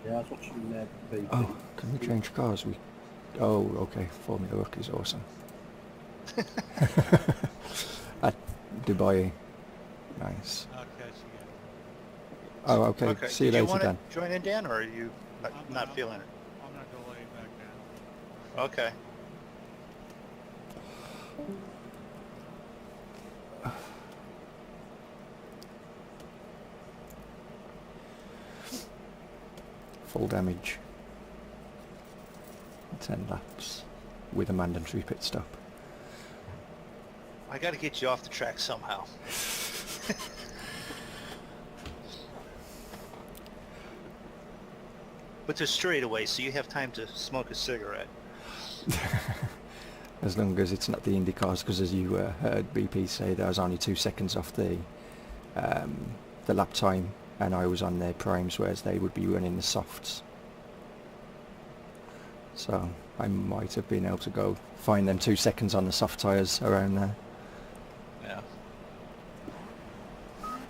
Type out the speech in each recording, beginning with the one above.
Yeah, I was watching BP. Oh, can we change cars? Oh, okay. Formula Rock is awesome. At Dubai. Nice. I'll catch you guys. Oh, okay. Okay. See you Did you later, want to Dan. join in, Dan, or are you not feeling it? I'm not gonna lay back down. Okay. Full damage. 10 laps with a mandatory pit stop. I got to get you off the track somehow. But it's straightaway, so you have time to smoke a cigarette. As long as it's not the Indy cars, because as you heard BP say, there was only 2 seconds off the lap time, and I was on their primes, whereas they would be running the softs. So I might have been able to go find them 2 seconds on the soft tyres around there. Yeah.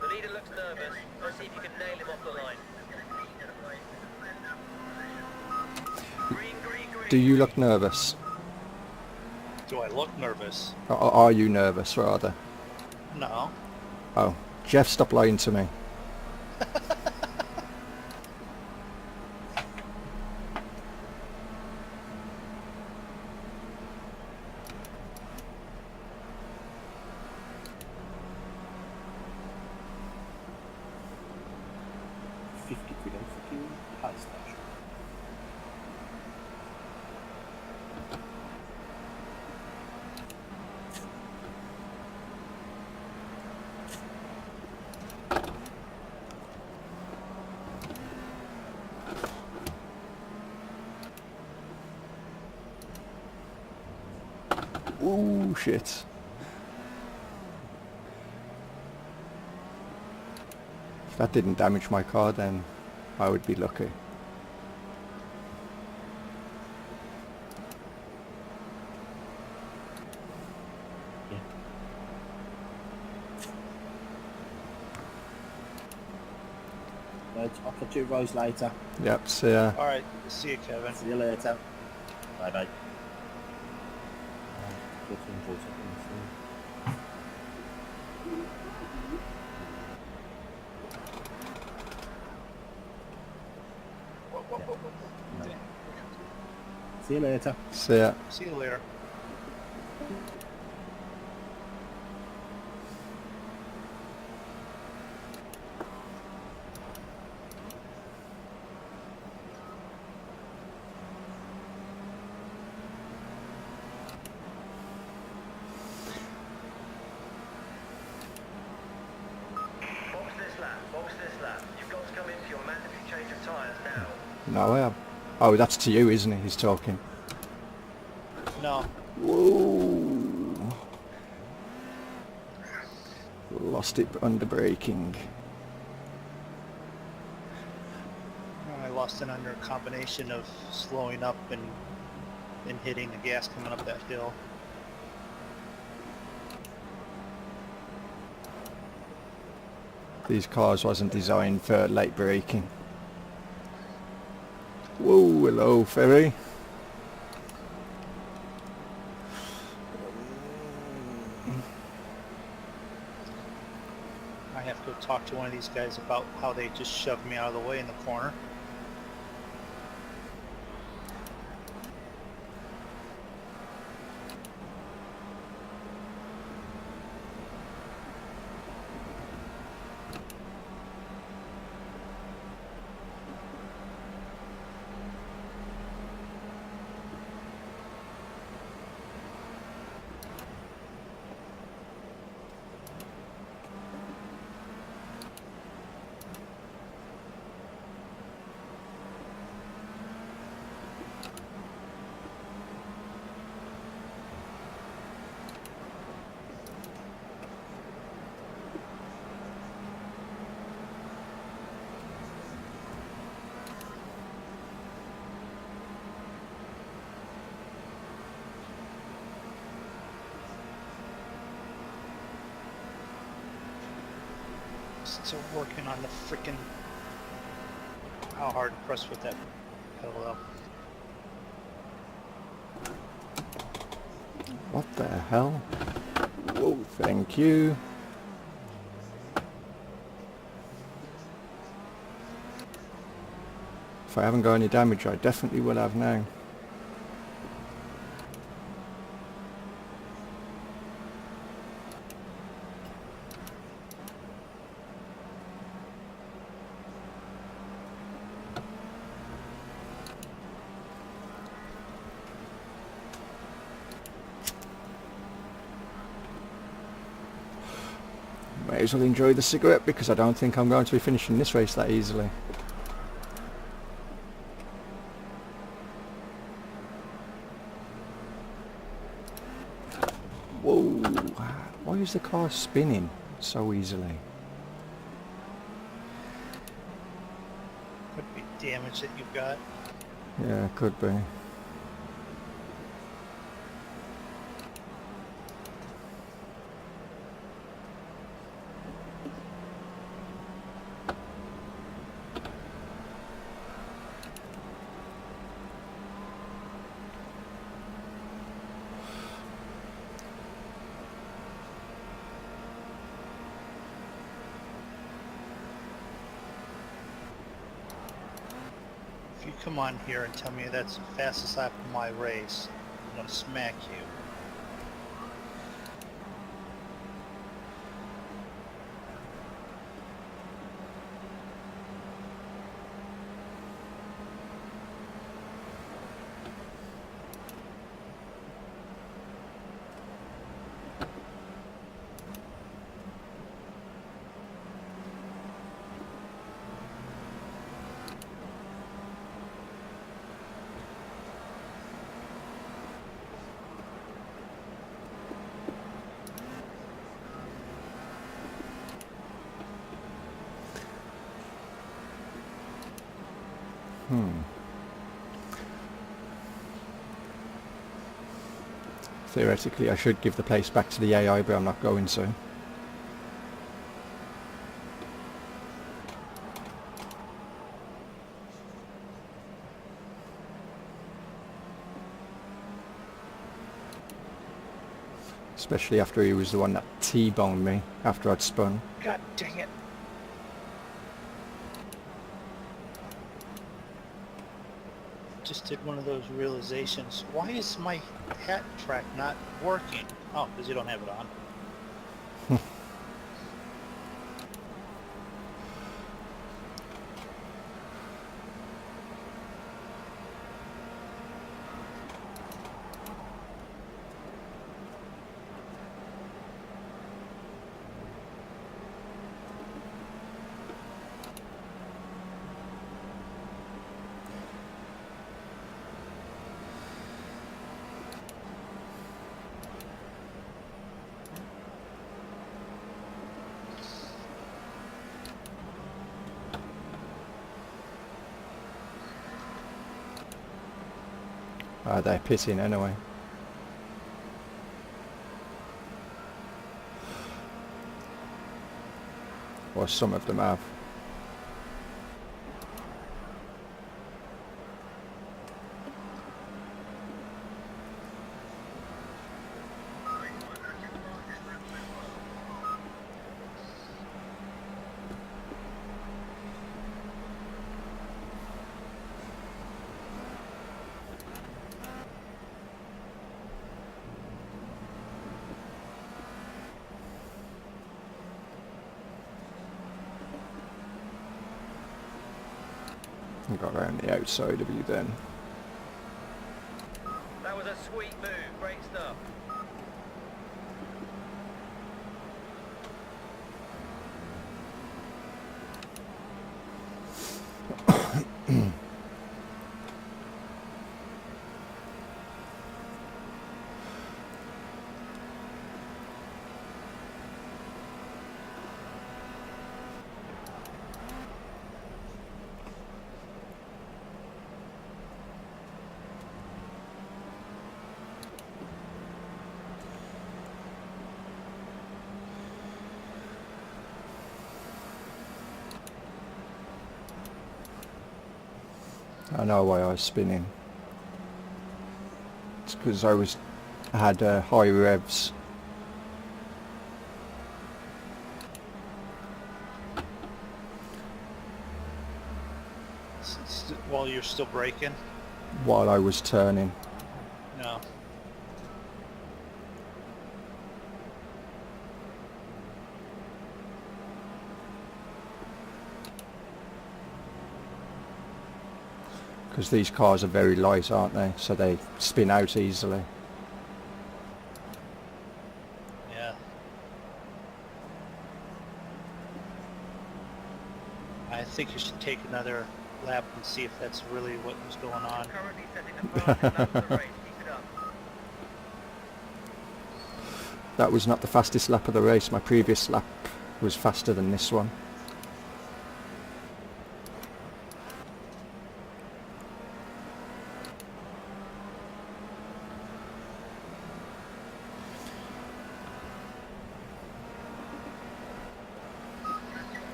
The leader looks nervous. Let's see if you can nail him off the line. Green, green, green. Do you look nervous? Do I look nervous? Or are you nervous, rather? No. Oh, Jeff, stop lying to me. £50 on fucking PlayStation. Ooh, shit. If that didn't damage my car, then I would be lucky. Yeah. Right, I'll catch you guys later. Yep, see ya. All right. See you, Kevin. See you later. Bye bye. Go to enjoy something. Yeah. No. See you later. See ya. See you later. Box this lap. Box this lap. You've got to come in for your mandatory change of tyres now. No, I am. Oh, that's to you, isn't it? He's talking. No. Whoa. Lost it under braking. I lost it under a combination of slowing up and hitting the gas coming up that hill. These cars wasn't designed for late braking. Whoa, hello, Ferry. I have to talk to one of these guys about how they just shoved me out of the way in the corner. Still working on the freaking How hard to press with that pedal though. What the hell? Whoa, thank you. If I haven't got any damage, I definitely will have now. May as well enjoy the cigarette because I don't think I'm going to be finishing this race that easily. Whoa, why is the car spinning so easily? Could be damage that you've got. Yeah, could be. If you come on here and tell me that's the fastest lap of my race, I'm gonna smack you. Theoretically, I should give the place back to the AI, but I'm not going to. Especially after he was the one that T-boned me after I'd spun. God dang it. Just did one of those realizations. Why is my hat track not working? Oh, because you don't have it on. They're pitting anyway. Or some of them have. I got around the outside of you then. That was a sweet move. Great stuff. I know why I was spinning. It's because I had high revs. While you're still braking? While I was turning. No. Because these cars are very light, aren't they? So they spin out easily. Yeah. I think you should take another lap and see if that's really what was going on. Currently setting the fastest lap of the race. Keep it up. That was not the fastest lap of the race. My previous lap was faster than this one.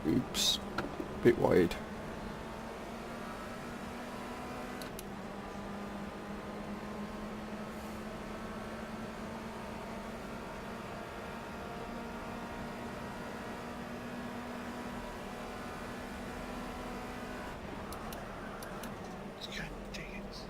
Oops, bit wide. God dang it.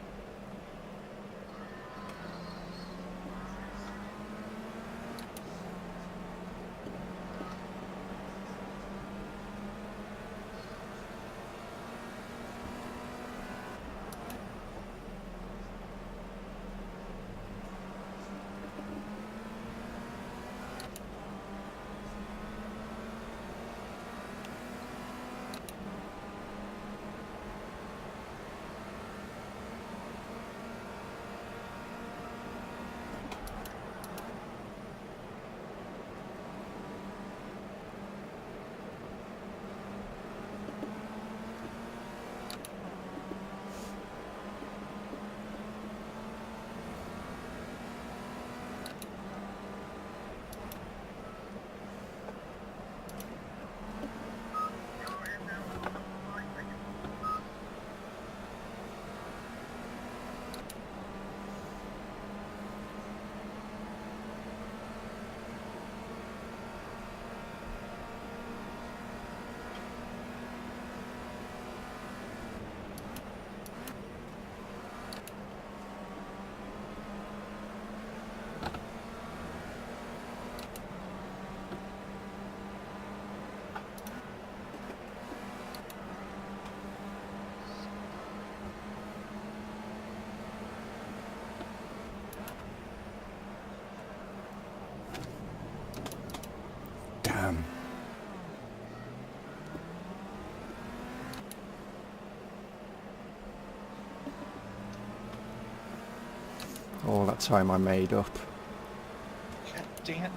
Damn. All that time I made up. God dang it.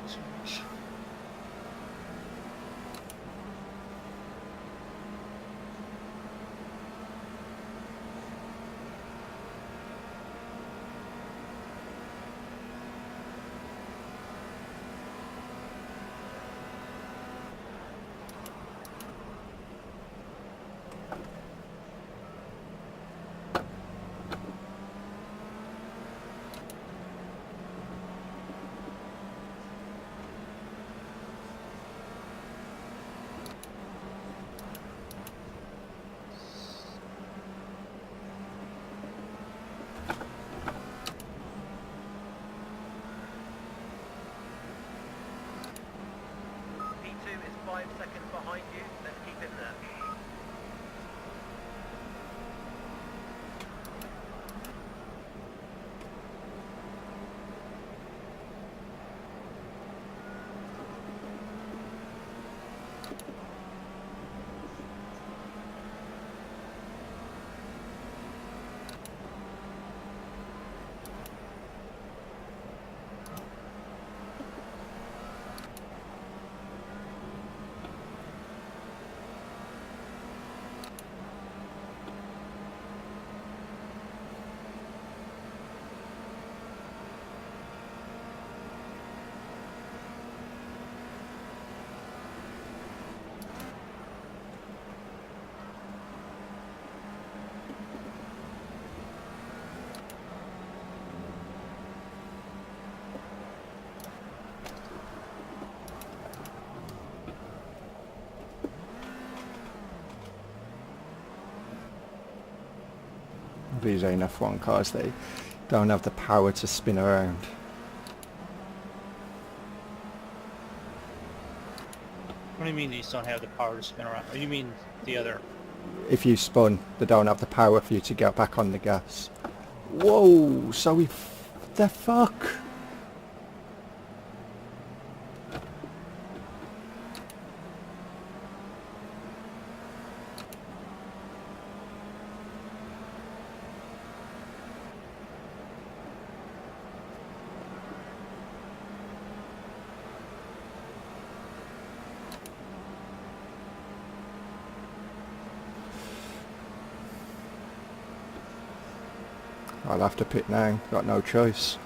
Too much. P2 is 5 seconds behind you. Let's keep him there. these ain't F1 cars, they don't have the power to spin around. What do you mean these don't have the power to spin around? Or you mean the other? If you spun, they don't have the power for you to get back on the gas. Whoa, so the fuck? I'll have to pit now, got no choice.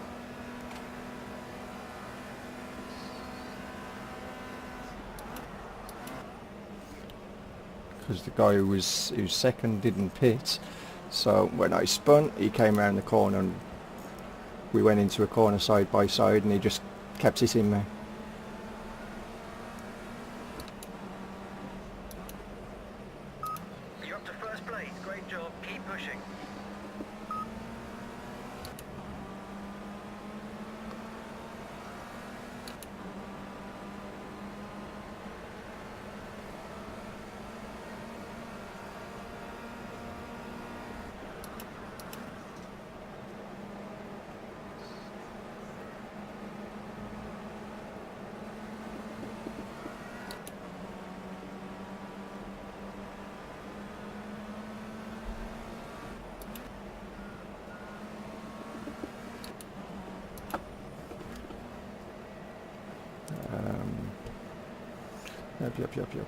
Because the guy who's second didn't pit, so when I spun he came around the corner and we went into a corner side by side and he just kept hitting me. You're up to first place. Great job. Keep pushing.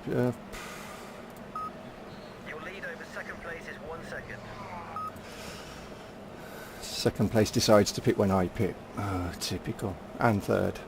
Yep. Your lead over second place is 1 second. Second place decides to pit when I pit. Oh, typical. And third.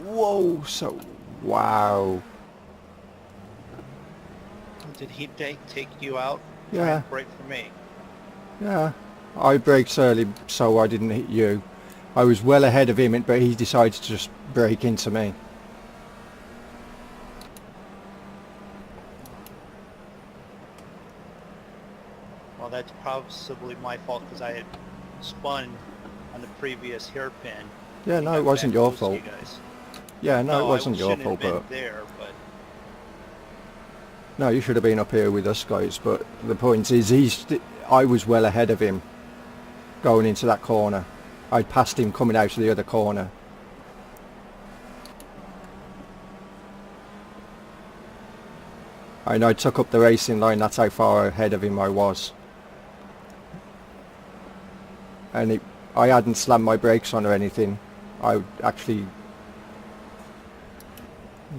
Whoa, so, wow. Did he take you out? Yeah. Try and brake for me. Yeah, I braked early so I didn't hit you. I was well ahead of him, but he decided to just brake into me. Well, that's possibly my fault because I had spun on the previous hairpin. Yeah, no, Got it wasn't back your close to fault. you guys. Yeah, no, it wasn't I your shouldn't fault, have but... been there, but No, you should have been up here with us guys, but the point is, I was well ahead of him going into that corner. I'd passed him coming out of the other corner. And I took up the racing line, that's how far ahead of him I was. And I hadn't slammed my brakes on or anything. I actually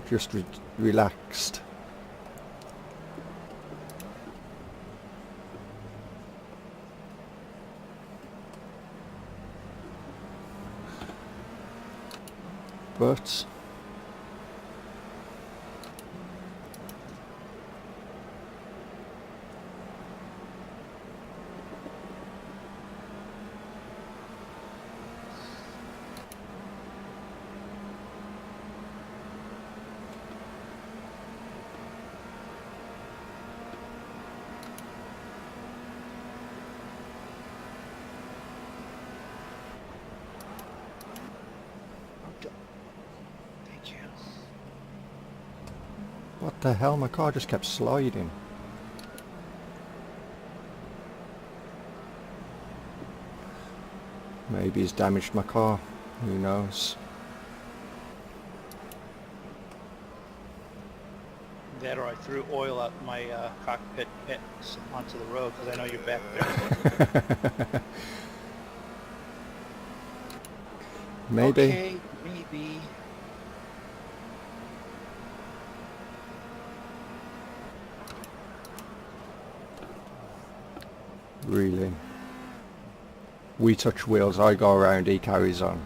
just relaxed. But Thank you. what the hell, my car just kept sliding. Maybe he's damaged my car, who knows. That or I threw oil out my cockpit onto the road because I know you're back there. Maybe. Okay, maybe. Really. We touch wheels, I go around, he carries on.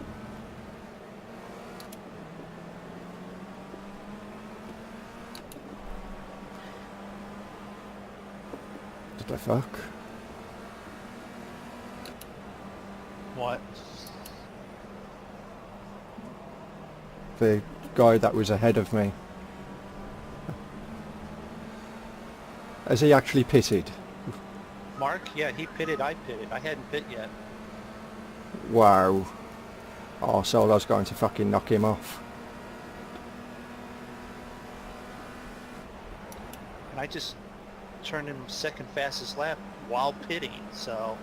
What the fuck? What? The guy that was ahead of me. Has he actually pitted? Mark? Yeah, he pitted, I pitted. I hadn't pit yet. Wow. Oh, so I was going to fucking knock him off. And I just turned him second fastest lap while pitting, so...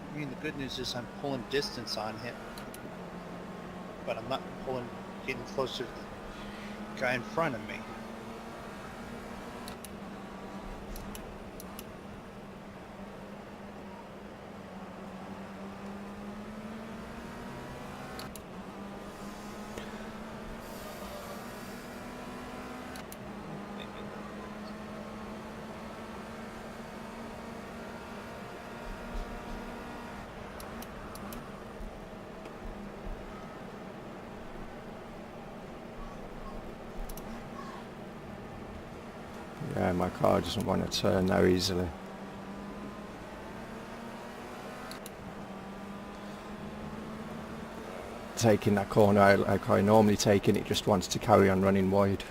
I mean, the good news is I'm pulling distance on him, but I'm not getting closer to the guy in front of me. Yeah, my car doesn't want to turn that easily. Taking that corner out like I normally take it, it just wants to carry on running wide.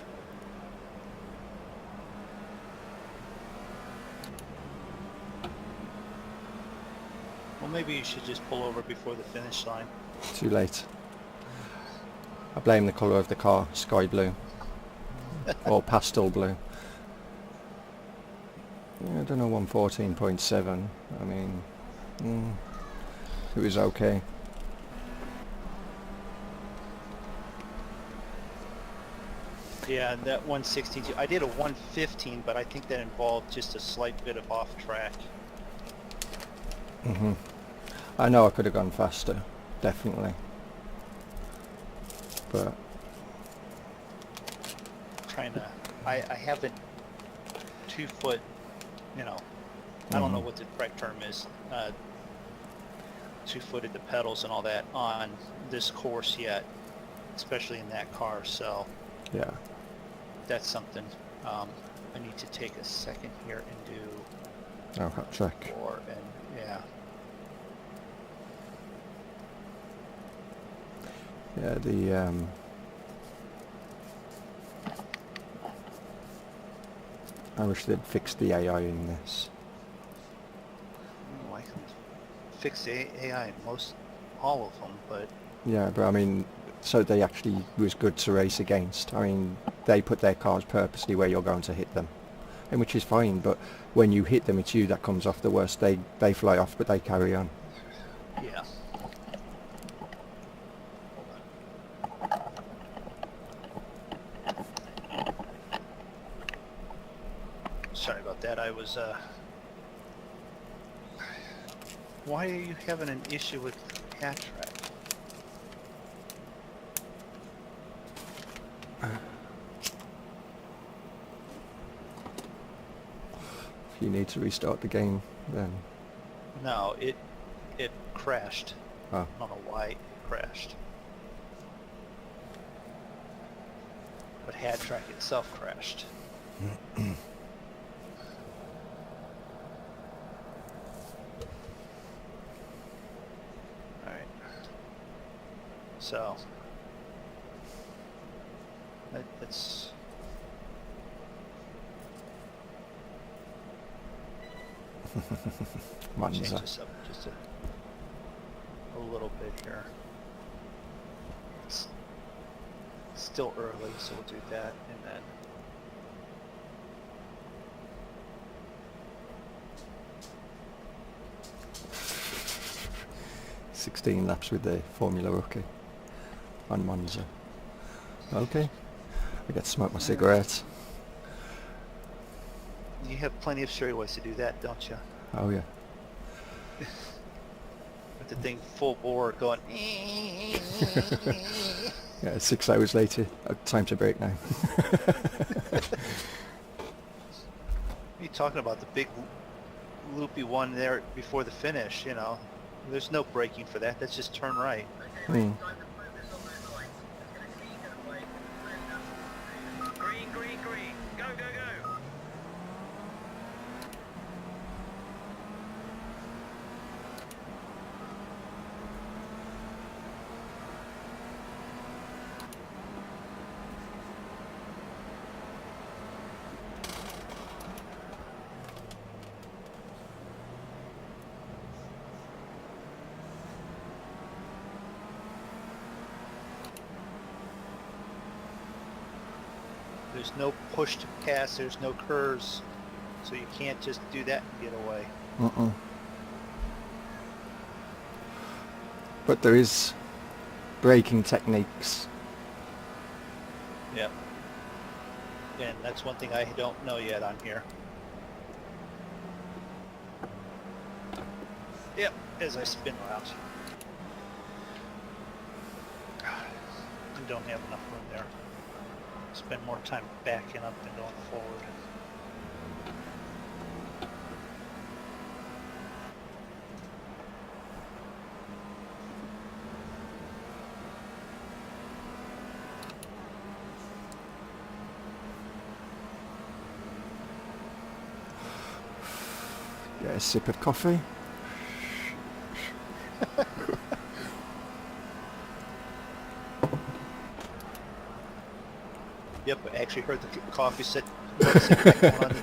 Well, maybe you should just pull over before the finish line. Too late. I blame the colour of the car, sky blue. Or pastel blue. Yeah, I don't know, 114.7. I mean, it was okay. Yeah, that 116, I did a 115, but I think that involved just a slight bit of off track. I know I could have gone faster, definitely. But Trying to, I have a 2 foot you know, I don't know what the correct term is, two-footed the pedals and all that on this course yet, especially in that car. So Yeah. that's something I need to take a second here and do Oh, hot track. more. And yeah, Yeah, the I wish they'd fixed the AI in this. I can fix the AI in all of them, but Yeah, but I mean, so they actually was good to race against. I mean, they put their cars purposely where you're going to hit them, and which is fine, but when you hit them, it's you that comes off the worst. They fly off, but they carry on. yeah. Sorry about that. I was, why are you having an issue with hat track? If you need to restart the game, then No, it crashed. oh, I don't know why it crashed. But hat track itself crashed. Alright. So that's change Monza. this up just a little bit here. It's still early, so we'll do that, and then 16 laps with the Formula Rookie on Monza. Okay, I get to smoke my cigarettes. you have plenty of straightaways to do that, don't you? Oh yeah. With the thing full bore going. Yeah, 6 hours later, time to break now. What are you talking about? The big loopy one there before the finish, you know. There's no braking for that. That's just turn right. Hmm. Green, green, green. Go, go, go. There's no push to pass. There's no curves. So you can't just do that and get away. But there is braking techniques. Yep. And that's one thing I don't know yet on here. Yep, as I spin around. I don't have enough room there. Spend more time backing up than going forward. Get a sip of coffee. Yep, I actually heard the coffee sit back on.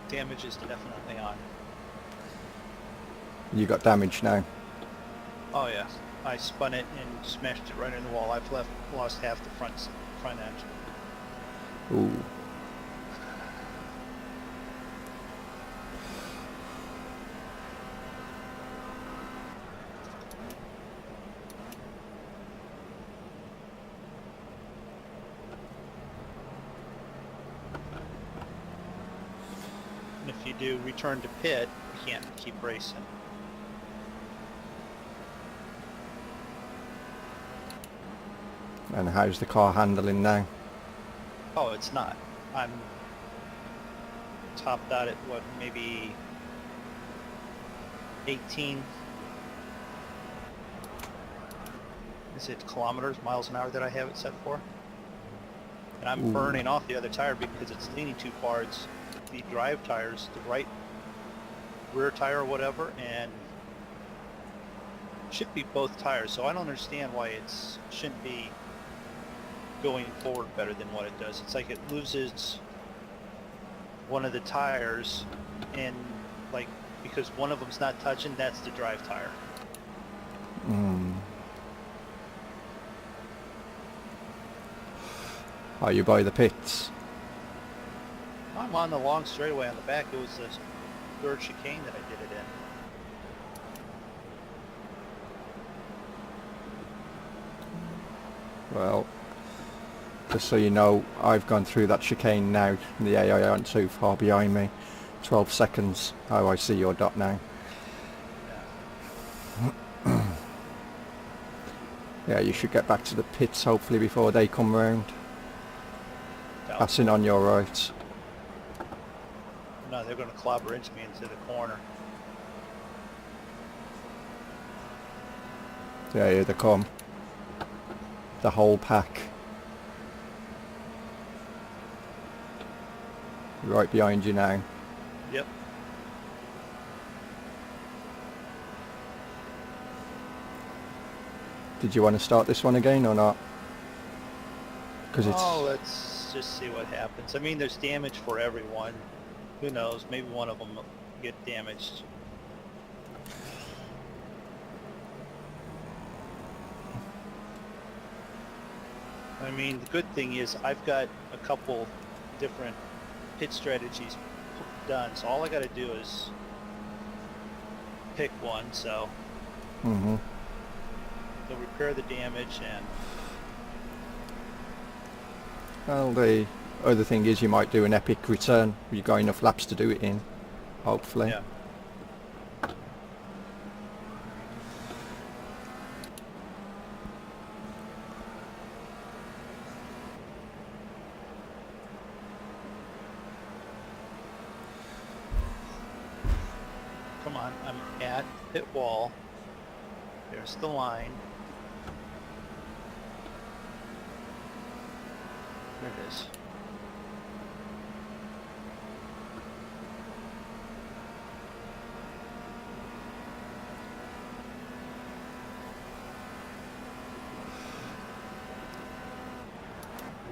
Damage is definitely on. You got damage now. Oh yeah, I spun it and smashed it right in the wall. I've lost half the front end. Ooh. And if you do return to pit, you can't keep racing. And how's the car handling now? Oh, it's not. I'm topped out at what, maybe 18. Is it kilometers, miles an hour that I have it set for? And I'm Ooh. burning off the other tire because it's leaning too far. It's the drive tires, the right rear tire or whatever, and should be both tires. So I don't understand why it shouldn't be going forward better than what it does. It's like it loses one of the tires, and like because one of them's not touching, that's the drive tire. Are you by the pits? I'm on the long straightaway on the back. It was the third chicane that I did it in. Well, just so you know, I've gone through that chicane now. The AI aren't too far behind me. 12 seconds. Oh, I see your dot now. Yeah, you should get back to the pits hopefully before they come round. Passing on your right. No, they're going to clobber into me into the corner. Yeah, here they come. The whole pack. Right behind you now. Yep. Did you want to start this one again or not? Because it's... Oh, let's just see what happens. I mean, there's damage for everyone. Who knows? Maybe one of them will get damaged. I mean, the good thing is I've got a couple different pit strategies done, so all I got to do is pick one. So Mm-hmm. they'll repair the damage and Well, the other thing is you might do an epic return. You've got enough laps to do it in, hopefully. yeah. Come on, I'm at pit wall. There's the line. There it is.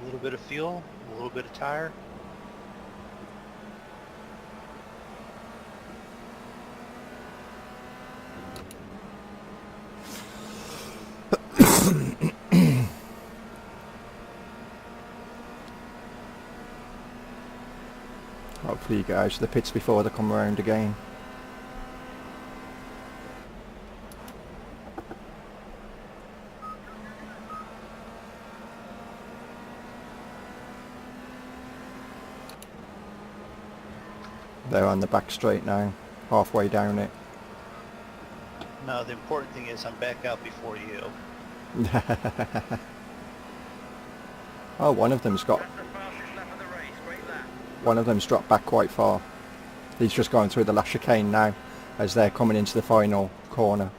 A little bit of fuel, a little bit of tire. Hopefully you get out to the pits before they come around again. They're on the back straight now, halfway down it. No, the important thing is I'm back out before you. Oh, one of them's got... That's the fastest lap of the race. Great lap. One of them's dropped back quite far. He's just going through the last chicane now as they're coming into the final corner.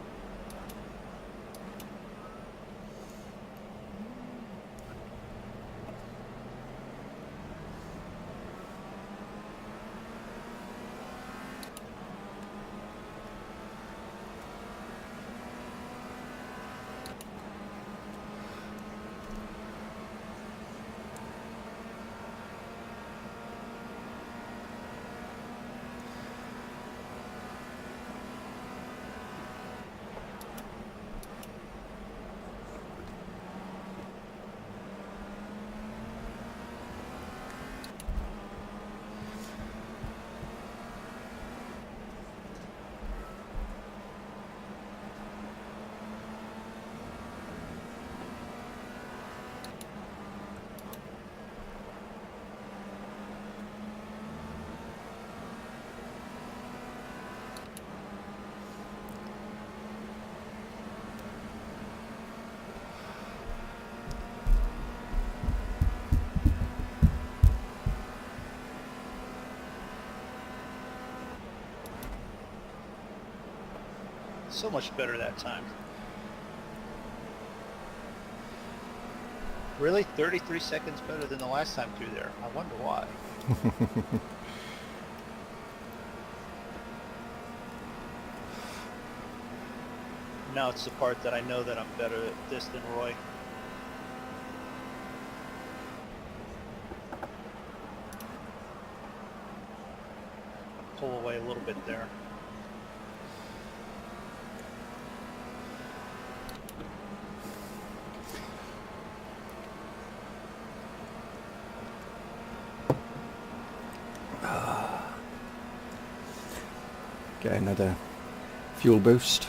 So much better that time. Really? 33 seconds better than the last time through there. I wonder why. Now it's the part that I know that I'm better at this than Roy. Pull away a little bit there. Get another fuel boost.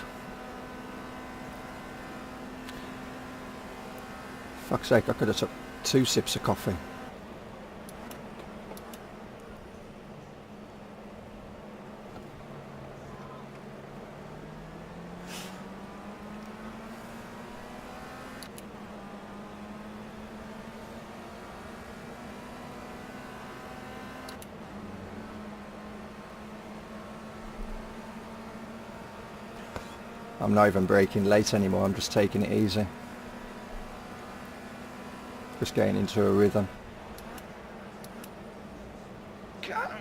Fuck's sake, I could have took 2 sips of coffee. I'm not even braking late anymore, I'm just taking it easy. Just getting into a rhythm. Got him.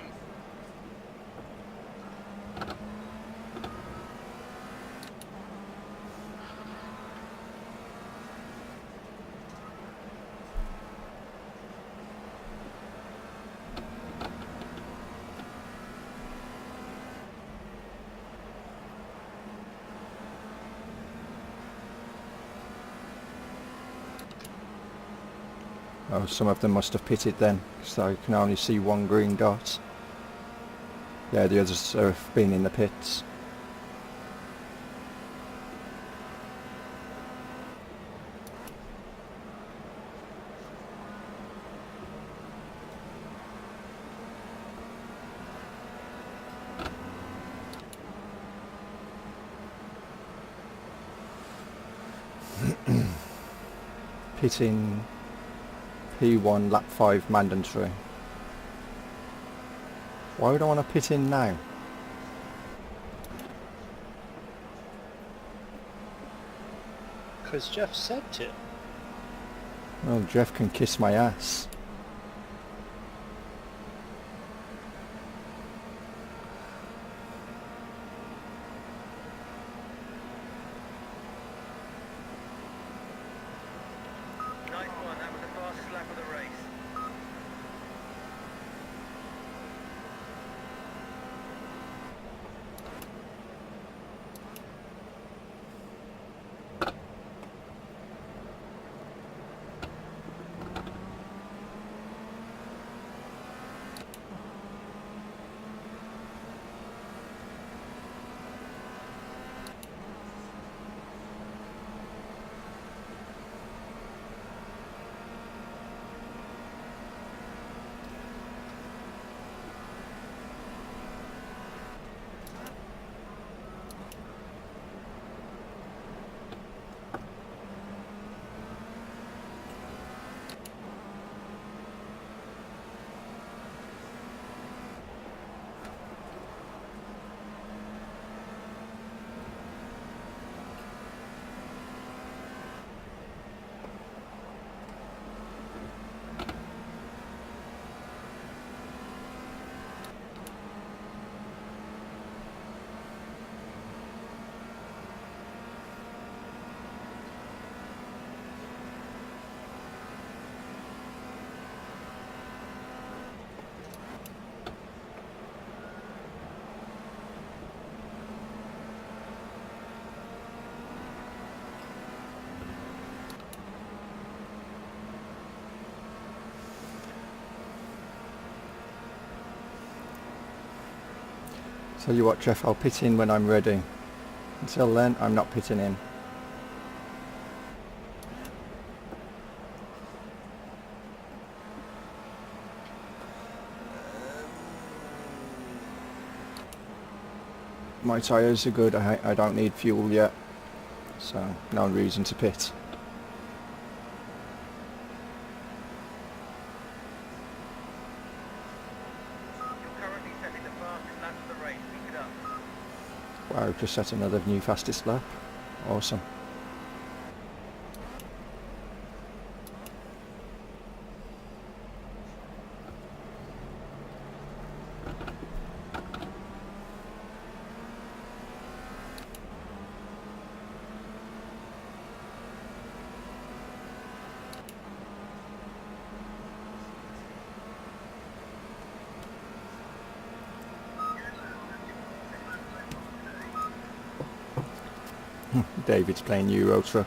Oh, some of them must have pitted then, so I can only see one green dot. Yeah, the others have been in the pits. Pitting P1 lap 5 mandatory. Why would I want to pit in now? Because Jeff said to. Well, Jeff can kiss my ass. Nice one. That was the fastest lap of the race. Tell you what, Jeff, I'll pit in when I'm ready. Until then, I'm not pitting in. My tyres are good, I don't need fuel yet, so no reason to pit. You're currently setting the fastest lap of the race. Keep it up. Wow, just set another new fastest lap. Awesome. David's playing Euro Truck.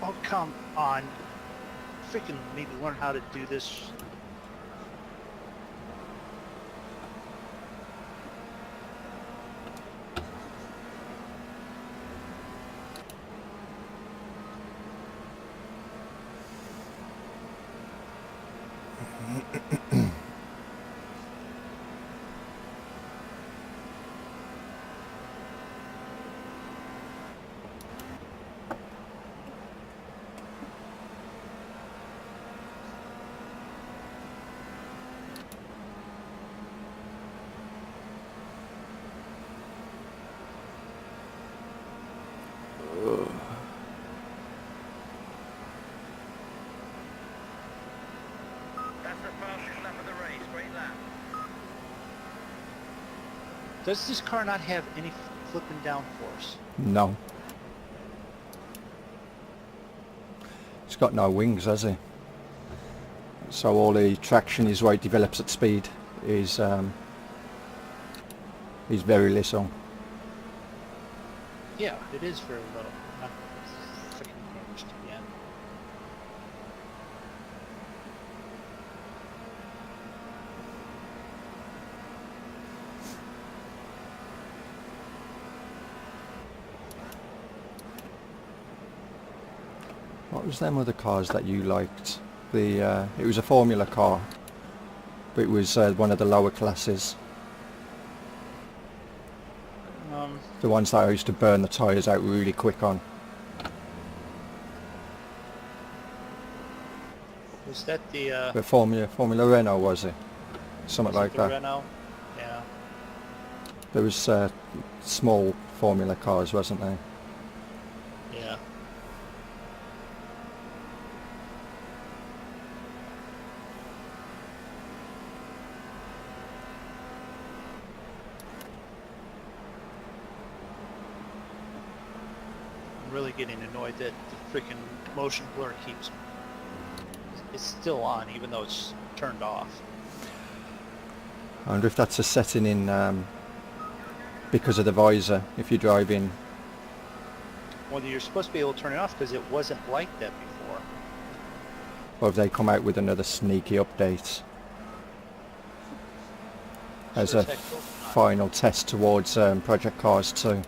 Oh, come on. Freaking maybe learn how to do this. That's the fastest lap of the race. Great lap. Does this car not have any flipping downforce? No. It's got no wings, has it? So all the traction is where it develops at speed is very little. Yeah, it is very little. Not freaking damaged again. What was them other cars that you liked? The it was a Formula car, but it was one of the lower classes. The ones that I used to burn the tyres out really quick on. Was that the But Formula Renault, was it? Something was it like the that. Renault? Yeah. There was small Formula cars, wasn't there? Yeah. I'm really getting annoyed that the freaking motion blur keeps. It's still on, even though it's turned off. I wonder if that's a setting in because of the visor. If you're driving, Well, you're supposed to be able to turn it off because it wasn't like that before. or if they come out with another sneaky update as Sure a as heck hope not. final test towards Project Cars 2.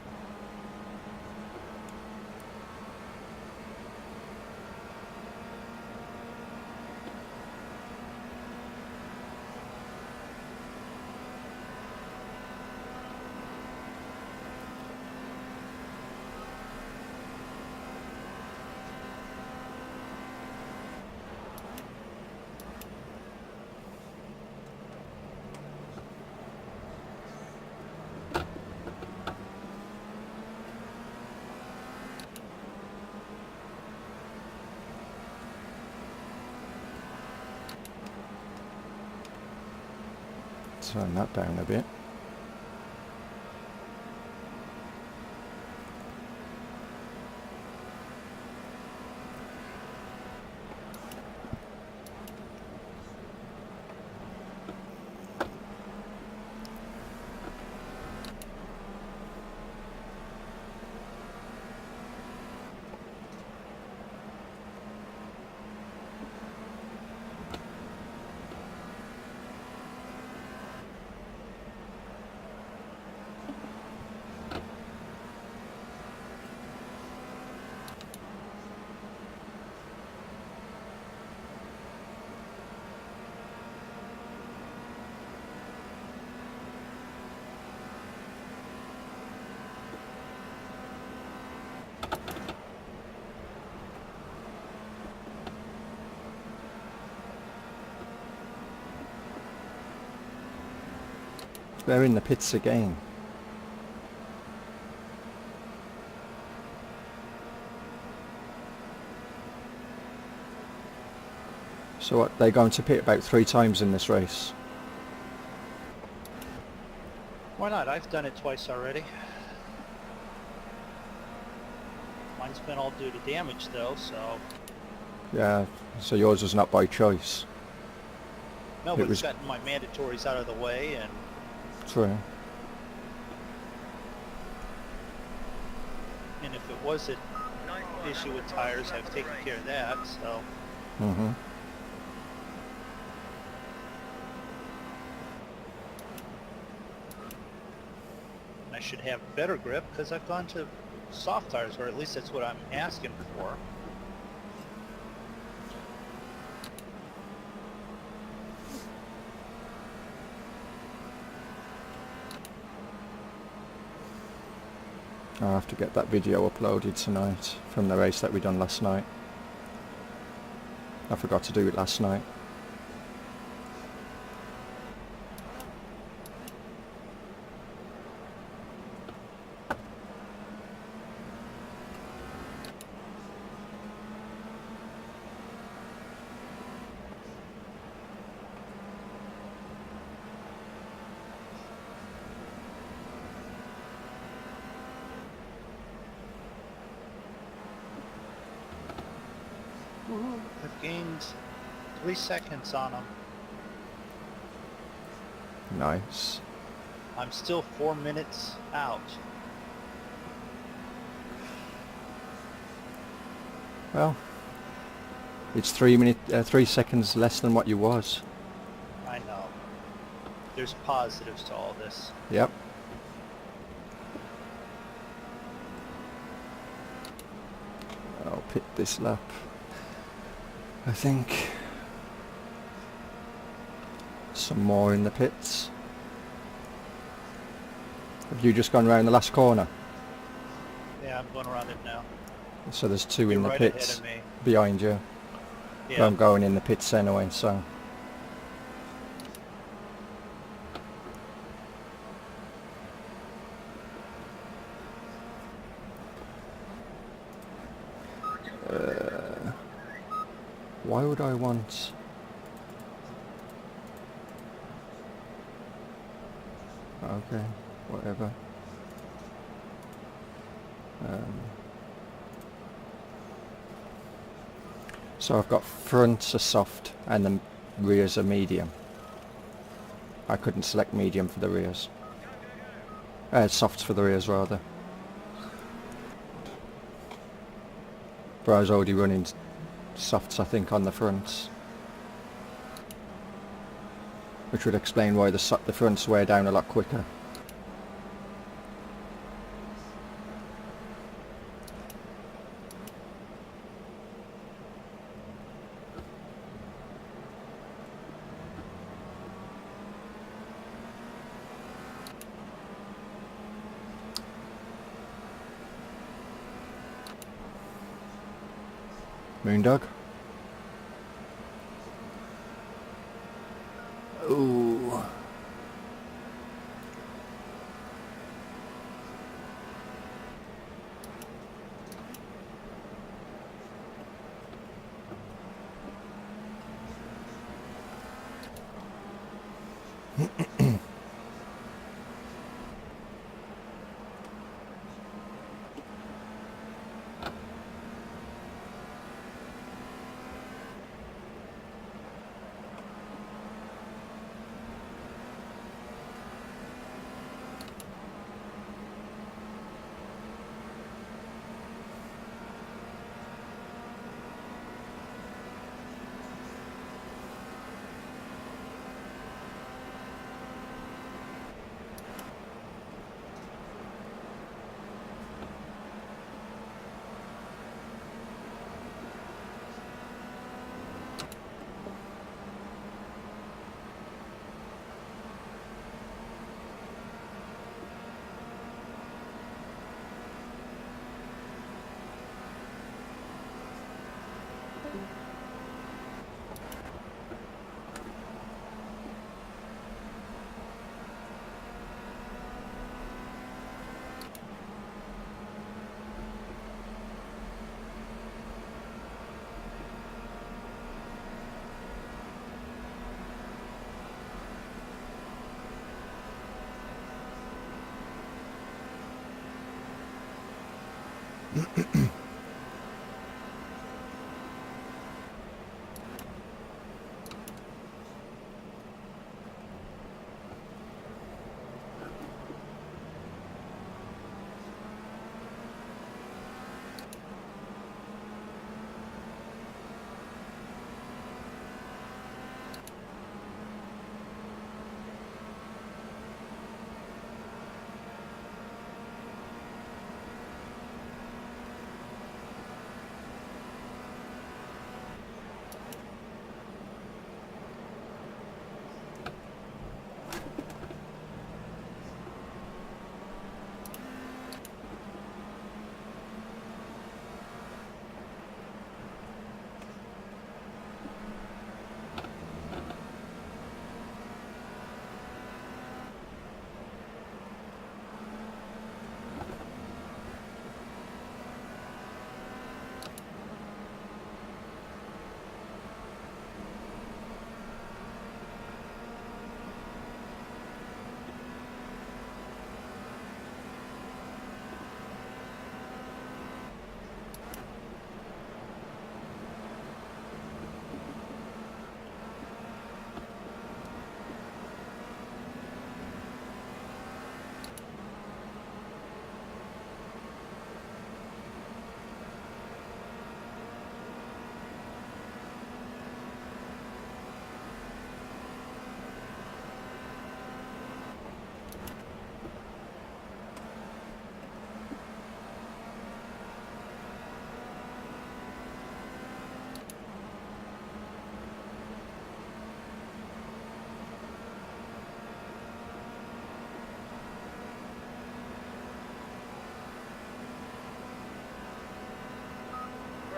Turn that down a bit. They're in the pits again. So what, they're going to pit about 3 times in this race? Why not? I've done it twice already. Mine's been all due to damage though, so... Yeah, so yours was not by choice. No, It but was- it's gotten my mandatories out of the way, and True. if it was an issue with tires, I've taken care of that, so... Mm-hmm. I should have better grip because I've gone to soft tires, or at least that's what I'm asking for. I'll have to get that video uploaded tonight from the race that we done last night. I forgot to do it last night. I've gained 3 seconds on them. Nice. I'm still 4 minutes out. Well, it's 3 seconds less than what you was. I know. There's positives to all this. Yep. I'll pit this lap. I think some more in the pits. Have you just gone round the last corner? Yeah, I'm going around it now. So there's 2 You're in the right pits ahead of me. behind you. Yeah. I'm going in the pits anyway, so. Why would I want... Okay, whatever. So I've got fronts are soft and the rears are medium. I couldn't select medium for the rears. Softs for the rears rather. But I was already running softs I think on the fronts. Which would explain why the fronts wear down a lot quicker. Moondog? Ooh.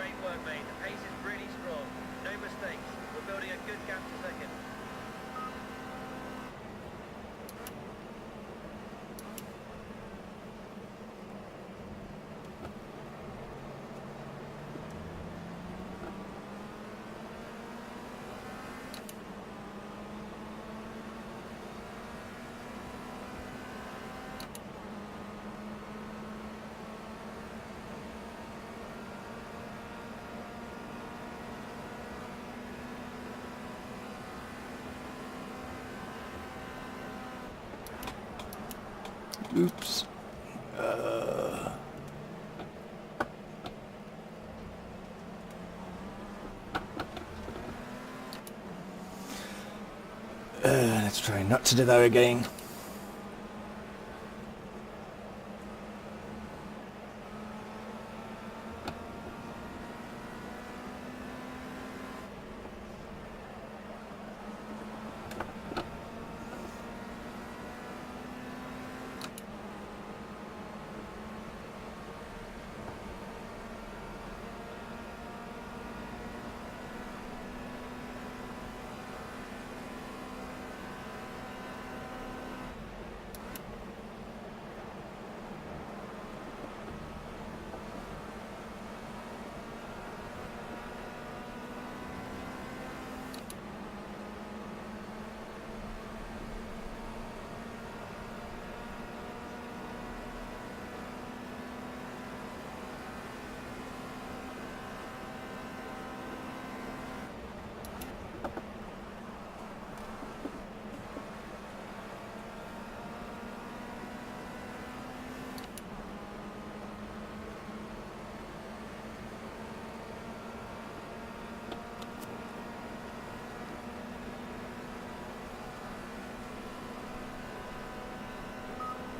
Great work, mate. The pace is really strong. No mistakes. We're building a good gap to second. Oops. Let's try not to do that again.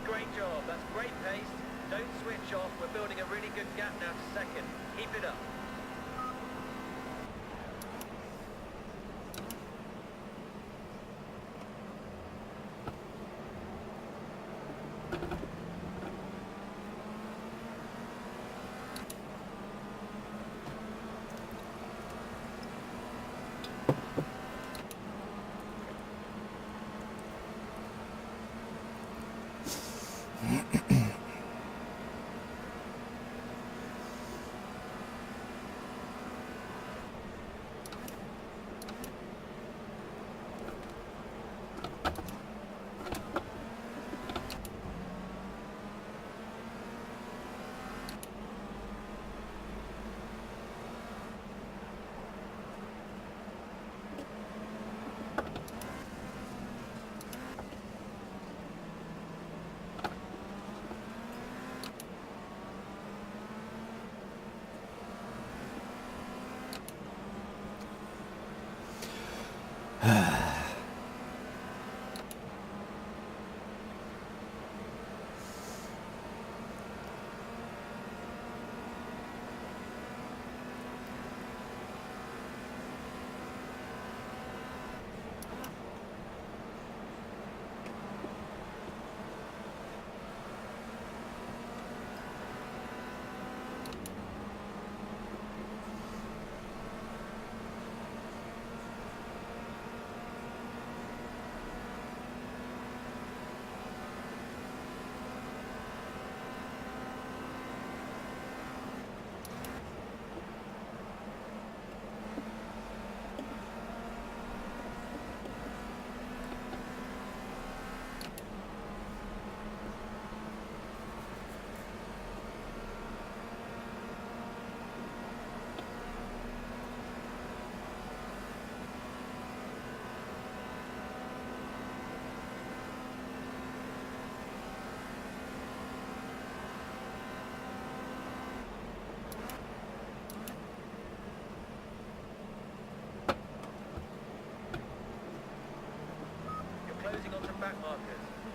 Great job. That's great pace. Don't switch off. We're building a really good gap now to second. Keep it up.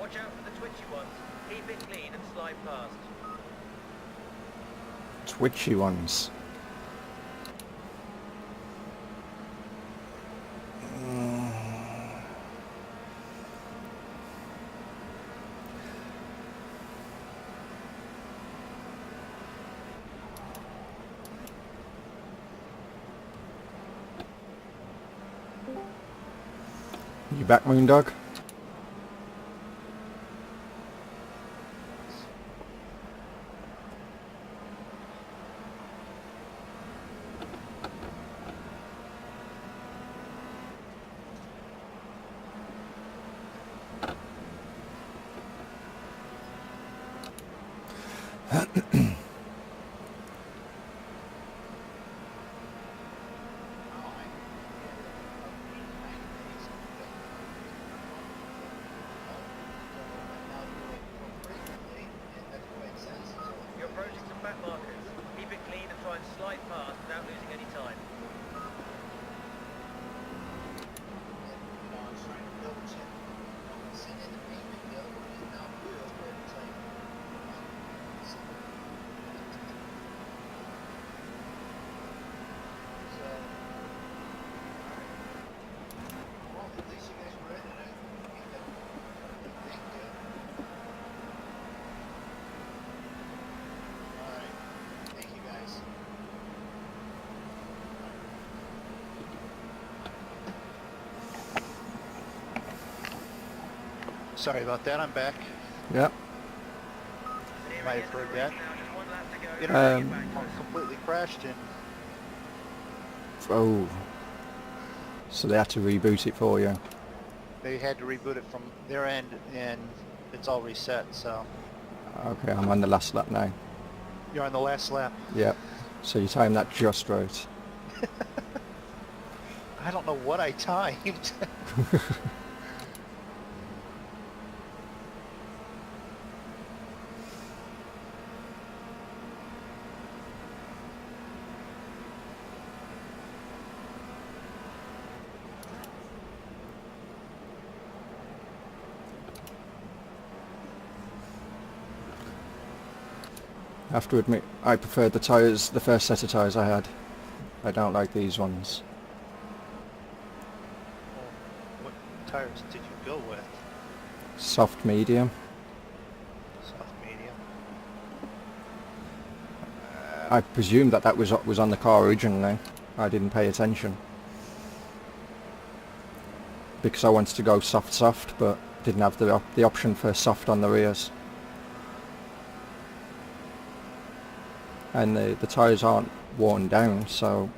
Watch out for the twitchy ones. Keep it clean and slide past. Twitchy ones. You back, Moondog? You're approaching some back markers. Keep it clean and try and slide past without losing any time. Sorry about that, I'm back. Yep. You might have heard that. Now just one lap to go. Internet completely crashed and Oh. So they had to reboot it for you. they had to reboot it from their end and it's all reset, so Okay, I'm on the last lap now. you're on the last lap. Yep. So you timed that just right. I don't know what I timed. I have to admit, I preferred the tyres, the first set of tyres I had. I don't like these ones. What tires did you go with? Soft medium. Soft medium. I presumed that that was on the car originally. I didn't pay attention. Because I wanted to go soft, but didn't have the option for soft on the rears. And the tyres aren't worn down, so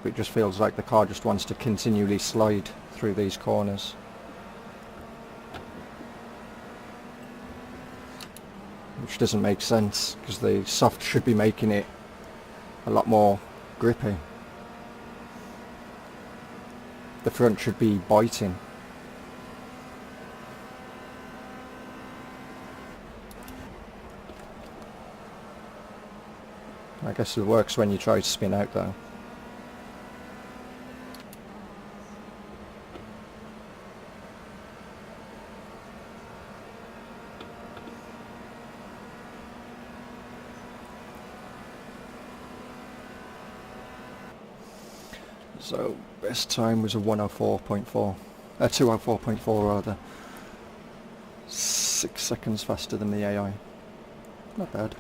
it just feels like the car just wants to continually slide through these corners. Which doesn't make sense, because the soft should be making it a lot more grippy. The front should be biting. I guess it works when you try to spin out though. So best time was a 104.4, 204.4 rather. 6 seconds faster than the AI. Not bad.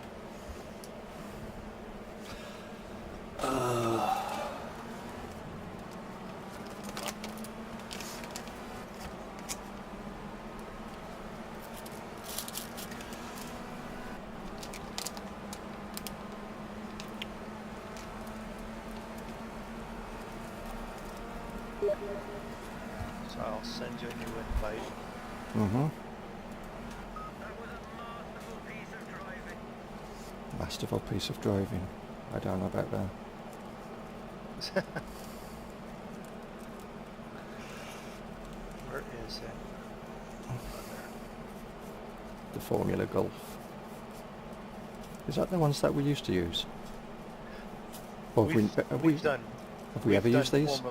So I'll send you a new invite. Mm-hmm. That was a masterful piece of driving. Masterful piece of driving. I don't know about that. Where is it? The Formula Golf. Is that the ones that we used to use? Or have we We've ever done used these?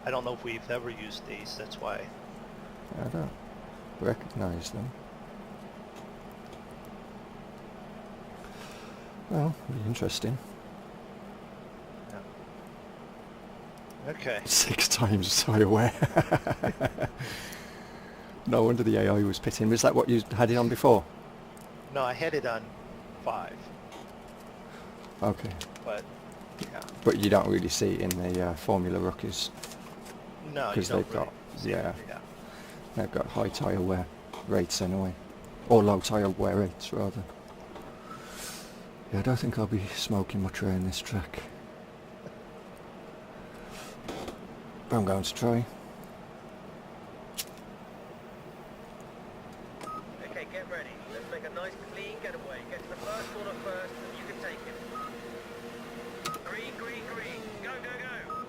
I don't know if we've ever used these, that's why. I don't recognise them. Well, really interesting. Okay. 6 times tyre wear. No wonder the AI was pitting. Was that what you had it on before? No, I had it on 5, Okay. but yeah. But you don't really see it in the Formula rookies. No, you 'Cause don't they've got- really see yeah. it, yeah. They've got high tyre wear rates anyway. Or low tyre wear rates, rather. Yeah, I don't think I'll be smoking much around this track. But I'm going to try. Okay, get ready. Let's make a nice clean getaway. Get to the first corner first, and you can take it. Green, green, green. Go, go, go.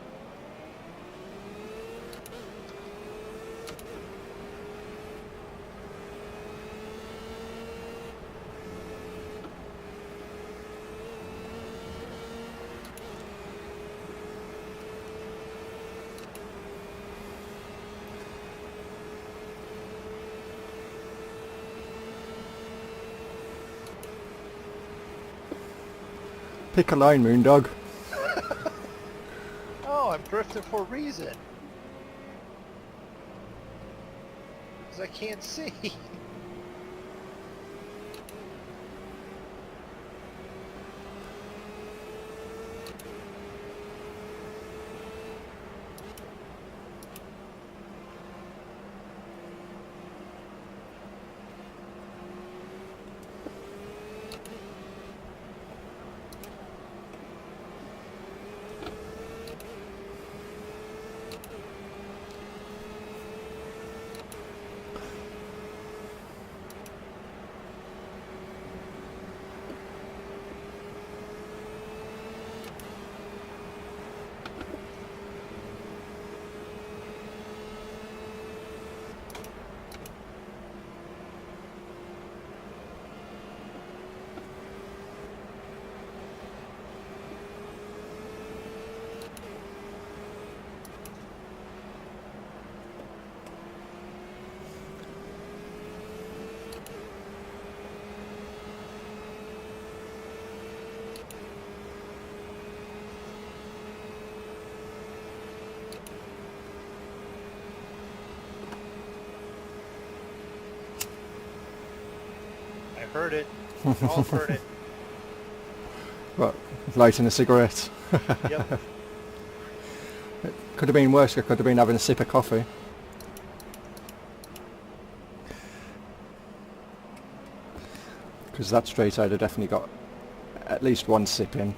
Pick a line, Moondog. Oh, I'm drifting for a reason. Because I can't see. I heard it. All heard it. What? Lighting a cigarette. Yep. It could have been worse. I could have been having a sip of coffee. Because that straight I'd have definitely got at least one sip in.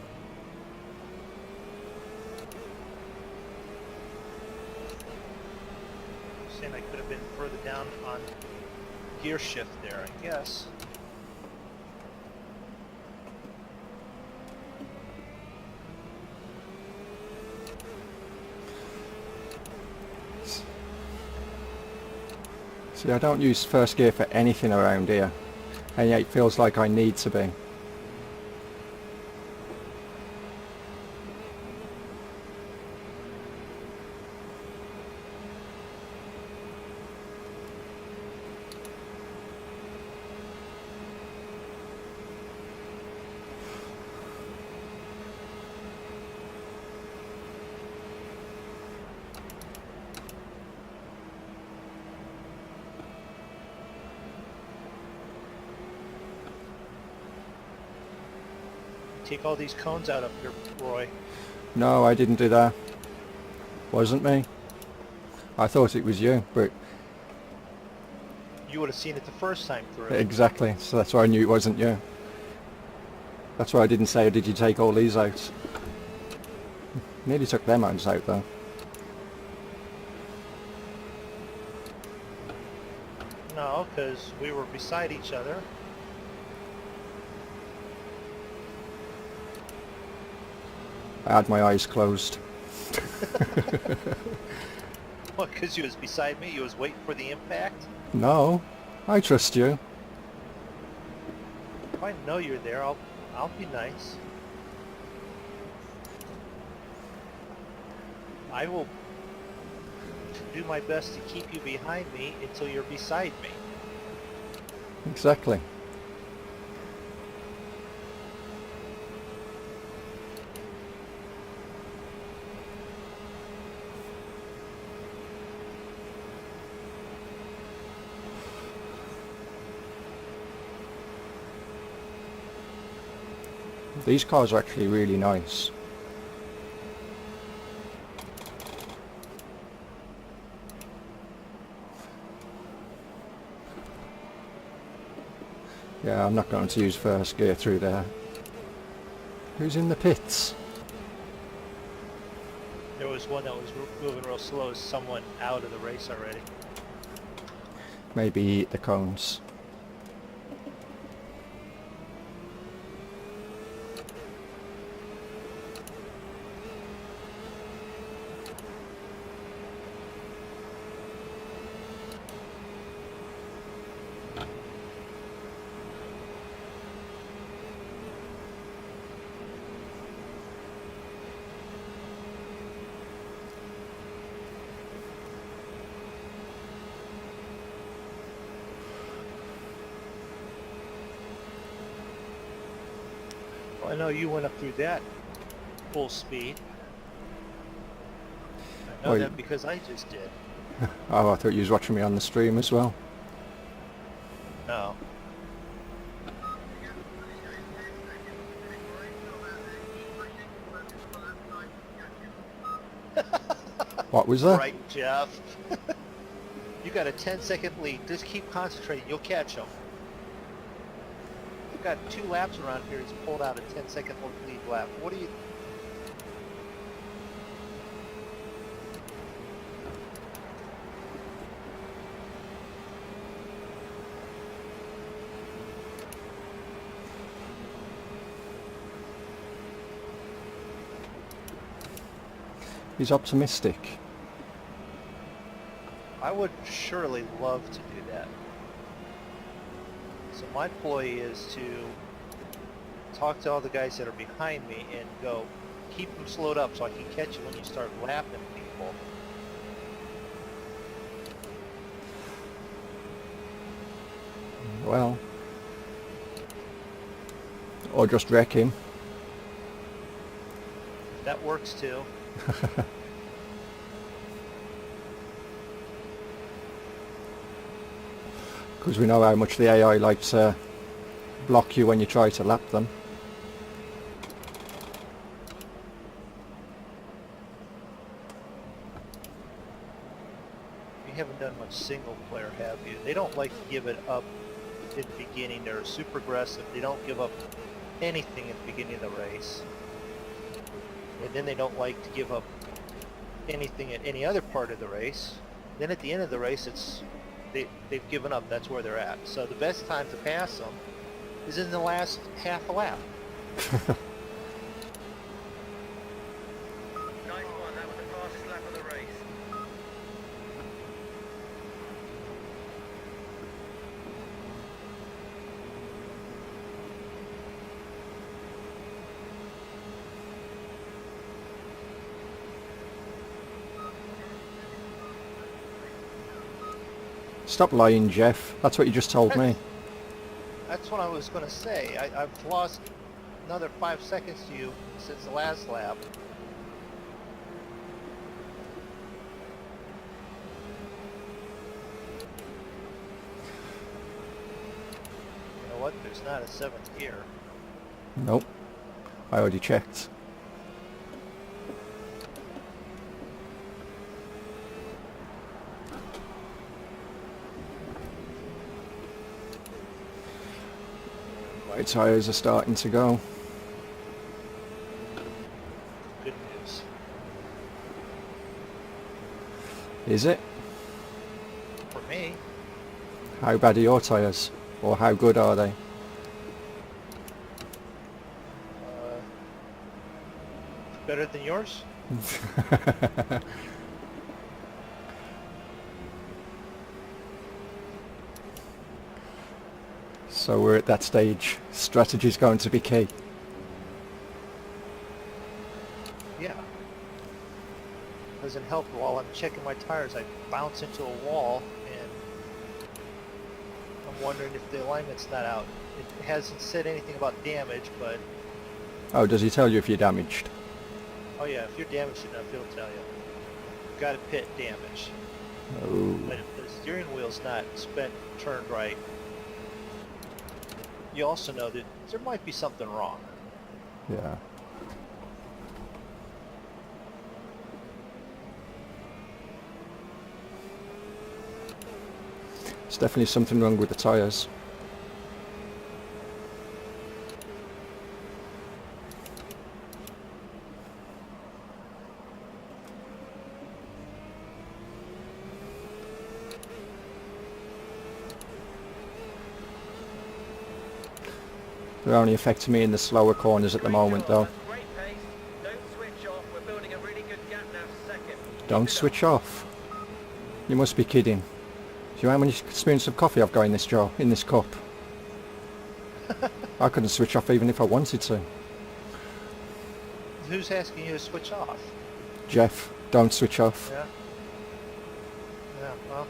Saying I could have been further down on gear shift there, I guess. See, I don't use first gear for anything around here. And yet it feels like I need to be. Take all these cones out up here, Roy. No, I didn't do that. Wasn't me. I thought it was you, but You would have seen it the first time through. exactly. So that's why I knew it wasn't you. That's why I didn't say, did you take all these out? Nearly took them out though. No, because we were beside each other. I had my eyes closed. What, because you was beside me? You was waiting for the impact? No, I trust you. If I know you're there, I'll be nice. I will do my best to keep you behind me until you're beside me. These cars are actually really nice. Yeah, I'm not going to use first gear through there. Who's in the pits? There was one that was moving real slow, someone out of the race already. Maybe eat the cones. Well, I know you went up through that full speed. I know Well, that because I just did. Oh, I thought you was watching me on the stream as well. No. What was that? Right, Jeff. You got a 10-second lead. Just keep concentrating. You'll catch him. You've got 2 laps around here. He's pulled out a 10-second lead lap. What do you... He's optimistic. I would surely love to do that. So my ploy is to talk to all the guys that are behind me and go, keep them slowed up so I can catch you when you start lapping people. Well. Or just wreck him. That works too. Because we know how much the AI like to block you when you try to lap them. You haven't done much single player, have you? They don't like to give it up in the beginning. They're super aggressive. They don't give up anything at the beginning of the race. And then they don't like to give up anything at any other part of the race. Then at the end of the race, they've given up. That's where they're at. So the best time to pass them is in the last half a lap. Nice one. That was the fastest lap of the race. Stop lying, Jeff. That's what you just told me. That's what I was going to say. I've lost another 5 seconds to you since the last lap. You know what? There's not a 7th gear. Nope. I already checked. My tyres are starting to go. Good news. Is it? For me, How bad are your tyres? Or how good are they? better than yours? So we're at that stage. Strategy's going to be key. Yeah. Doesn't help while I'm checking my tires. I bounce into a wall and I'm wondering if the alignment's not out. It hasn't said anything about damage, but Oh, does he tell you if you're damaged? oh yeah, if you're damaged enough, it'll tell you. You've got a pit damage. Oh. But if the steering wheel's not spent, turned right, you also know that there might be something wrong. Yeah. There's definitely something wrong with the tyres. They're only affecting me in the slower corners at the Great moment job, though. that's great pace. Don't switch off. We're building a really good gap now for second. Keep Don't it up. switch off. You must be kidding. Do you know how many spoons of coffee I've got in this jar, in this cup? I couldn't switch off even if I wanted to. Who's asking you to switch off? Jeff, don't switch off. Yeah. Yeah, well.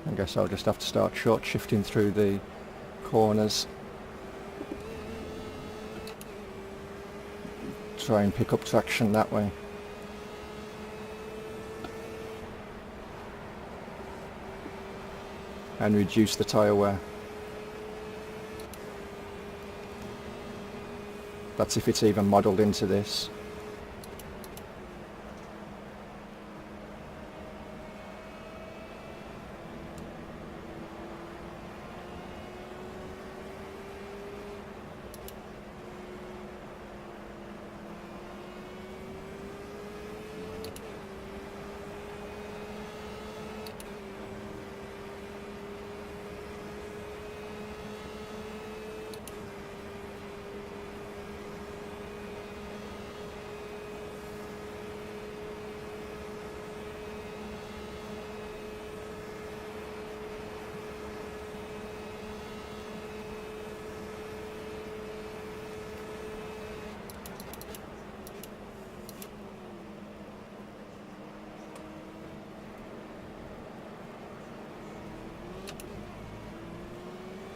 I guess I'll just have to start short shifting through the corners. Try and pick up traction that way. And reduce the tyre wear. That's if it's even modelled into this.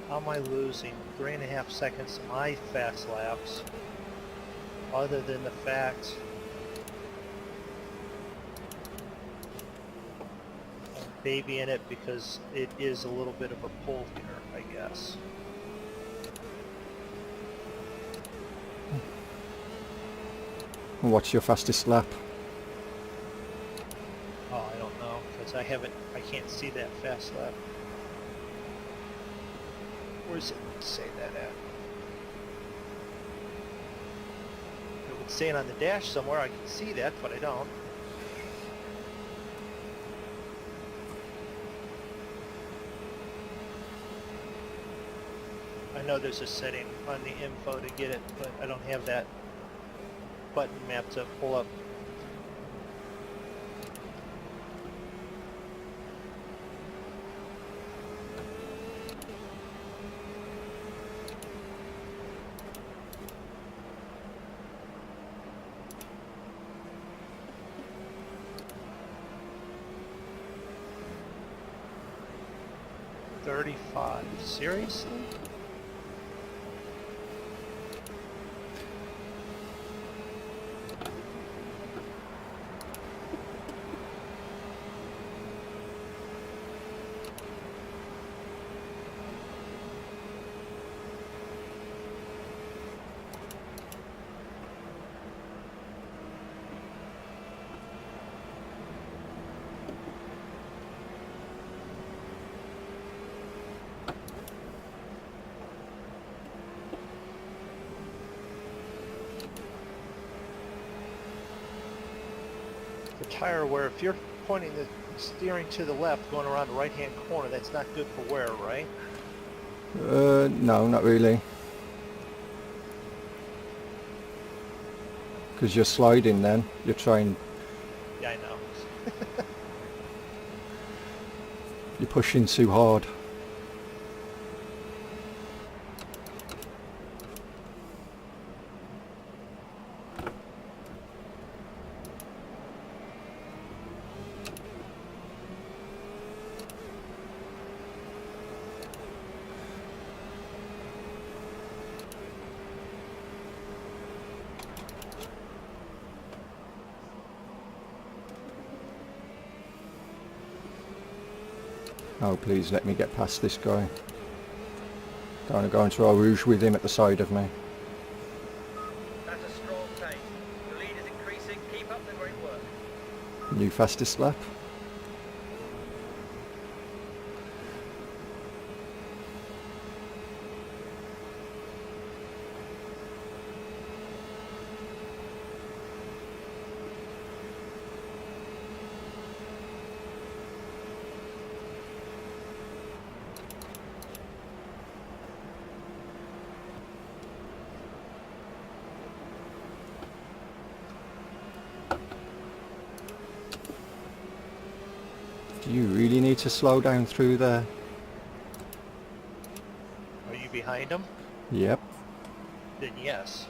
How am I losing 3.5 seconds to my fast laps, other than the fact I'm babying it because it is a little bit of a pull here, I guess. What's your fastest lap? Oh, I don't know, because I can't see that fast lap. Where's it say that at? It would say it on the dash somewhere, I can see that, but I don't. I know there's a setting on the info to get it, but I don't have that button map to pull up. $35. Seriously? The tire wear, if you're pointing the steering to the left going around the right hand corner, that's not good for wear, right? No, not really. Because you're sliding then. You're trying, Yeah, I know. you're pushing too hard. Oh, please let me get past this guy. Don't want to go into a rouge with him at the side of me. That's a strong pace. The lead is increasing. Keep up the great work. New fastest lap. Do you really need to slow down through there? Are you behind him? Yep. Then yes.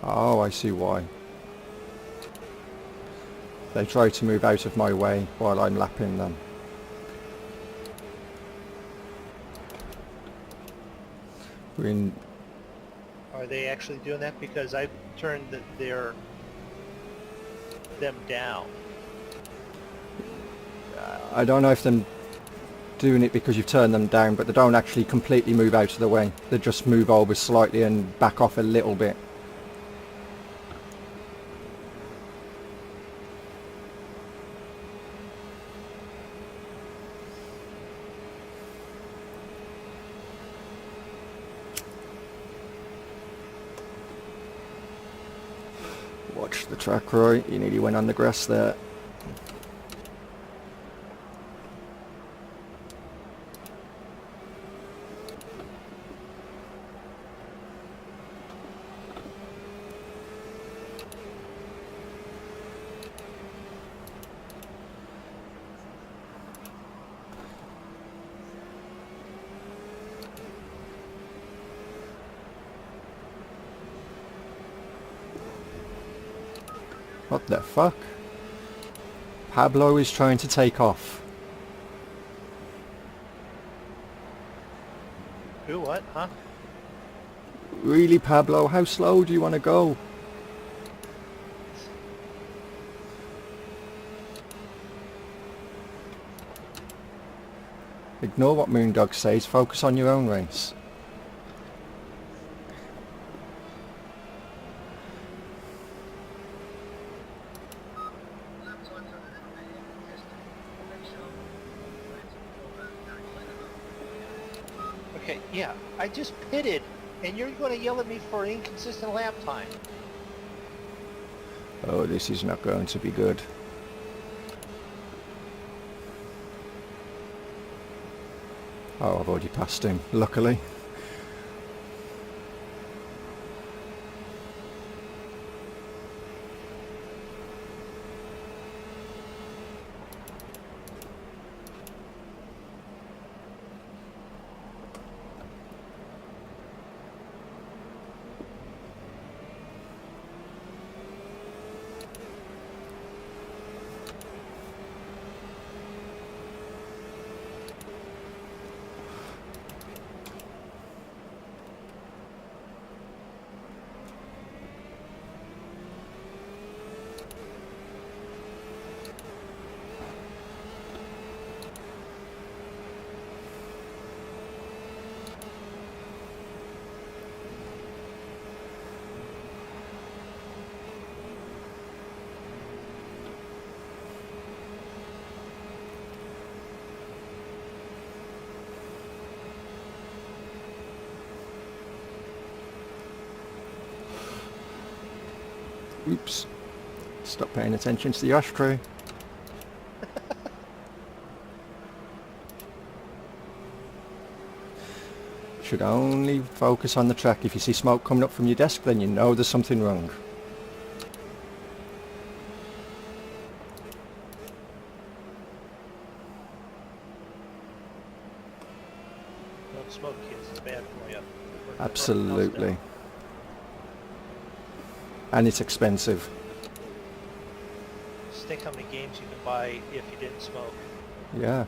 Oh, I see why. They try to move out of my way while I'm lapping them. Are they actually doing that? Because I've turned them down. I don't know if they're doing it because you've turned them down, but they don't actually completely move out of the way. They just move over slightly and back off a little bit. Watch the track, right? You nearly went on the grass there. What the fuck? Pablo is trying to take off. Who? What? Huh? Really, Pablo? How slow do you want to go? Ignore what Moondog says, focus on your own race. Okay, yeah, I just pitted, and you're going to yell at me for inconsistent lap time. Oh, this is not going to be good. Oh, I've already passed him, luckily. Oops. Stop paying attention to the ashtray. Should only focus on the track. If you see smoke coming up from your desk, then you know there's something wrong. Don't smoke, kids. It's bad for you. Absolutely. And it's expensive. Just think how many games you can buy if you didn't smoke. Yeah.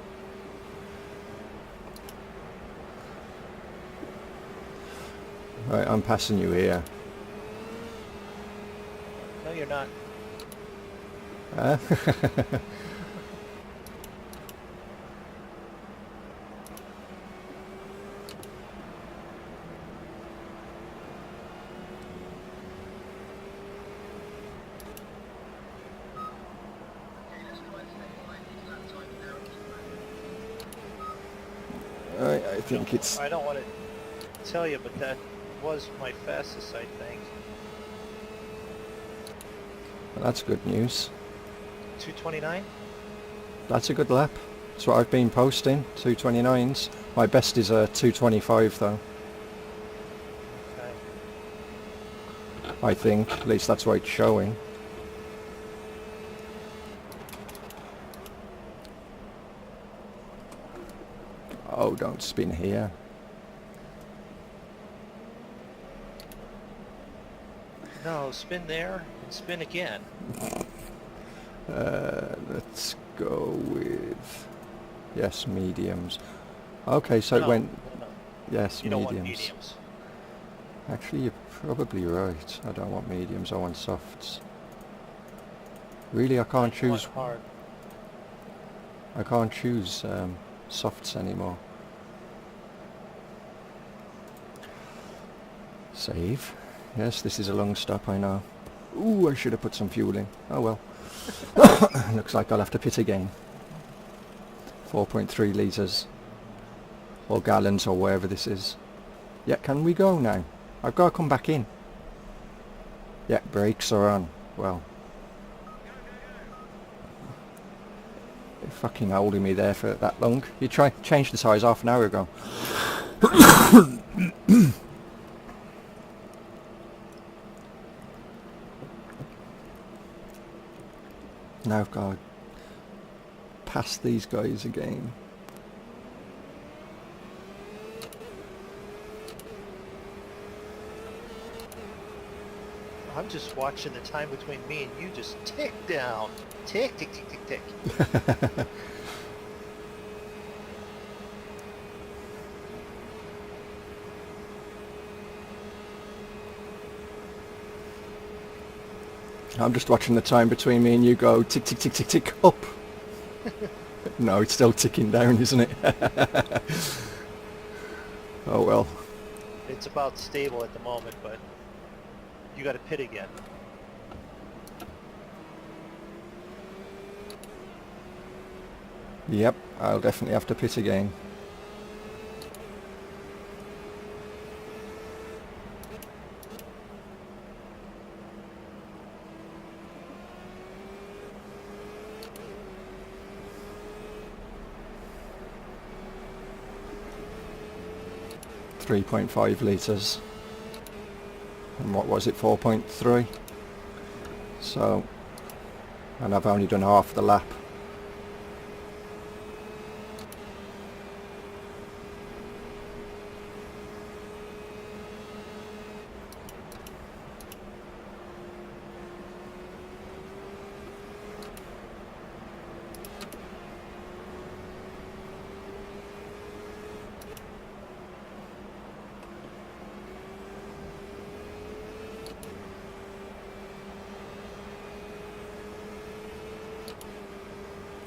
Right, I'm passing you here. No, you're not. Huh? I think it's... I don't want to tell you, but that was my fastest, I think. Well, that's good news. 229? That's a good lap. That's what I've been posting, 229s. My best is a 225 though. Okay. I think, at least that's what it's showing. Oh, don't spin here. No, spin there and spin again. Let's go with... Yes, mediums. Okay, so it No, went... no, Yes, you don't mediums. want mediums. Actually, you're probably right. I don't want mediums, I want softs. Really, I can't You want choose... hard. I can't choose softs anymore. Save. Yes, this is a long stop, I know. Ooh, I should have put some fuel in. Oh well. Looks like I'll have to pit again. 4.3 litres. Or gallons, or wherever this is. Yeah, can we go now? I've got to come back in. Yeah, brakes are on. Well. They're fucking holding me there for that long. You changed the size half an hour ago. Now I've got to pass these guys again. I'm just watching the time between me and you just tick down. Tick, tick, tick, tick, tick. I'm just watching the time between me and you go tick, tick, tick, tick, tick, up. No, it's still ticking down, isn't it? Oh well. It's about stable at the moment, but you got to pit again. Yep, I'll definitely have to pit again. .5 litres. And what was it, 4.3? So, and I've only done half the lap.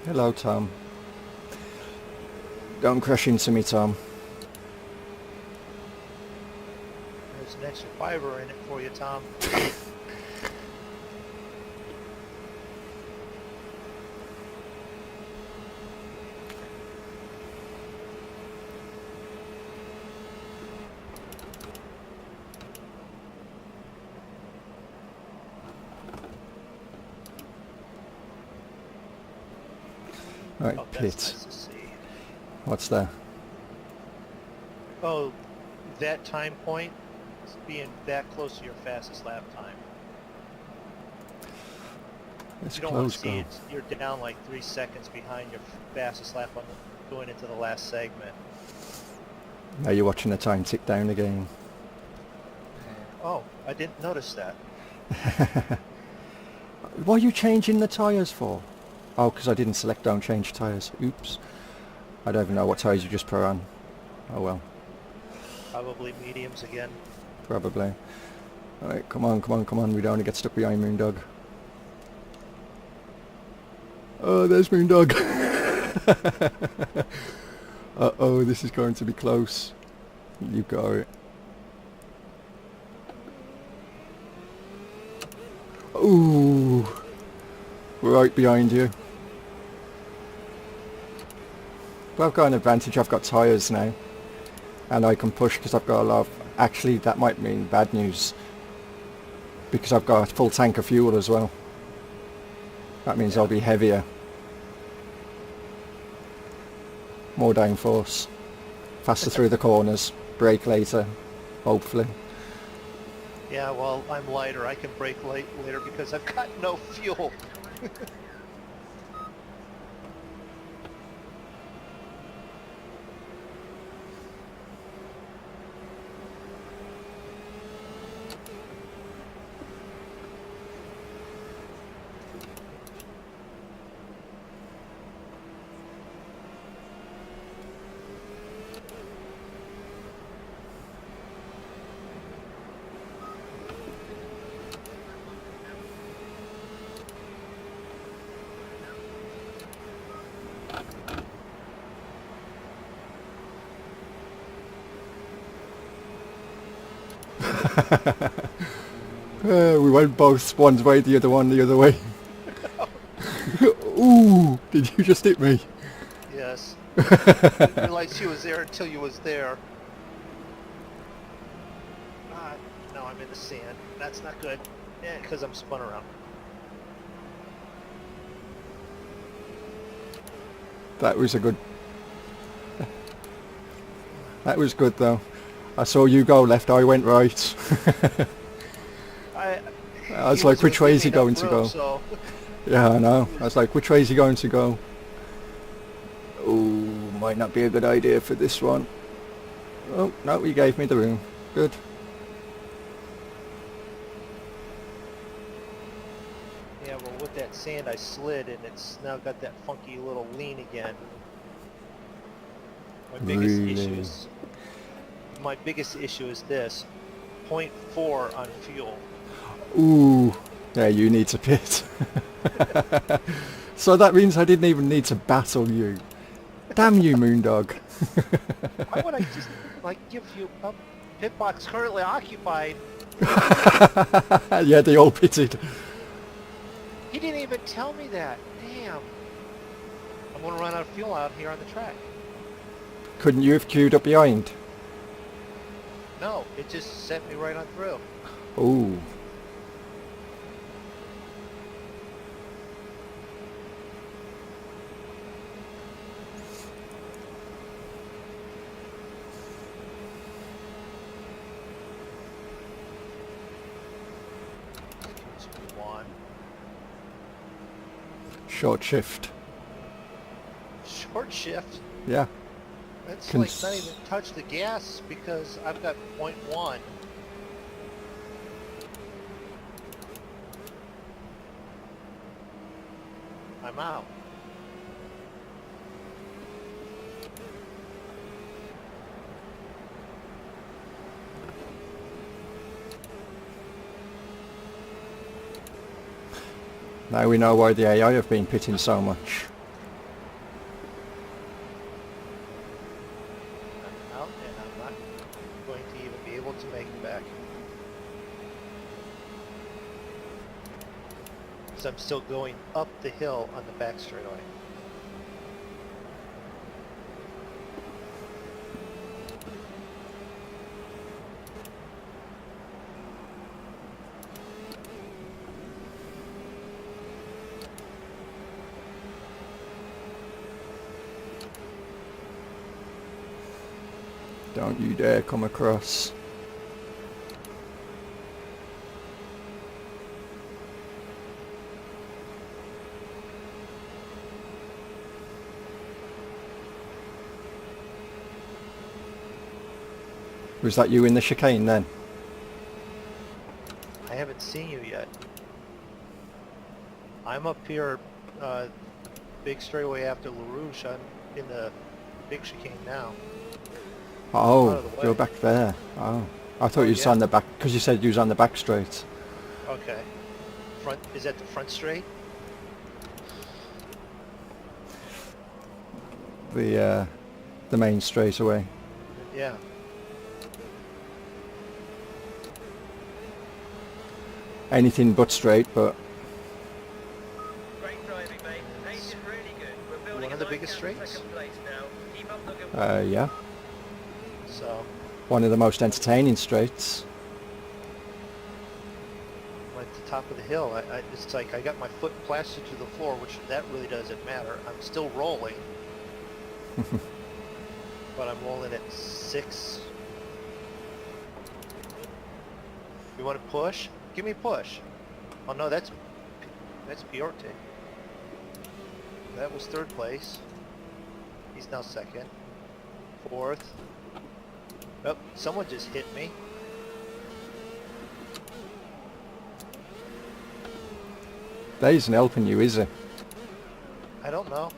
Hello, Tom. Don't crash into me, Tom. There's an extra fiber in it for you, Tom. Right, Oh, that's pit. nice to see. What's there? Oh, that time point is being that close to your fastest lap time. Let's You don't want close to see go. it. You're down like 3 seconds behind your fastest lap on going into the last segment. Now you're watching the time tick down again. Oh, I didn't notice that. What are you changing the tyres for? Oh, because I didn't select don't change tyres. Oops. I don't even know what tyres you just put on. Oh well, Probably mediums again. probably. Alright, come on, come on, come on. We don't want to get stuck behind Moondog. Oh, there's Moondog. Uh-oh, this is going to be close. You got it. Ooh. Right behind you. But I've got an advantage. I've got tyres now. And I can push because I've got a lot of... Actually, that might mean bad news. Because I've got a full tank of fuel as well. That means I'll be heavier. More downforce. Faster through the corners. Brake later. Hopefully. Yeah, well, I'm lighter. I can brake later because I've got no fuel. We went both one way, the other one the other way. Ooh, did you just hit me? Yes. I didn't realize you was there until you was there. No, I'm in the sand. That's not good. Yeah, because I'm spun around. That was a good... That was good though. I saw you go left, I went right. I was like, which way is he going to go? So. Yeah, I know. I was like, which way is he going to go? Ooh, might not be a good idea for this one. Oh, no, he gave me the room. Good. Yeah, well, with that sand I slid, and it's now got that funky little lean again. My biggest issue Really? is... My biggest issue is this. 0.4 on fuel. Ooh, yeah, you need to pit. So that means I didn't even need to battle you. Damn you, Moondog. Why would I just, like, give you a pit box currently occupied? Yeah, they all pitted. He didn't even tell me that. Damn. I'm gonna run out of fuel out here on the track. Couldn't you have queued up behind? No, it just sent me right on through. Ooh. One. Short shift. Short shift? Yeah. That's like not even touch the gas because I've got 0.1. I'm out. Now we know why the AI have been pitting so much. I'm out and I'm not going to even be able to make it back. Because I'm still going up the hill on the back straightaway. Don't you dare come across. Was that you in the chicane then? I haven't seen you yet. I'm up here, big straightaway after LaRouche. I'm in the big chicane now. Oh, Out of the you're way. back there. Oh, I thought Oh, you was yeah. on the back, because you said you was on the back straight. Okay. Front, is that the front straight? The main straight away. Yeah. Anything but straight, but Great driving, mate. Pace is really good. We're building One of a the biggest nice gap to straights? second place now. Keep up the good work. yeah. So, One of the most entertaining straights. I'm at the top of the hill. It's like I got my foot plastered to the floor, which that really doesn't matter. I'm still rolling. But I'm rolling at 6. You want to push? Give me a push. Oh no, that's Piorte. That was 3rd place. He's now 2nd. 4th. Oh, someone just hit me. That isn't helping you, is it? I don't know.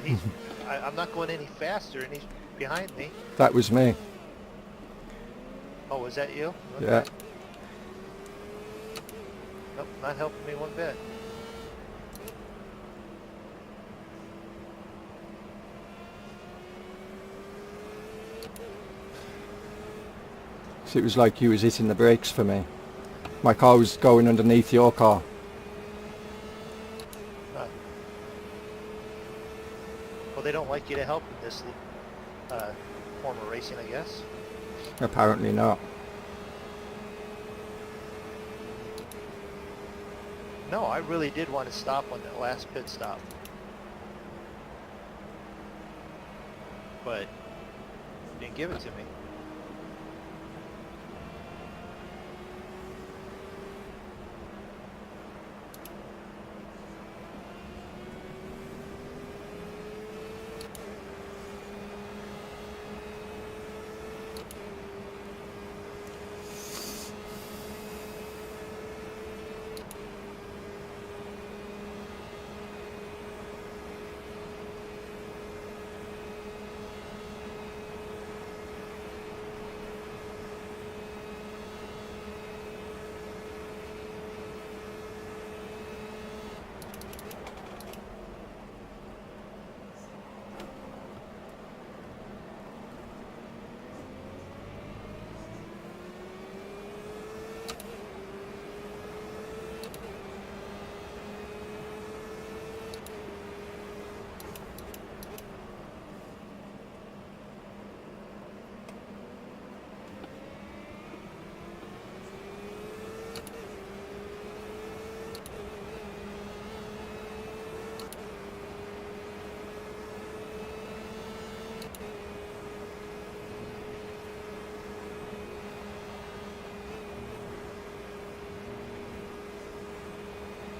He's, I'm not going any faster and he's behind me. That was me. Oh, was that you? Okay. Yeah. Nope, not helping me one bit. So it was like you was hitting the brakes for me. My car was going underneath your car. Well, they don't like you to help in this form of racing, I guess. Apparently not. No, I really did want to stop on that last pit stop. But you didn't give it to me.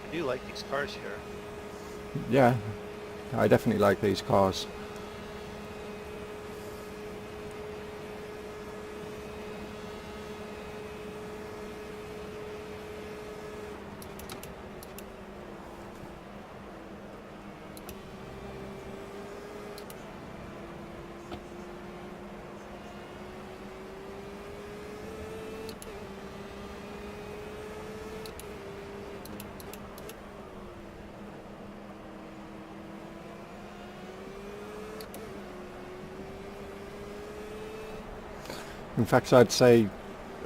I do like these cars here. Yeah, I definitely like these cars. In fact, I'd say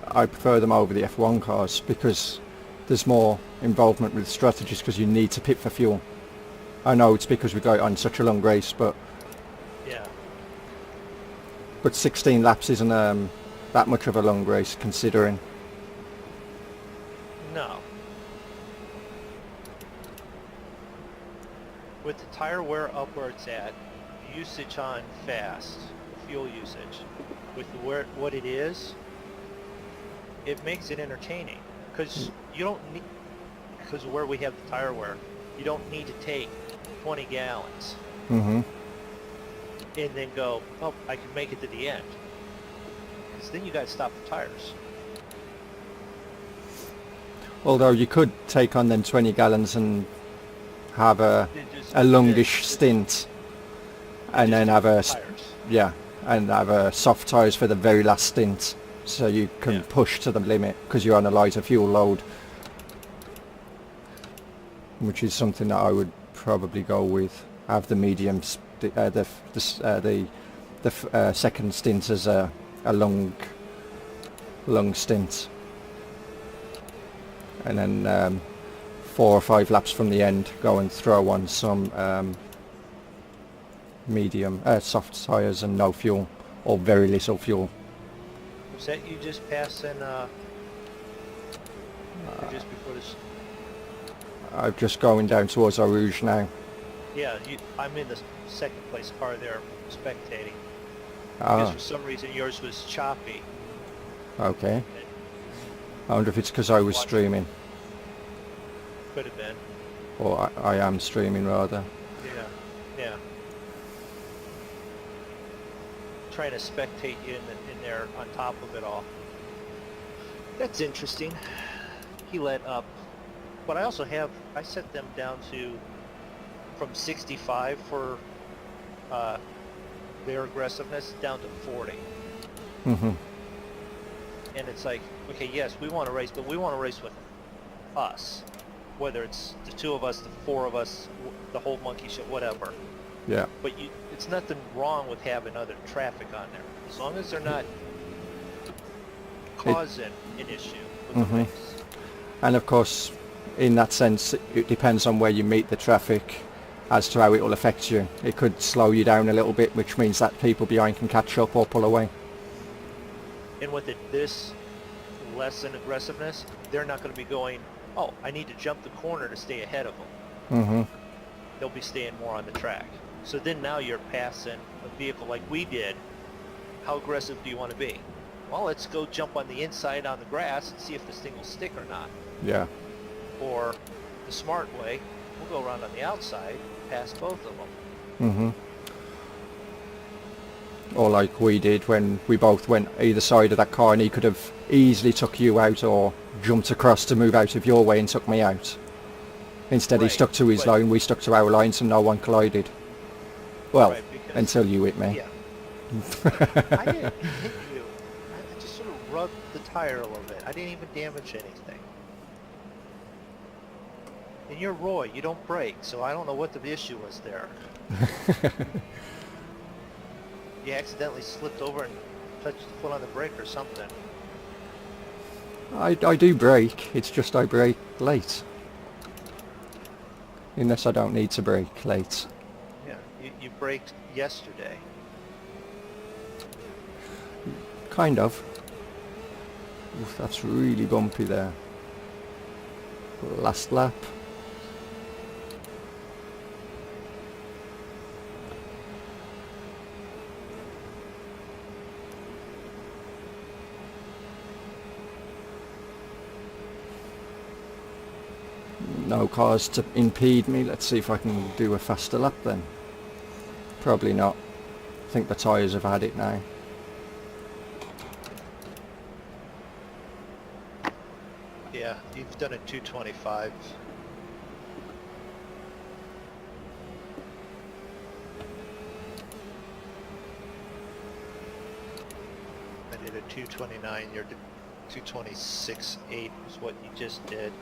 I prefer them over the F1 cars because there's more involvement with strategies because you need to pit for fuel. I know it's because we go on such a long race, but Yeah. 16 laps isn't that much of a long race considering. No. With the tire wear up where it's at, usage on fast, fuel usage. With what it is, it makes it entertaining because you don't need, because where we have the tire wear, you don't need to take 20 gallons Mm-hmm. and then go, oh, I can make it to the end. Because then you got to stop the tires. Although you could take on then 20 gallons and have a Just- longish just- stint, and just then do have a tires. yeah, and have a soft tires for the very last stint, so you can Yeah. push to the limit because you're on a lighter fuel load, which is something that I would probably go with. Have the medium, the second stint as a long stint, and then 4 or 5 laps from the end go and throw on some medium soft tyres and no fuel or very little fuel. Was that you just passing, just before this? I'm just going down towards Eau Rouge now. Yeah, I'm in the second place car there, spectating. Ah, Because for some reason yours was choppy. okay. I wonder if it's because I was streaming, Could have been. or I am streaming rather. Yeah, yeah. Trying to spectate you in there on top of it all. That's interesting. He let up. But I also I set them down to from 65 for their aggressiveness down to 40. Mm-hmm. And it's like, okay, yes, we want to race, but we want to race with us. Whether it's the 2 of us, the 4 of us, the whole Monkeyshow, whatever. Yeah. But it's nothing wrong with having other traffic on there, as long as they're not causing an issue with Mhm. the race. And of course, in that sense, it depends on where you meet the traffic as to how it will affect you. It could slow you down a little bit, which means that people behind can catch up or pull away. And with this less in aggressiveness, they're not going to be going, oh, I need to jump the corner to stay ahead of them. Mm-hmm. They'll be staying more on the track. So then now you're passing a vehicle like we did. How aggressive do you want to be? Well, let's go jump on the inside on the grass and see if this thing will stick or not. Yeah. Or the smart way, we'll go around on the outside, pass both of them. Mm-hmm. Or like we did when we both went either side of that car, and he could have easily took you out or jumped across to move out of your way and took me out. Instead, he Right, stuck to his but- line, we stuck to our lines, and no one collided. Well, Right, because- until you hit me. Yeah. I didn't hit you. I just sort of rubbed the tire a little bit. I didn't even damage anything. And you're Roy, you don't brake, so I don't know what the issue was there. You accidentally slipped over and touched the foot on the brake or something. I do brake, it's just I brake late. Unless I don't need to brake late. Yeah, you braked yesterday. Kind of. Oof, that's really bumpy there. Last lap. No cars to impede me. Let's see if I can do a faster lap then. Probably not. I think the tyres have had it now. Yeah, you've done a 225. I did a 229, your 226.8 is what you just did.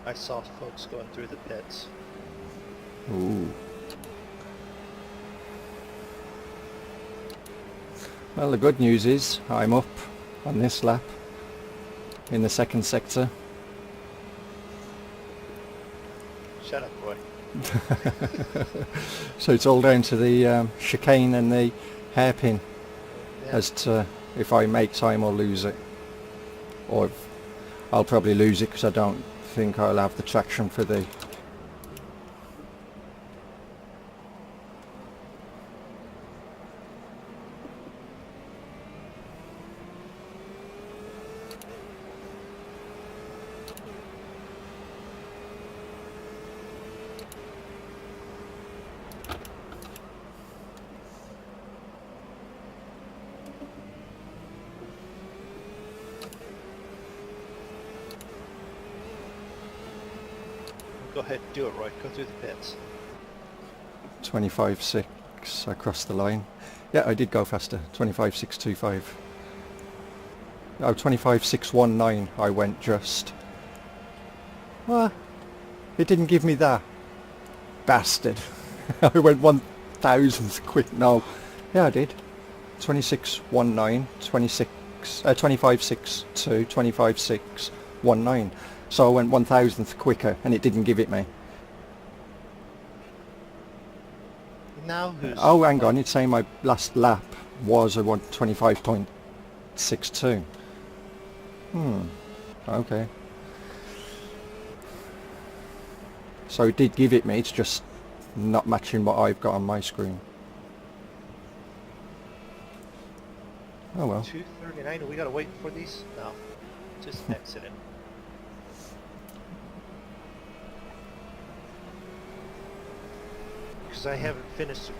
I saw folks going through the pits. Ooh. Well, the good news is I'm up on this lap in the second sector. Shut up, boy. So it's all down to the chicane and the hairpin Yeah. as to if I make time or lose it. Or I'll probably lose it because I don't think I'll have the traction for the... Go ahead, do it, Roy. Go through the pits. 25.6, I crossed the line. Yeah, I did go faster. 25.625. Oh, 25.619 I went just. What? It didn't give me that. Bastard. I went 1,000th quick. No. Yeah, I did. 26.19, 25.62, 25.619. So I went 1,000th quicker and it didn't give it me. Now who's... Oh, hang on, it's saying my last lap was I want 25.62. Okay. So it did give it me, it's just not matching what I've got on my screen. Oh well. 2:39. We gotta wait for these? No. Just exit it. Because I haven't finished the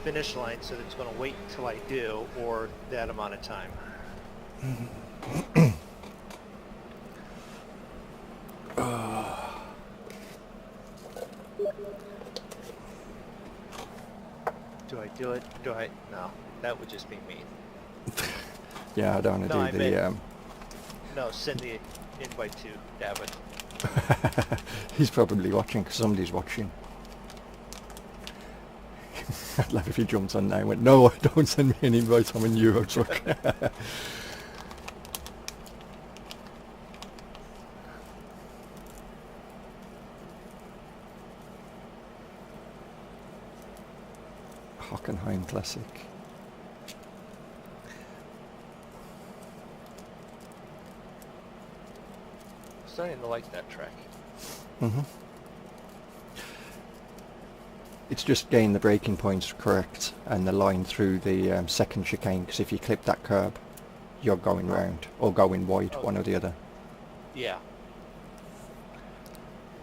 finish line, so it's gonna wait until I do, or that amount of time. Do I do it? Do I? No. That would just be mean. Yeah, I don't want to No, I do the... meant- No, send the invite to David. He's probably watching, because somebody's watching. I'd love if he jumped on now and went, no, don't send me an invite, I'm in Euro truck. Hockenheim Classic. Starting to like that track. hmm It's just getting the braking points correct and the line through the second chicane, because if you clip that curb, you're going round or going wide, one or the other. Yeah.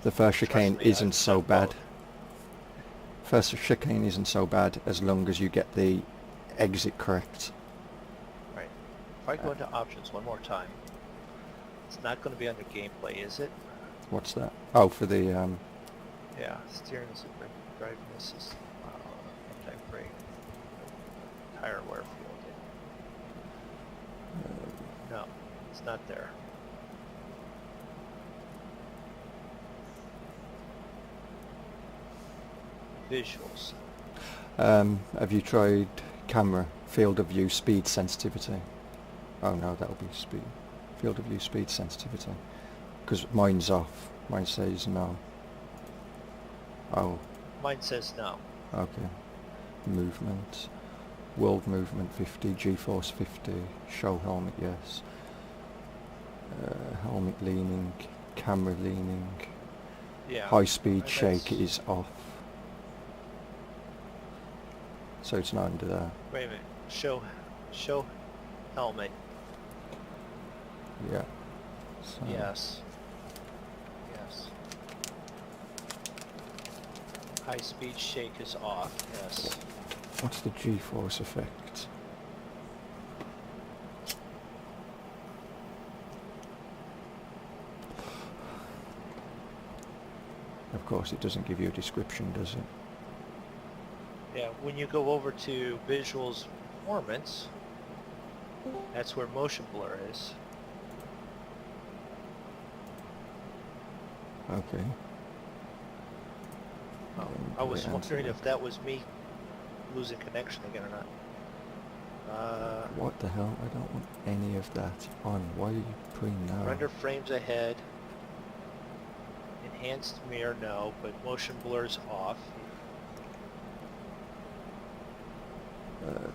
The first chicane me, isn't I've so done bad. both. First chicane isn't so bad as long as you get the exit correct. Right. If I go into options one more time, it's not going to be under gameplay, is it? What's that? Oh, for the Yeah. Steering super driving assist. Anti-brake. Tire wear fluid. No, it's not there. Visuals. have you tried camera, field of view, speed sensitivity? Oh no, that'll be speed. Field of view, speed sensitivity. Because mine's off. Mine says no. Oh, Mine says no. okay. Movement. World movement 50, G-force 50, show helmet yes. Helmet leaning, camera leaning. Yeah. High speed and shake that's- is off. So it's not under there. Wait a minute. Show helmet. Yeah. So Yes. Yes. High speed shake is off. Yes. what's the G-force effect? Of course it doesn't give you a description, does it? Yeah. When you go over to visuals performance, that's where motion blur is. Okay. Oh, And I was wait, wondering if that was me losing connection again or not. What the hell? I don't want any of that on. Why are you putting that? Render frames ahead. Enhanced mirror, no, but motion blur's off.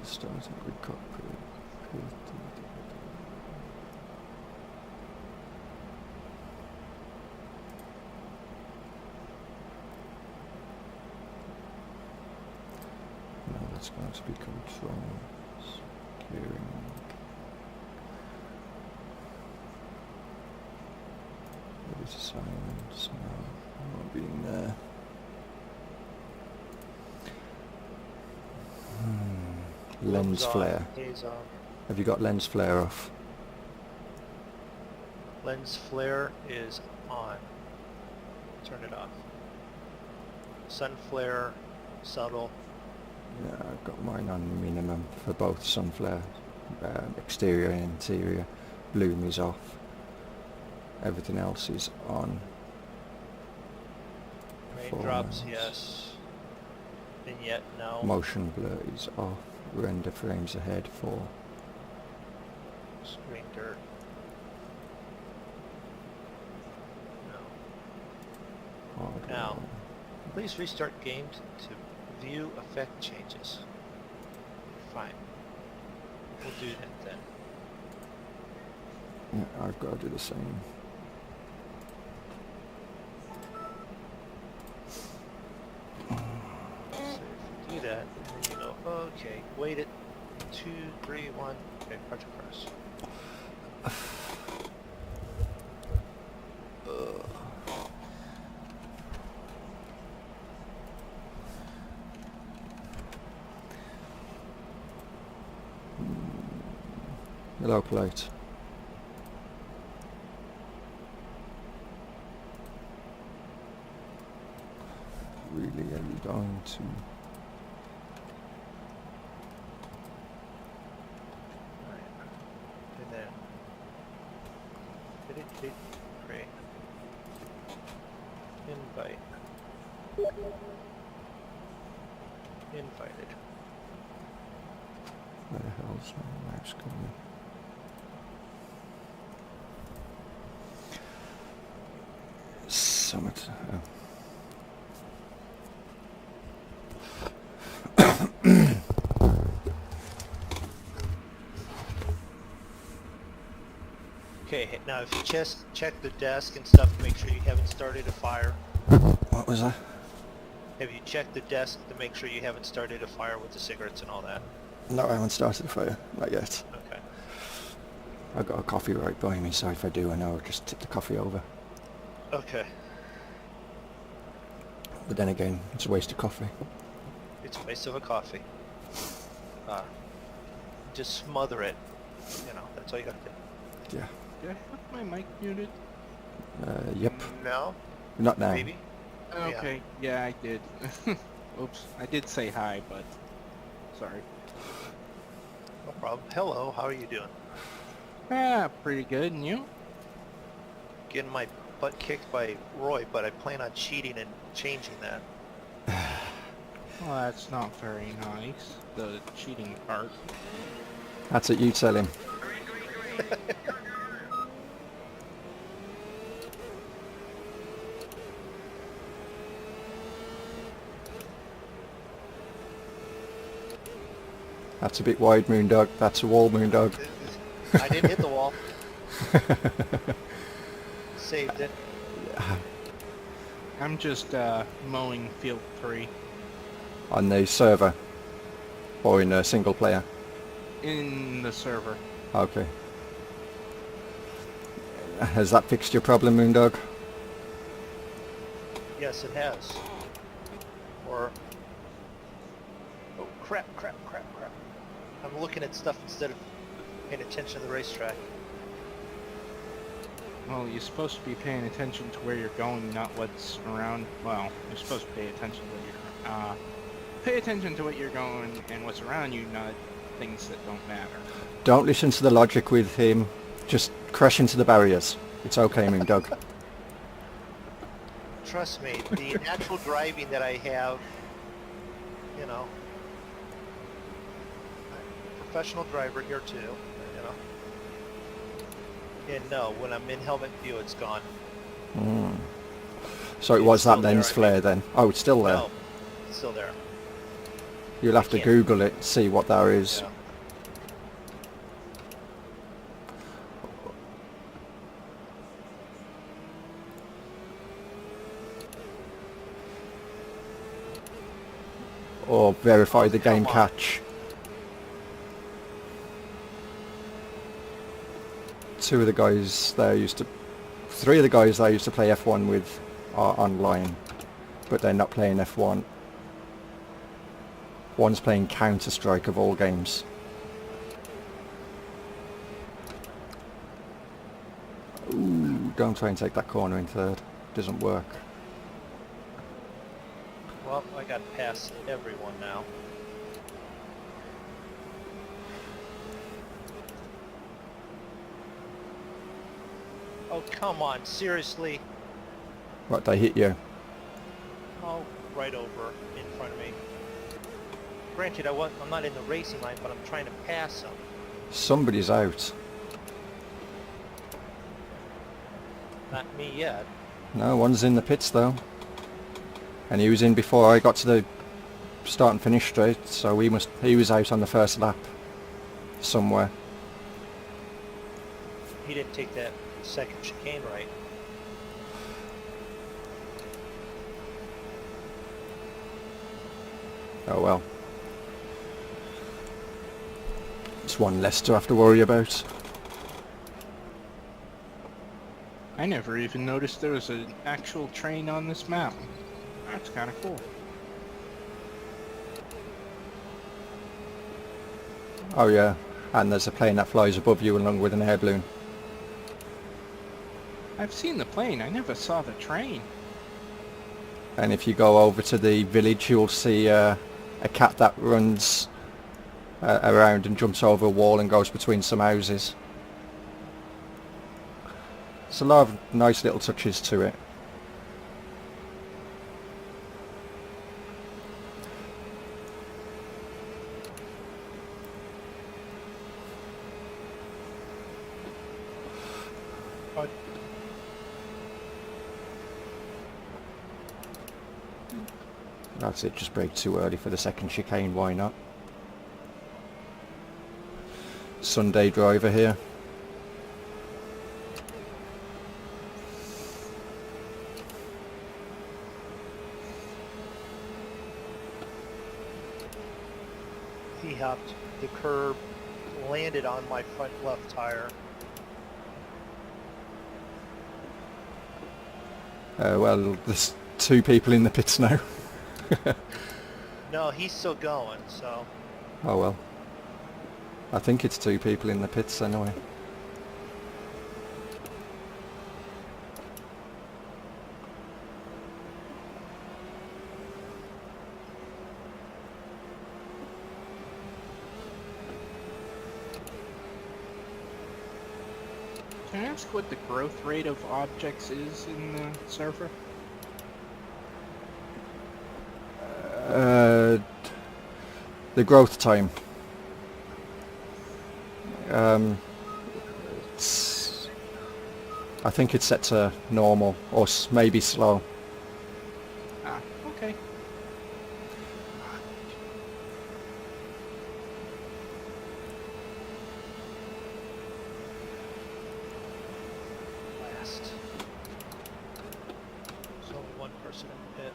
Starting with cockpit. No, that's going to be controls, gearing. What is silence? No, I won't be in there. Lens Globe's on, flare. haze on. Have you got lens flare off? Lens flare is on. Turn it off. Sun flare, subtle. Yeah, I've got mine on minimum for both sun flare, exterior and interior. Bloom is off. Everything else is on. Raindrops, Performance. yes. Vignette, no. Motion blur is off. Render frames ahead 4. Screen dirt. No. Hardware. Now. Please restart game to view effect changes. Fine. We'll do that then. Yeah, I've got to do the same. So if you do that, then you go, okay, wait it. 2, 3, 1. Okay, project press. Hello, plate. Really, are you going to? Alright. And then hit create. Invite. Invited. Where the hell's my mouse going? Summit. Oh. Okay, now if you check the desk and stuff to make sure you haven't started a fire. What was that? Have you checked the desk to make sure you haven't started a fire with the cigarettes and all that? No, I haven't started the fire. Not yet. Okay. I've got a coffee right by me, so if I do, I know I'll just tip the coffee over. Okay. But then again, it's a waste of coffee. It's a waste of a coffee. Just smother it. You know, that's all you gotta do. Yeah. Did I have my mic muted? Yep. No? Not now. Maybe? Okay, yeah, I did. Oops, I did say hi, but sorry. No problem. Hello, how are you doing? Ah, pretty good, and you? Getting my butt kicked by Roy, but I plan on cheating and changing that. Well, that's not very nice, the cheating part. That's it, you tell him. That's a bit wide, Moondog. That's a wall, Moondog. I didn't hit the wall. Saved it. I'm just mowing field 3 On the server? Or in a single player? in the server. Okay. Has that fixed your problem, Moondog? Yes, it has. Or... Oh, crap. I'm looking at stuff instead of paying attention to the racetrack. Well, you're supposed to be paying attention to where you're going, not what's around. Well, you're supposed to pay attention to where you're pay attention to what you're going and what's around you, not things that don't matter. Don't listen to the logic with him. Just crash into the barriers. It's okay, Moondog. trust me, the natural driving that I have, you know, professional driver here too, you know. And no, when I'm in helmet view, it's gone. Mm. So it It's was that still there, lens I flare mean. then? Oh, it's still there. No, it's still there. You'll have to can't- Google it, see what that is. Yeah. Or verify the game come on. catch. Three of the guys there used to play F1 with are online, but they're not playing F1. One's playing Counter-Strike of all games. Ooh, don't try and take that corner in third. Doesn't work. Well, I got past everyone now. Oh, come on, seriously? Right, they hit you. Oh, right over in front of me. Granted, I'm not in the racing line, but I'm trying to pass them. Somebody's out. Not me yet. No, one's in the pits though. And he was in before I got to the start and finish straight, so he was out on the first lap somewhere. He didn't take that second chicane right. Oh well. It's one less to have to worry about. I never even noticed there was an actual train on this map. That's kind of cool. Oh yeah, and there's a plane that flies above you along with an air balloon. I've seen the plane, I never saw the train. And if you go over to the village, you'll see a cat that runs around and jumps over a wall and goes between some houses. There's a lot of nice little touches to it. That's it, just brake too early for the second chicane, why not? Sunday driver here. He hopped the curb, landed on my front left tire. Well, there's two people in the pits now. No, he's still going, so... Oh well. I think it's two people in the pits anyway. Can I ask what the growth rate of objects is in the server? The growth time. I think it's set to normal or maybe slow. Ah, okay. Last. There's only one person in the pit.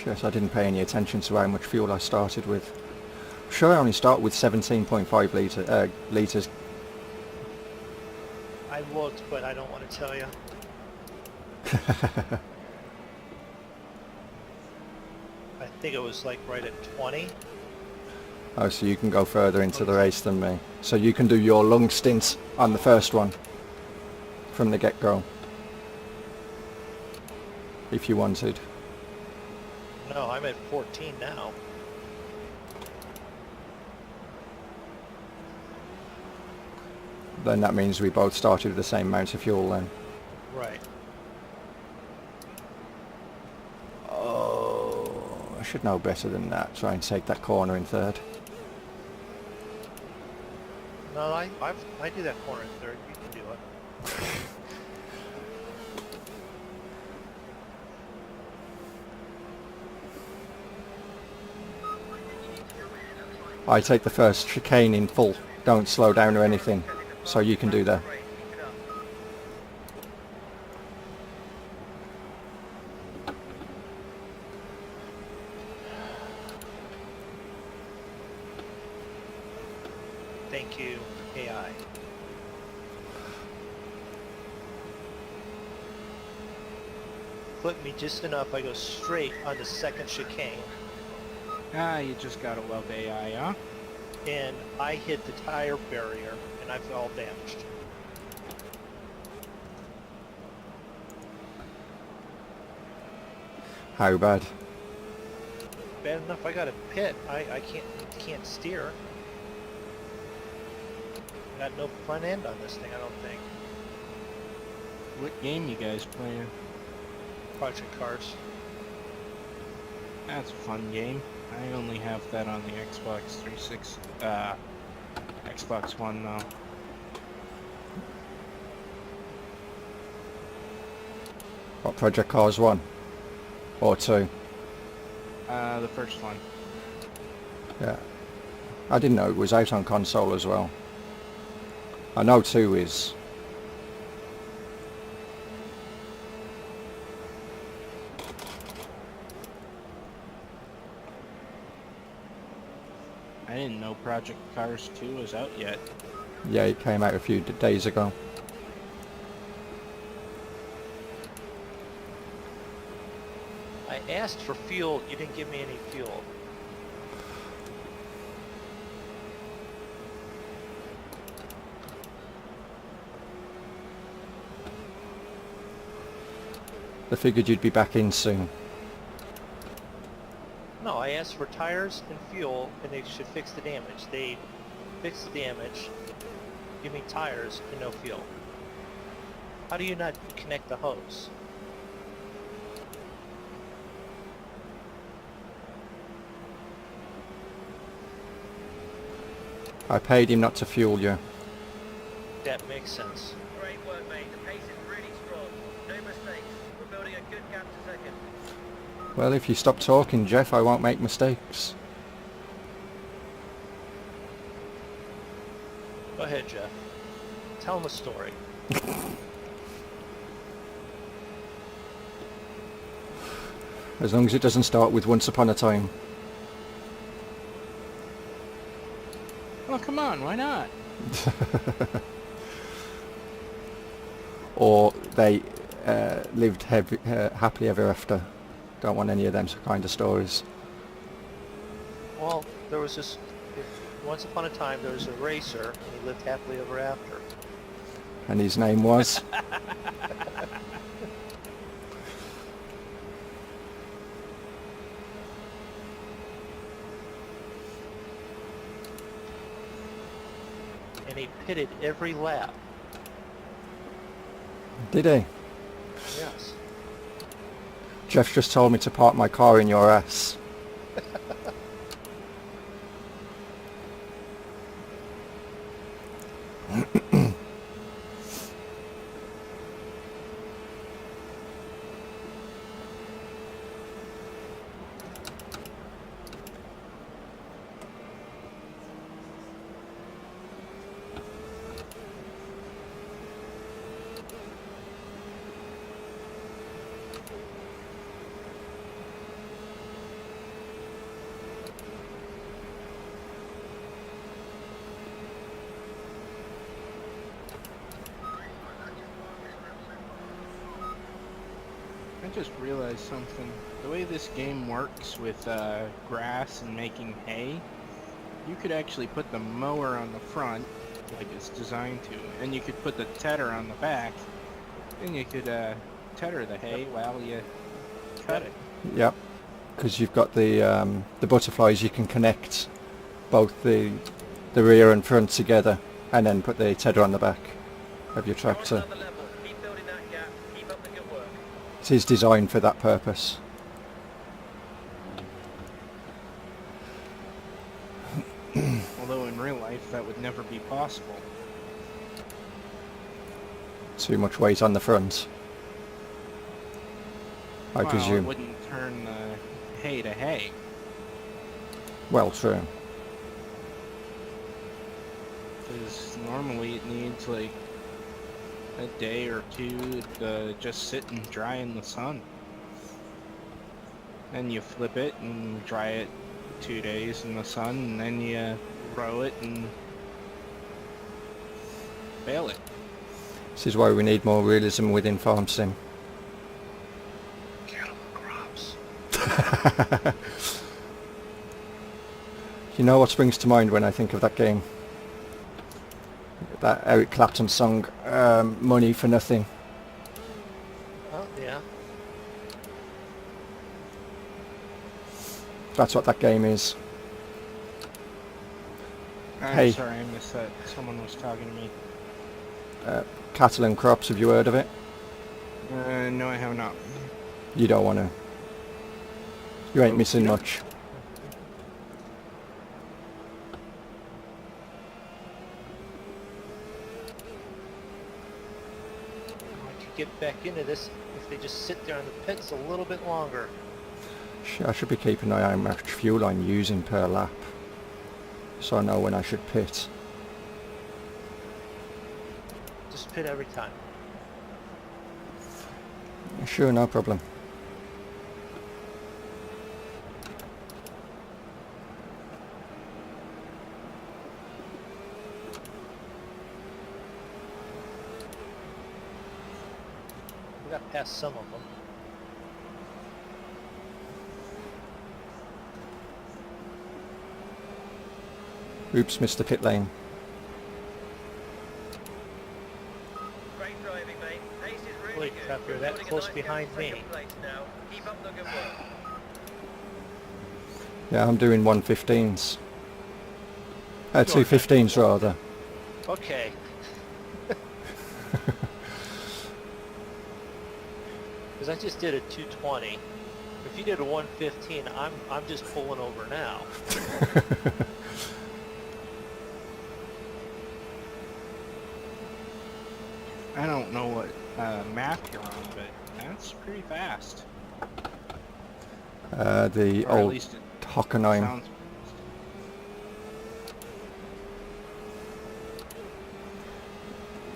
Shit, I didn't pay any attention to how much fuel I started with. sure I only start with 17.5 litres. I looked, but I don't want to tell you. I think it was like right at 20. Oh, so you can go further into the race than me. So you can do your long stint on the first one from the get-go, if you wanted. No, I'm at 14 now. Then that means we both started with the same amount of fuel then. Right. Oh, I should know better than that. Try and take that corner in third. No, I do that corner in third. You can do it. I take the first chicane in full. Don't slow down or anything. So you can do that. Thank you, AI. Clip me just enough, I go straight on the second chicane, Ah, you just gotta love AI, huh? and I hit the tire barrier, and I fell damaged. How bad? Bad enough I got a pit. I can't steer. Got no front end on this thing, I don't think. What game you guys playing? Project Cars. That's a fun game. I only have that on the Xbox 360, Xbox One though. What, Project Cars 1? Or 2? The first one. Yeah. I didn't know it was out on console as well. I know 2 is. I didn't know Project Cars 2 was out yet. Yeah, it came out a few days ago. I asked for fuel, you didn't give me any fuel. I figured you'd be back in soon. No, I asked for tires and fuel, and they should fix the damage. They fix the damage, give me tires and no fuel. How do you not connect the hose? I paid him not to fuel you. That makes sense. Great work, mate. The pace is really strong. No mistakes. We're building a good gap to second. Well, if you stop talking, Jeff, I won't make mistakes. Go ahead, Jeff. Tell him a story. As long as it doesn't start with once upon a time. Oh, come on, why not? Or they lived happily ever after. Don't want any of them kind of stories. Well, there was this... Once upon a time, there was a racer, and he lived happily ever after. And his name was? And he pitted every lap. Did he? Yes. Jeff just told me to park my car in your ass. I just realized something. The way this game works with grass and making hay, you could actually put the mower on the front, like it's designed to, and you could put the tedder on the back, and you could tedder the hay while you cut it. Yep. Because you've got the butterflies, you can connect both the rear and front together, and then put the tedder on the back of your You're on tractor. another level. Keep building that gap. Keep up the good work. It is designed for that purpose. Although in real life that would never be possible. Too much weight on the front, I Well, it presume. wouldn't turn hay to hay. Well, true. Because normally it needs like a day or two to just sit and dry in the sun. Then you flip it and dry it 2 days in the sun, and then you row it and bale it. This is why we need more realism within Farm Sim. Cattle crops. You know what springs to mind when I think of that game? That Eric Clapton song, Money for Nothing. Oh, yeah. That's what that game is. I'm Hey. sorry, I missed that. Someone was talking to me. Cattle and Crops, have you heard of it? No, I have not. You don't want to. You ain't missing much. I could get back into this if they just sit there in the pits a little bit longer. I should be keeping an eye on how much fuel I'm using per lap, so I know when I should pit. Just pit every time. Sure, no problem. We got past some of them. Oops, missed the pit lane. Great driving, mate. Pace is really Holy good. crap, you're that Building a close nice behind gap, me. second place now. Keep up the good work. Yeah, I'm doing 115s. 215s rather. Okay. Because I just did a 220. If you did a 115, I'm just pulling over now. I don't know what map you're on, but that's pretty fast. The Or at old least it Hockenheim. sounds.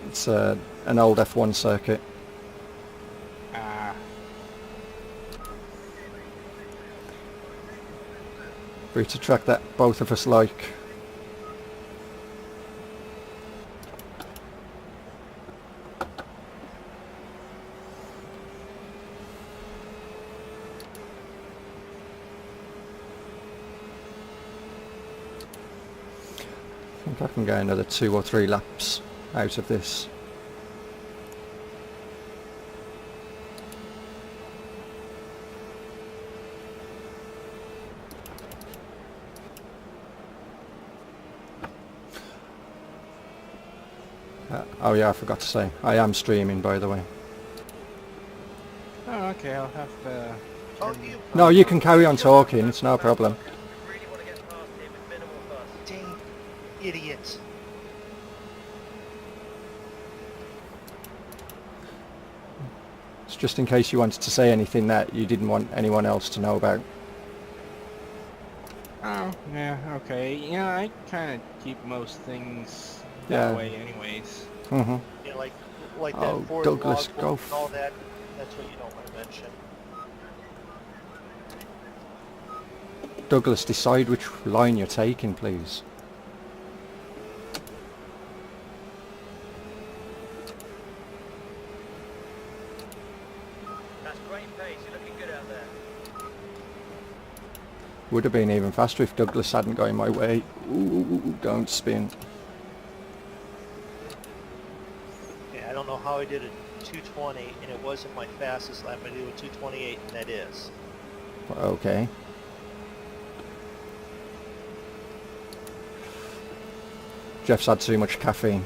It's an old F1 circuit. Free to track that both of us like. I think I can get another 2 or 3 laps out of this. Oh yeah, I forgot to say, I am streaming, by the way. Oh, okay, I'll have to. Oh, turn- you No, you can carry on talking, it's no problem. Really want to get past him with minimal fuss. dang idiot. It's just in case you wanted to say anything that you didn't want anyone else to know about. Oh, yeah, okay. Yeah, I kind of keep most things Yeah. that way anyways. Mm-hmm. Yeah, like that Oh, Ford Douglas, logbook go and all that. That's what you don't want to mention. Douglas, decide which line you're taking, please. That's great pace. You're looking good out there. Would have been even faster if Douglas hadn't got in my way. Ooh, don't spin. Okay, I don't know how I did a 220 and it wasn't my fastest lap. I did a 228 and that is. Okay. Jeff's had too much caffeine.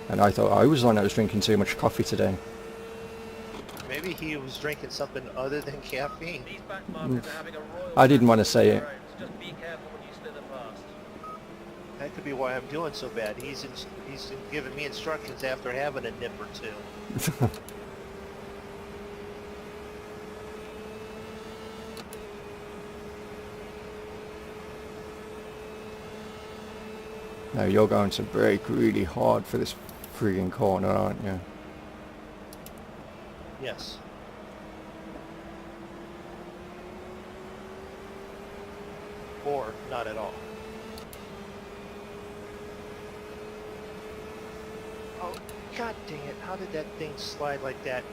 And I thought I was the one that was drinking too much coffee today. Maybe he was drinking something other than caffeine. These back markers are having a royal... I didn't want to say it. Just be careful when you slither past. That could be why I'm doing so bad. He's giving me instructions after having a nip or two. Now you're going to brake really hard for this frigging corner, aren't you? Yes. Or not at all. Oh, god dang it. How did that thing slide like that?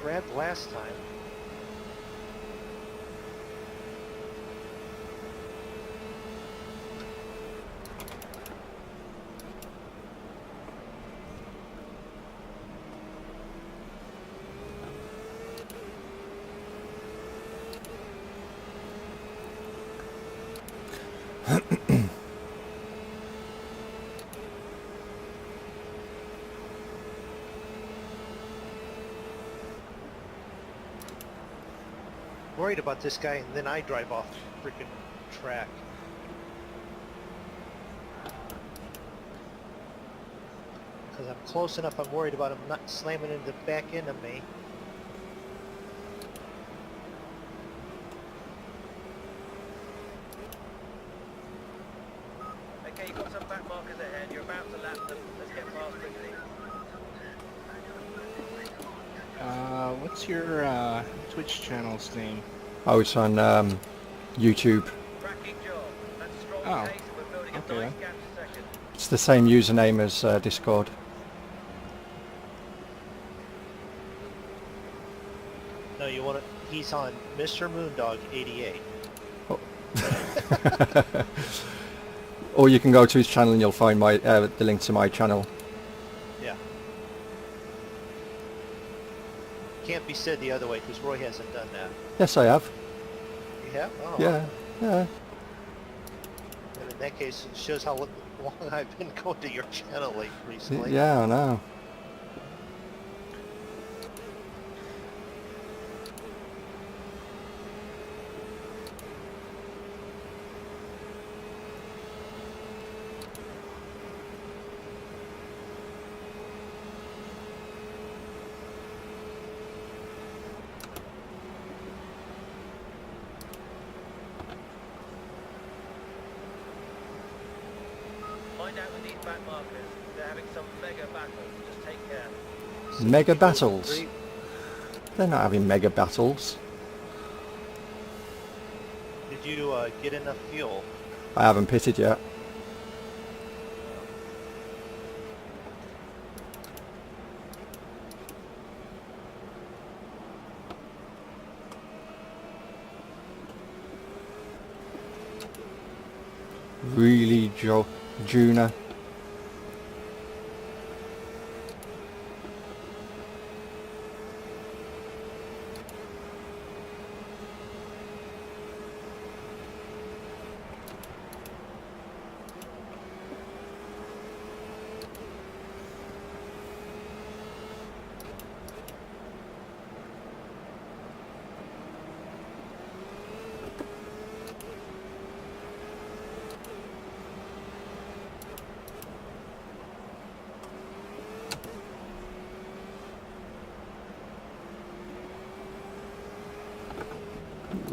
Grabbed last time. Worried about this guy and then I drive off the freaking track. Because I'm close enough, I'm worried about him not slamming into the back end of me. Okay, you've got some back markers ahead. You're about to lap them. Let's get past quickly. What's your Twitch channel's name? Oh, it's on YouTube. Cracking job. That's a strong Oh, pace and we're building a okay nice then. gap to second. It's the same username as Discord. No, you want to, he's on Mr. Moondog 88. Or you can go to his channel and you'll find my the link to my channel. Yeah. Can't be said the other way because Roy hasn't done that. Yes, I have. You have? Oh. Yeah, yeah. And in that case, it shows how long I've been going to your channel recently. Yeah, I know. Find out with these back markers. They're having some mega battle. Just take care. Mega battles. 3. They're not having mega battles. Did you get enough fuel? I haven't pitted yet. Really, Juna?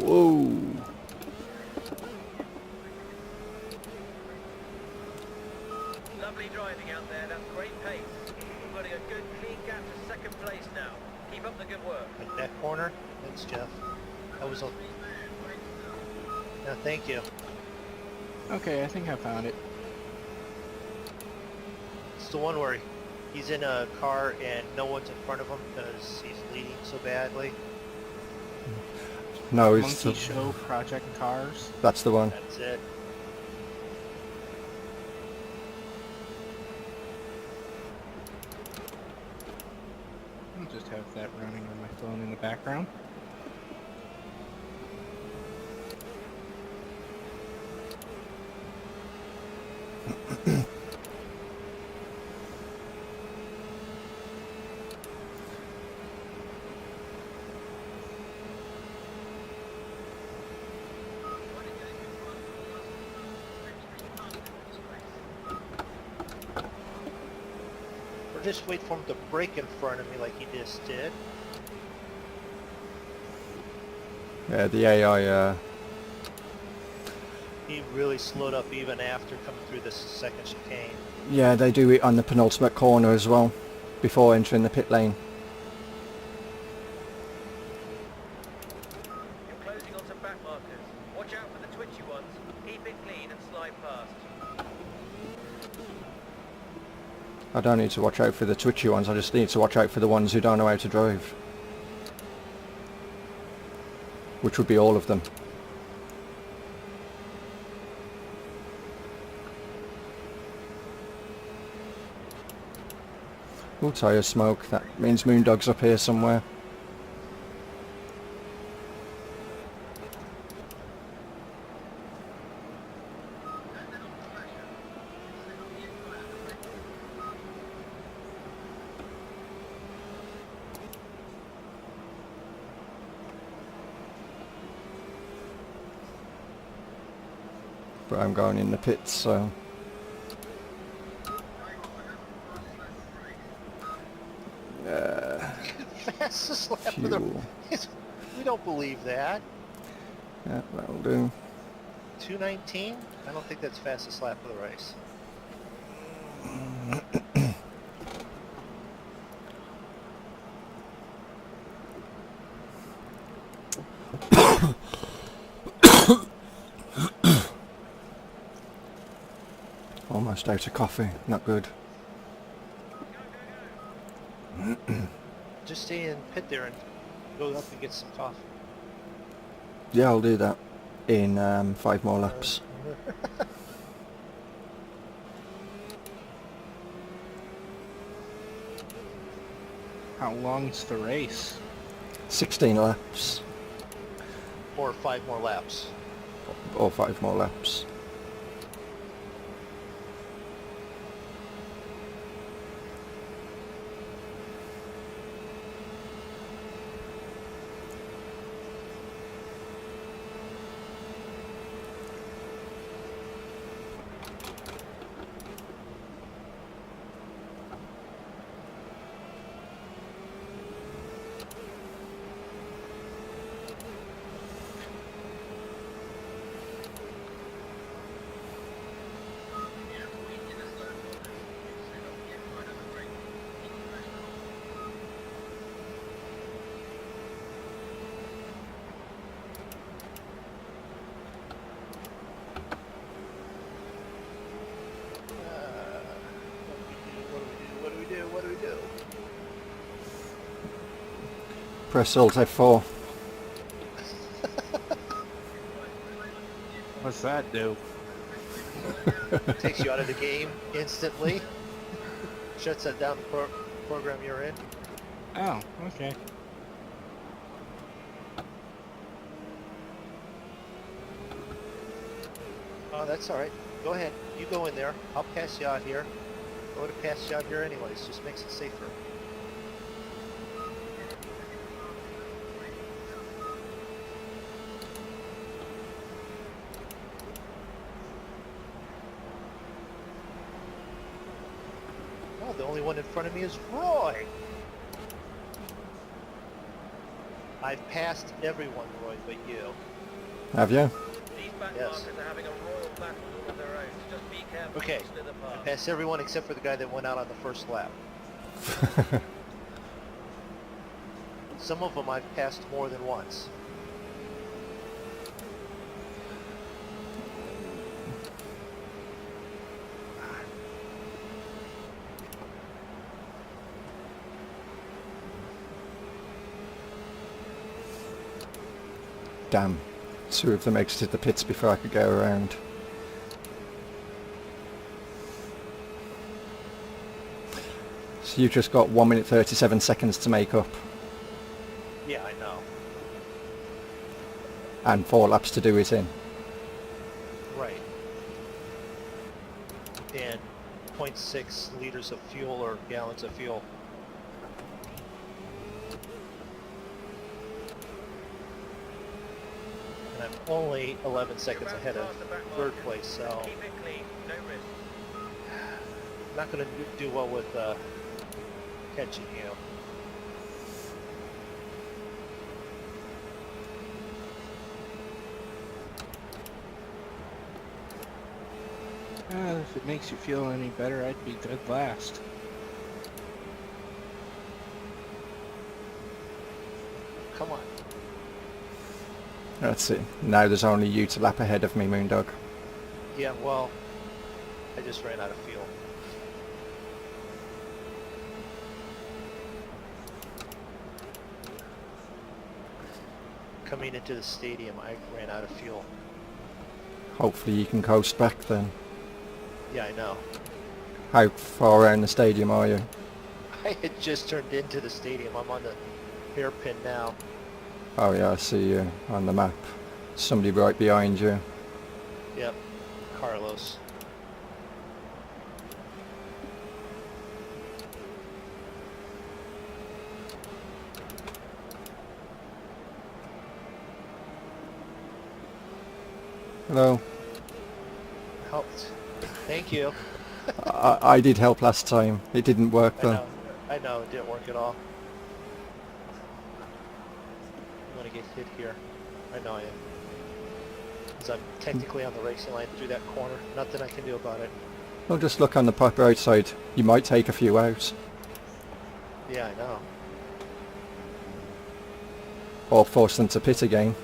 Whoa. Lovely driving out there. That's great pace. We're building a good, clean gap to second place now. Keep up the good work. Like that corner? Thanks, Jeff. That was a... No, thank you. Okay, I think I found it. It's the one where He's in a car and no one's in front of him because he's leading so badly. No, it's Monkeyshow Project Cars. that's the one. That's it. I'll just have that running on my phone in the background. Or just wait for him to brake in front of me like he just did. Yeah, the AI. He really slowed up even after coming through the second chicane. Yeah, they do it on the penultimate corner as well, before entering the pit lane. You're closing on some back markers. Watch out for the twitchy ones. Keep it clean and slide past. I don't need to watch out for the twitchy ones, I just need to watch out for the ones who don't know how to drive. Which would be all of them. Oh, tyre smoke. That means Moondog's up here somewhere. But I'm going in the pits, so... Fastest lap of the... fuel. We don't believe that. Yeah, that'll do. 2:19? I don't think that's fastest lap of the race. Almost out of coffee, not good. Just stay in pit there and go up and get some coffee. Yeah, I'll do that in 5 more laps. How long's the race? 16 laps, Or 5 more laps. or 5 more laps. What do we do? Press Alt F4. What's that do? Takes you out of the game instantly. Shuts that down the program you're in. Oh, okay. Oh, that's alright. Go ahead. You go in there. I'll pass you out here. I would have passed you out here anyways. Just makes it safer. Oh, the only one in front of me is Roy. I've passed everyone, Roy, but you. Have you? These back Yes. markers are having a royal battle all of their own. So just be careful. Okay. and slither I past. passed everyone except for the guy that went out on the first lap. Some of them I've passed more than once. Damn. 2 of them exited the pits before I could go around. So you've just got 1 minute 37 seconds to make up. Yeah, I know. And 4 laps to do it in. Right. And 0.6 liters of fuel or gallons of fuel. And I'm only 11 seconds ahead of third place, so Keep it clean, no risk. I'm not going to do well with catching you. If it makes you feel any better, I'd be dead last. Come on. That's it. Now there's only you to lap ahead of me, Moondog. Yeah, well, I just ran out of fuel. Coming into the stadium, I ran out of fuel. Hopefully you can coast back then. Yeah, I know. How far around the stadium are you? I had just turned into the stadium. I'm on the hairpin now. Oh yeah, I see you on the map. Somebody right behind you. Yep, Carlos. Hello. Helped. Thank you. I did help last time. It didn't work though. I know, it didn't work at all. I'm gonna get hit here. I know I am. Because I'm technically on the racing line through that corner. Nothing I can do about it. Well, just look on the proper outside. You might take a few out. Yeah, I know. Or force them to pit again.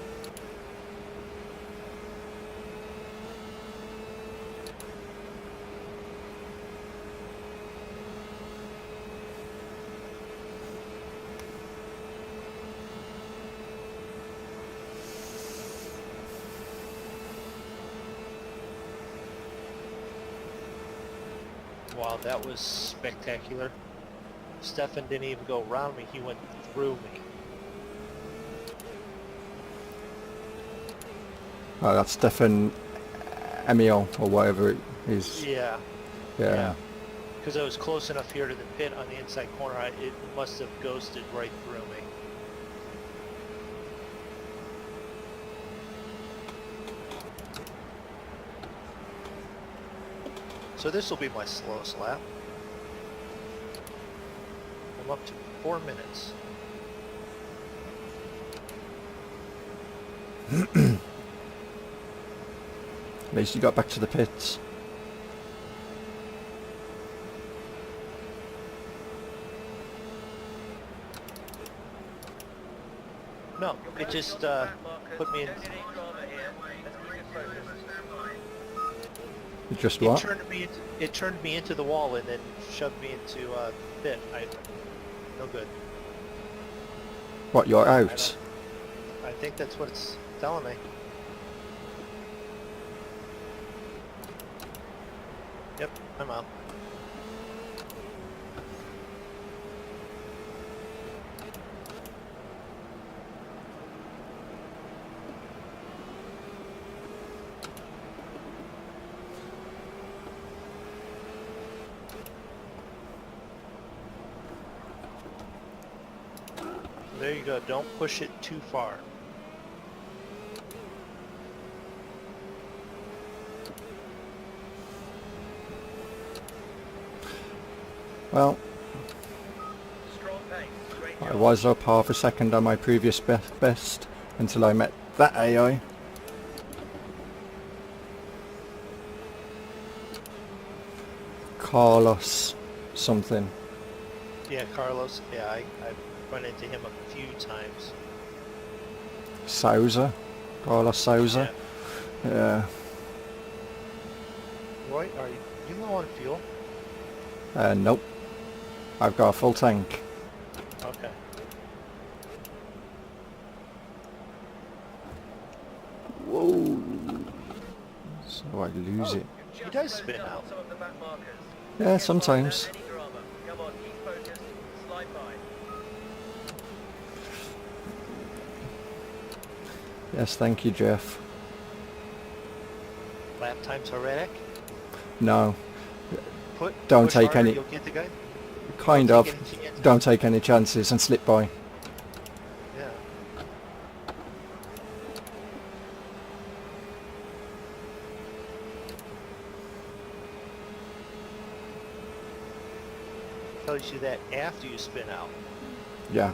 Wow, that was spectacular. Stefan didn't even go around me, he went through me. Oh, that's Stefan Emil or whatever it is. Yeah. Yeah. Because I was close enough here to the pit on the inside corner, it must have ghosted right through me. So this will be my slowest lap. I'm up to 4 minutes. At least you got back to the pits. No, it just put me in. Don't get any drama here. Let's keep it focused. You just It what? turned me into the wall and then shoved me into pit. No good. What, you're out? I think that's what it's telling me. Yep, I'm out. There you go, don't push it too far. Well, Strong pace. Great I job. was up half a second on my previous best until I met that AI. Carlos something. Yeah, Carlos, yeah, I run into him a few times. Souza. Carlos Souza. Yeah. Roy, are you low on fuel? Nope. I've got a full tank. Okay. Oh. So I lose it. You've He just does closed spin up on out. some of the map markers. Yeah, Get by sometimes. without any drama. Come on, keep focused. Slide by. Yes, thank you, Jeff. Lap time's horrific. No, Push Don't take harder, any- You'll get the guy. kind Don't of. take any chances. Don't take any chances and slip by. Yeah. Tells you that after you spin out. Yeah.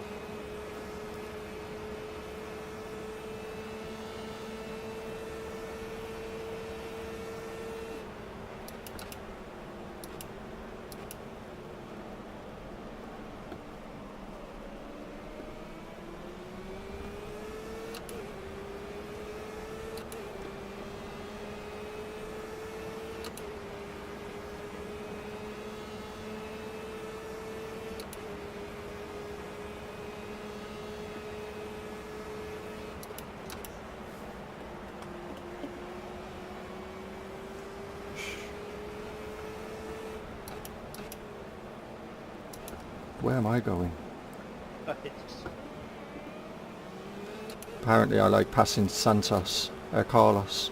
Where am I going? Apparently I like passing Santos, Carlos.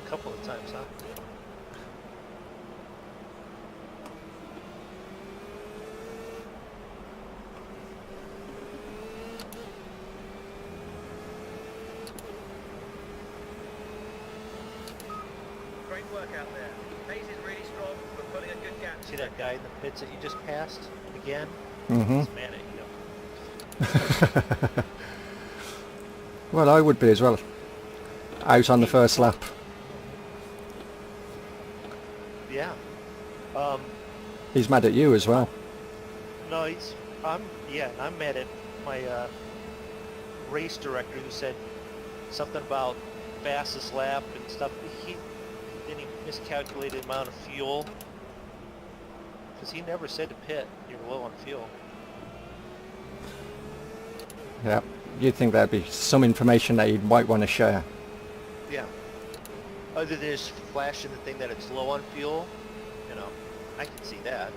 A couple of times, huh? Great work out there. Pace is really strong. We're pulling a good gap. See that guy in the pits that you just passed again? Mm-hmm. He's mad at you. Well, I would be as well. Out on the first lap. Yeah. He's mad at you as well. No, I'm mad at my race director who said something about fastest lap and stuff. Then he miscalculated the amount of fuel. Because he never said to pit, you're low on fuel. Yeah. You'd think there'd be some information that he might want to share. Yeah. Other than just flashing the thing that it's low on fuel, you know, I can see that.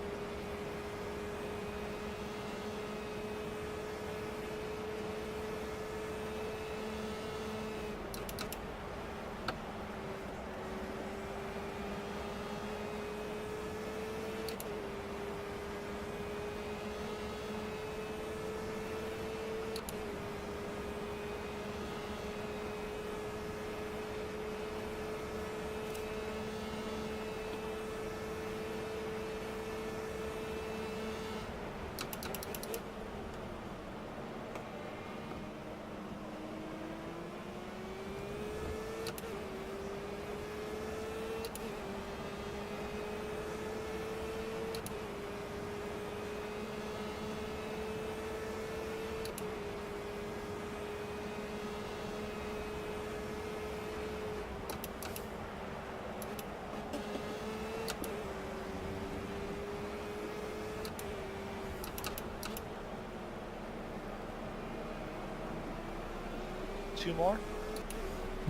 Two more?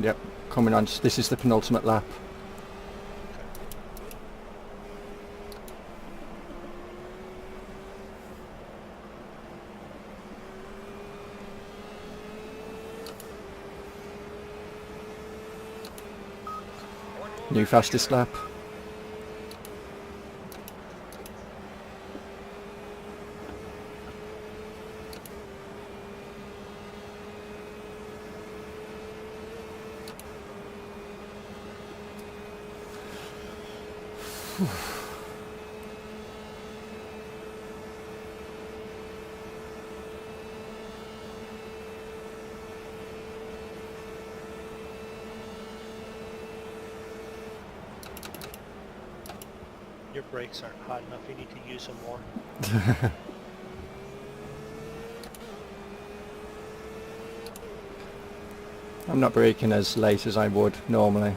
Yep. Coming on. This is the penultimate lap. New fastest lap. Your brakes aren't hot enough, you need to use them more. I'm not braking as late as I would normally.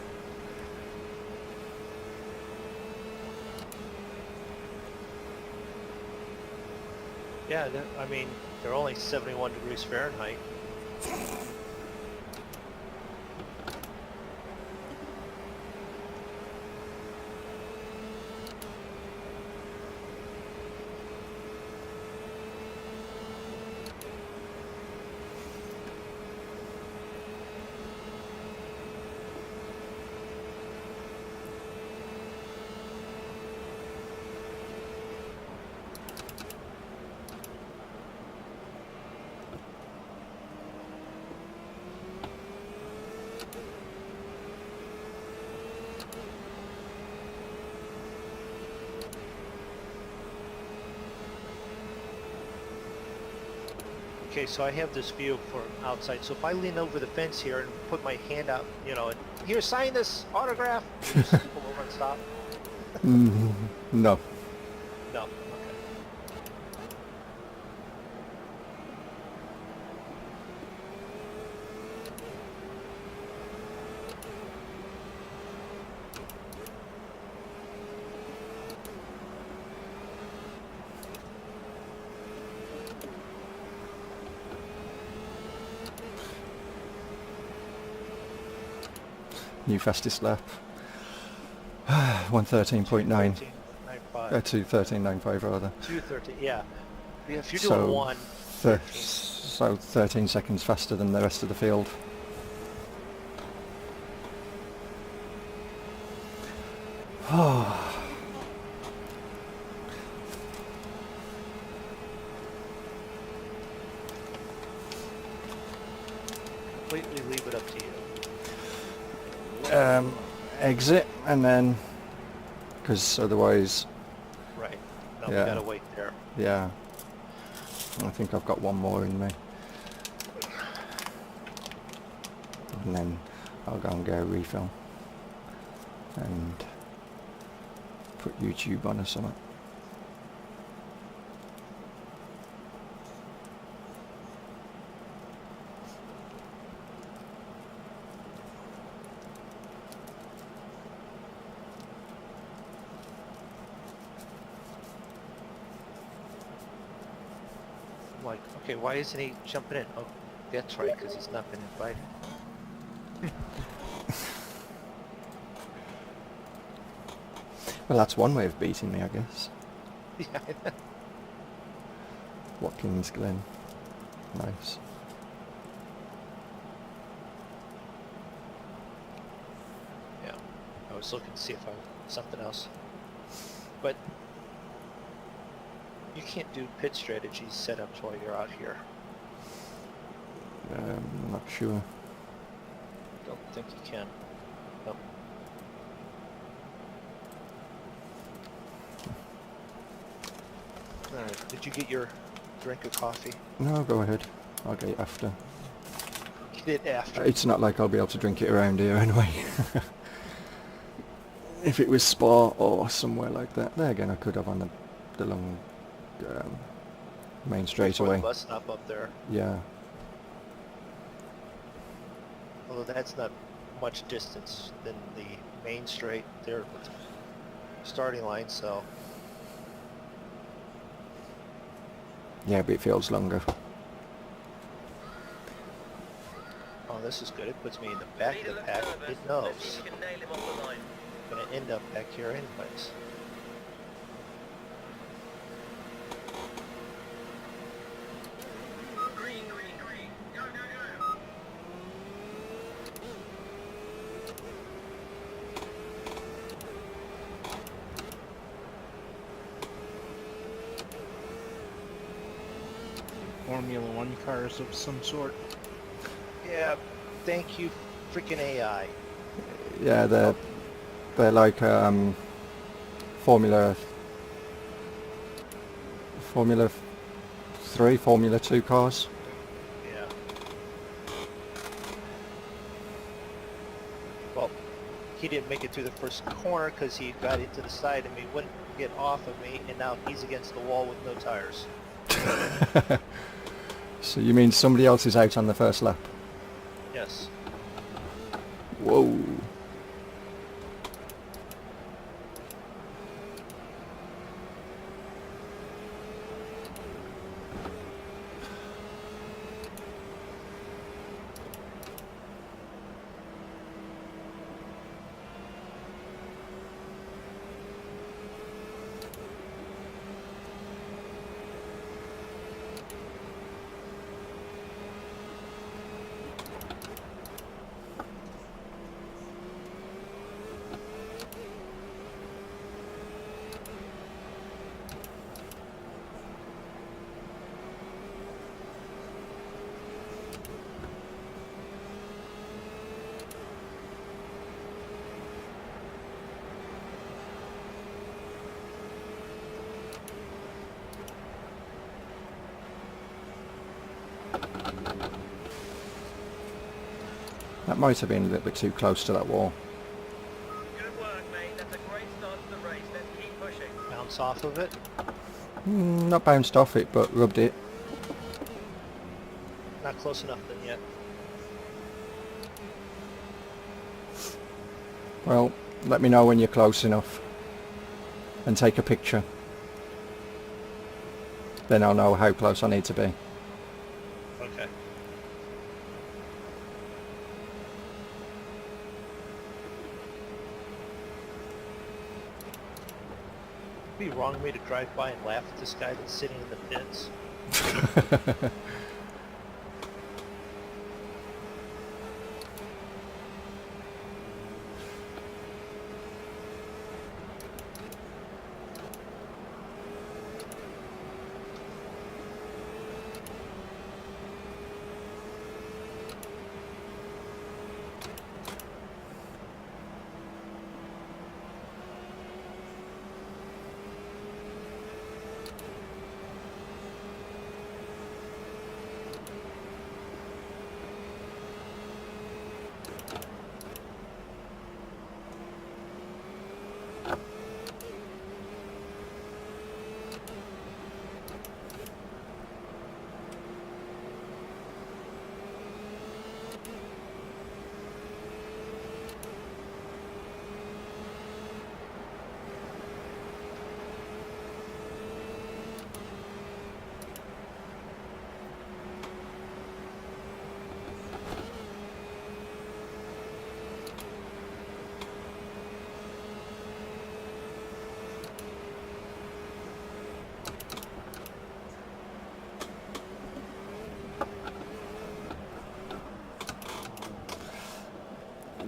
Yeah, I mean, they're only 71 degrees Fahrenheit. Okay, so I have this view from outside. So if I lean over the fence here and put my hand out, you know, and here, sign this autograph, you just pull over and stop? No. No. Okay. New fastest lap. 1:13.9. 2:13.95. 2:13.95 rather. 2:30. Yeah. Yeah. If you're So, doing one. So 13 seconds faster than the rest of the field. Completely leave it up to you. Exit and then, because otherwise, Right. No, Yeah. we gotta wait there. yeah, I think I've got one more in me. And then I'll go and get a refill and put YouTube on or something. Like, okay, why isn't he jumping in? Oh, that's right, because he's not been invited. Well, that's one way of beating me, I guess. Yeah. Watkins Glen. Nice. Yeah. I was looking to see if I something else. But you can't do pit strategy setups while you're out here. Not sure. Don't think you can. Nope. Alright, did you get your drink of coffee? No, go ahead. I'll get it after. Get it after. It's not like I'll be able to drink it around here anyway. If it was Spa or somewhere like that. There again, I could have on the long main Before the straightaway. bus stop up there. Yeah. Although that's not much distance than the main straight there with the starting line, so Yeah, but it feels longer. oh, this is good. It puts me in the back of the pack. It knows. Let's see if you can nail him off the line. I'm gonna end up back here anyways. Green, green, green. Go, go, go. Formula One cars of some sort. Yeah, thank you, freaking AI. Yeah, they're like Formula 3, Formula 2 cars. Yeah. Well, he didn't make it through the first corner because he got into the side of me, wouldn't get off of me, and now he's against the wall with no tires. So you mean somebody else is out on the first lap? Yes. Whoa. That might have been a little bit too close to that wall. Good work, mate. That's a great start to the race. Let's keep pushing. Bounce off of it. Not bounced off it, but rubbed it. Not close enough then yet. Well, let me know when you're close enough. And take a picture. Then I'll know how close I need to be. Okay. It'd be wrong of me to drive by and laugh at this guy that's sitting in the pits.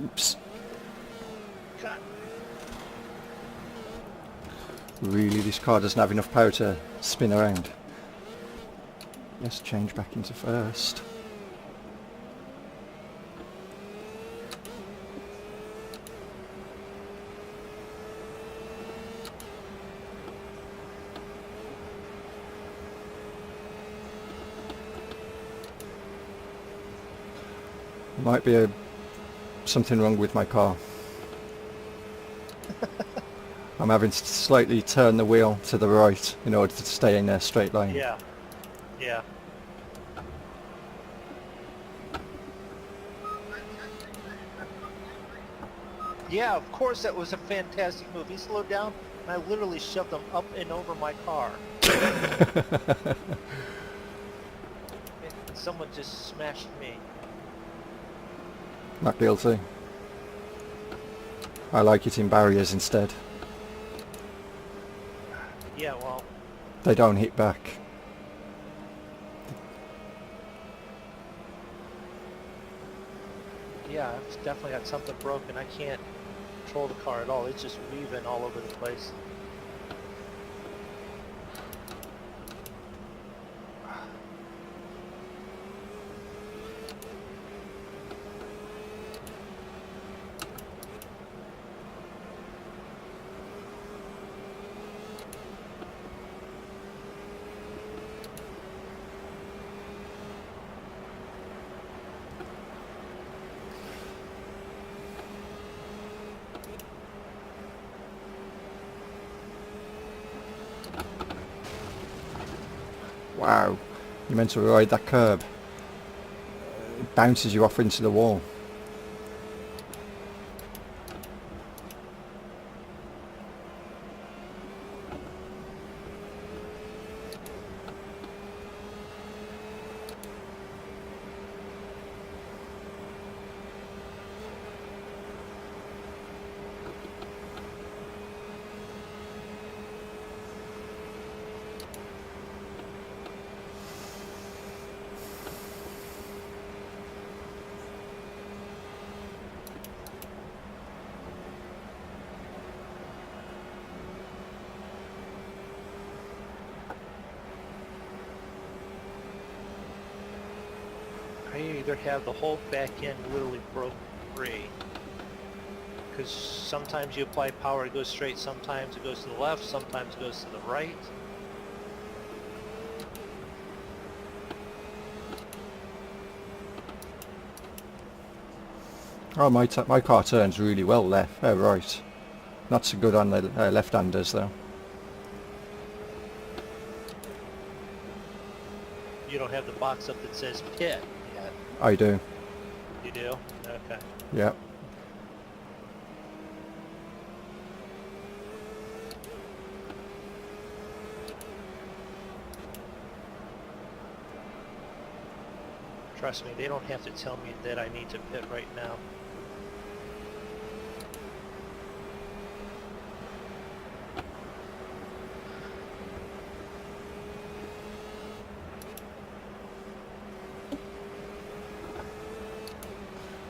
Oops. God. Really, this car doesn't have enough power to spin around. Let's change back into first. Might be something wrong with my car. I'm having to slightly turn the wheel to the right in order to stay in a straight line. Yeah. Yeah. Yeah, of course that was a fantastic move. He slowed down and I literally shoved him up and over my car. And someone just smashed me. Not guilty. I like it in barriers instead. Yeah, well, They don't hit back. yeah, I've definitely got something broken. I can't control the car at all. It's just weaving all over the place. Wow, you meant to ride that curb. It bounces you off into the wall. I either have the whole back end literally broken free. Because sometimes you apply power, it goes straight, sometimes it goes to the left, sometimes it goes to the right. Oh, my car turns really well left, right. Not so good on the left-handers though. You don't have the box up that says pit yet. I do. You do? Okay. Yeah. Trust me, they don't have to tell me that I need to pit right now.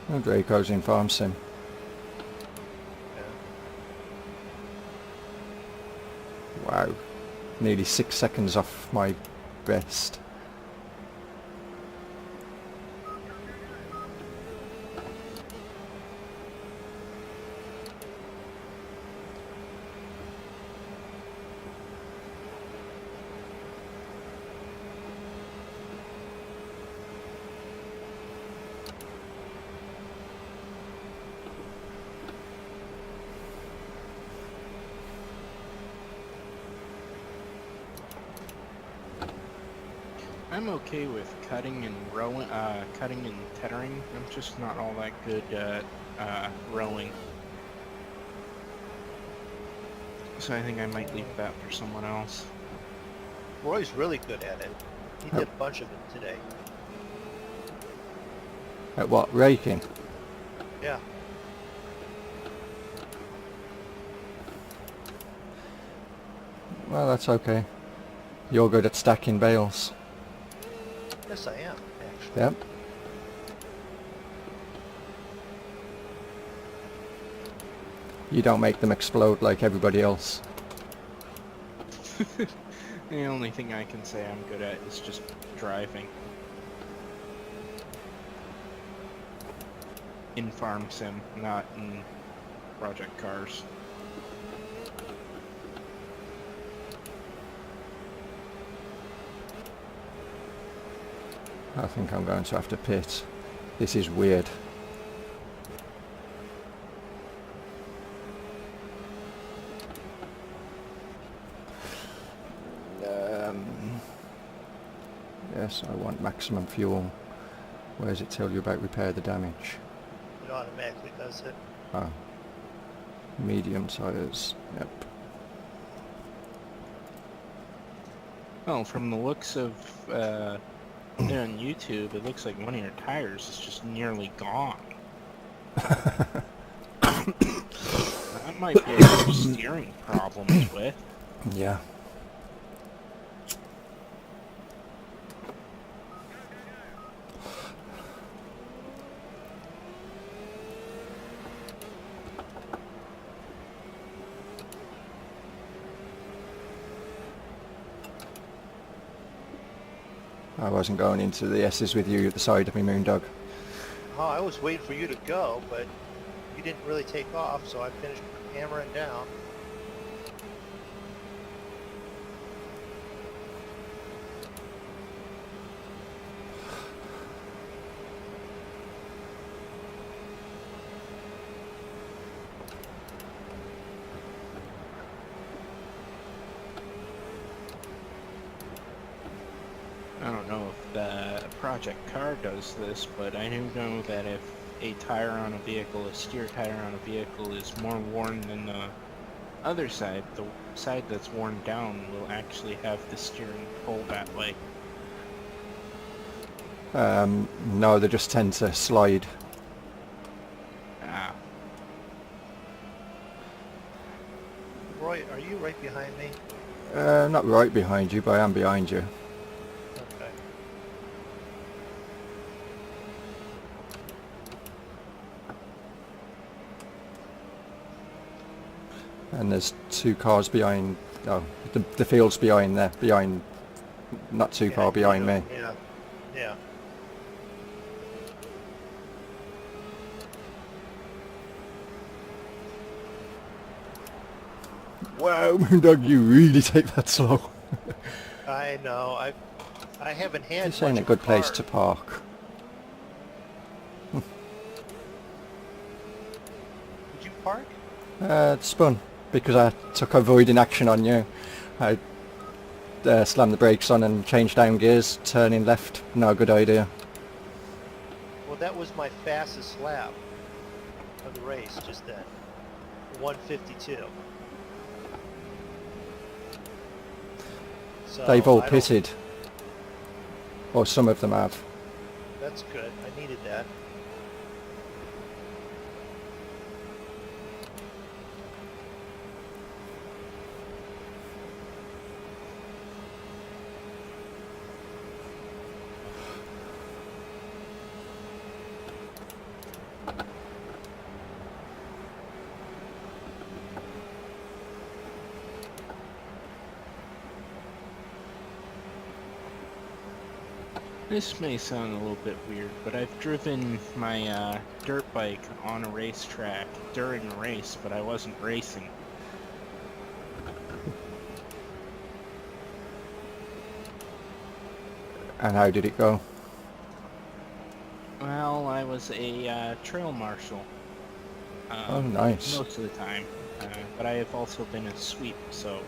Oh, Draco's in farm sim. Wow. Nearly 6 seconds off my best. I'm okay with cutting and rowing, cutting and tethering. I'm just not all that good at rowing. So I think I might leave that for someone else. Roy's really good at it. He did a bunch of it today. At what? Raking? Yeah. Well, that's okay. You're good at stacking bales. Yes, I am, actually. Yep. You don't make them explode like everybody else. The only thing I can say I'm good at is just driving. In farm sim, not in project cars. I think I'm going to have to pit. This is weird. Yes, I want maximum fuel. Where does it tell you about repair the damage? It automatically does it. Ah. Medium tires. Yep. Well, from the looks of on YouTube, it looks like one of your tires is just nearly gone. That might be a steering problems with. Yeah. I wasn't going into the S's with you at the side of me, Moondog. Oh, I was waiting for you to go, but you didn't really take off, so I finished hammering down. I don't know if the project car does this, but I do know that if a tire on a vehicle, a steer tire on a vehicle, is more worn than the other side, the side that's worn down will actually have the steering pull that way. No, they just tend to slide. Ah. Roy, are you right behind me? Not right behind you, but I am behind you. Okay. And there's two cars behind. Oh, the field's behind there. Behind, not too far behind me. Yeah. Yeah. Wow, Moondog, you really take that slow. I know. I haven't had. This ain't a much good of place car. to park. park? Spun because I took avoiding action on you. I slammed the brakes on and changed down gears, turning left. No good idea. Well, that was my fastest lap of the race just then. 152. So They've all I don't- pitted. Or some of them have. That's good. I needed that. This may sound a little bit weird, but I've driven my dirt bike on a racetrack during a race, but I wasn't racing. And how did it go? Well, I was a trail marshal. Oh, nice. Most of the time. But I have also been a sweep, so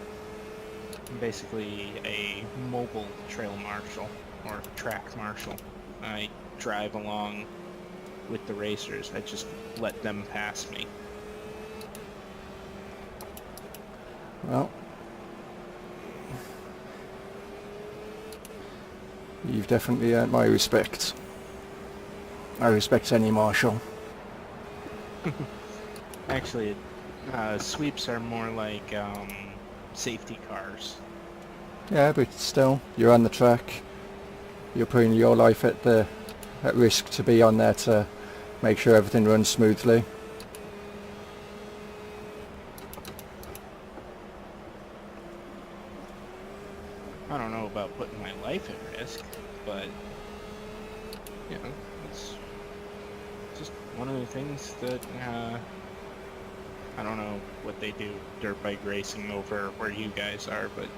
I'm basically a mobile trail marshal, or track marshal. I drive along with the racers. I just let them pass me. Well, you've definitely earned my respect. I respect any marshal. Actually, sweeps are more like safety cars. Yeah, but still, you're on the track. You're putting your life at risk to be on there to make sure everything runs smoothly. I don't know about putting my life at risk, but you know, it's just one of the things that I don't know what they do dirt bike racing over where you guys are, but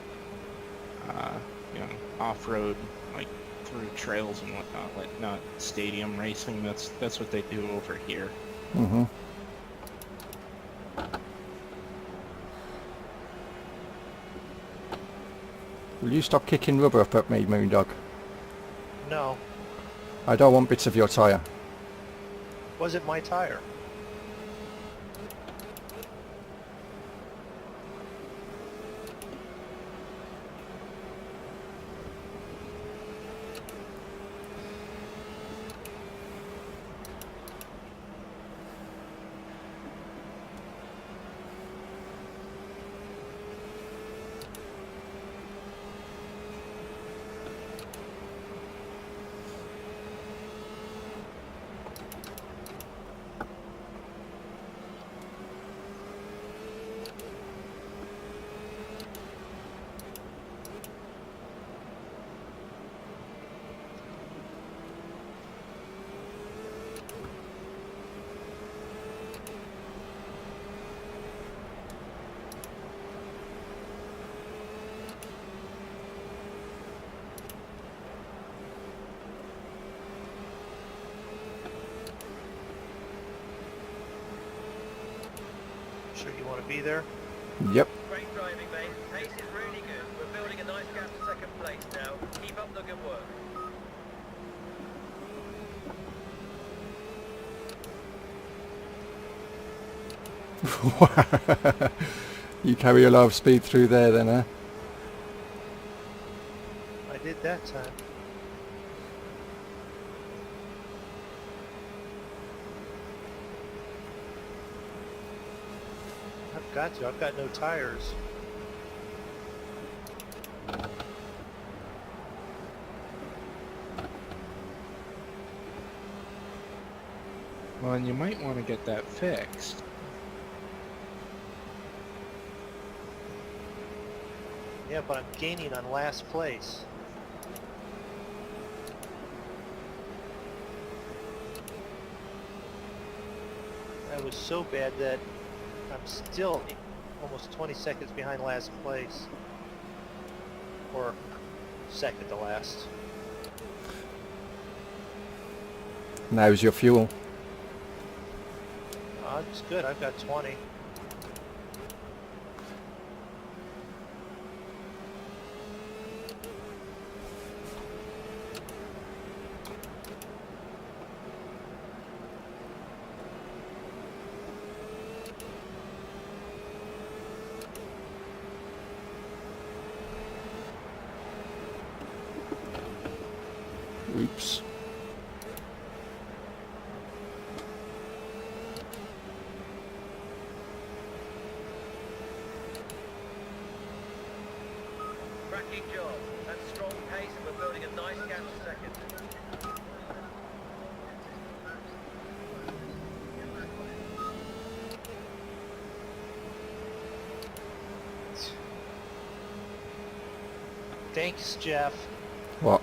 you know, off-road, like through trails and whatnot, like not stadium racing. That's what they do over here. Mm-hmm. Will you stop kicking rubber up at me, Moondog? No, I don't want bits of your tyre. wasn't my tire. Sure you want to be there? Yep. Great driving, mate. Pace is really good. We're building a nice gap to second place now. Keep up the good work. You carry a lot of speed through there then, huh? I did that time. I've got to. I've got no tires. Well, and you might want to get that fixed. Yeah, but I'm gaining on last place. That was so bad that I'm still almost 20 seconds behind last place. Or second to last. Now's your fuel. It's good. I've got 20. Oops. Cracking job. That's strong pace and we're building a nice gap to second. Thanks, Jeff. What?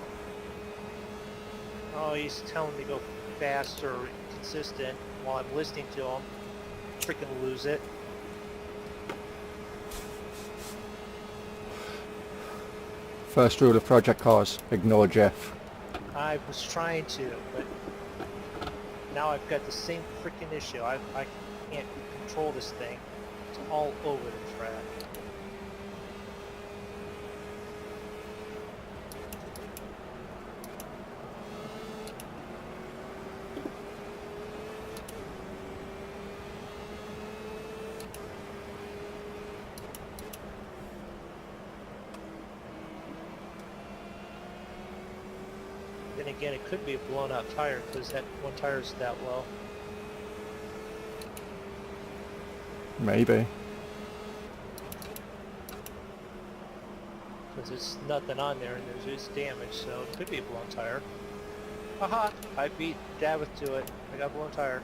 Oh, he's telling me to go faster, consistent, while I'm listening to him. Freaking lose it. First rule of Project Cars, ignore Jeff. I was trying to, but now I've got the same freaking issue. I can't control this thing. It's all over the track. Then again, it could be a blown out tire because that one tire's that low. Maybe. Because there's nothing on there and there's just damage, so it could be a blown tire. Haha! I beat Davith to it. I got a blown tire.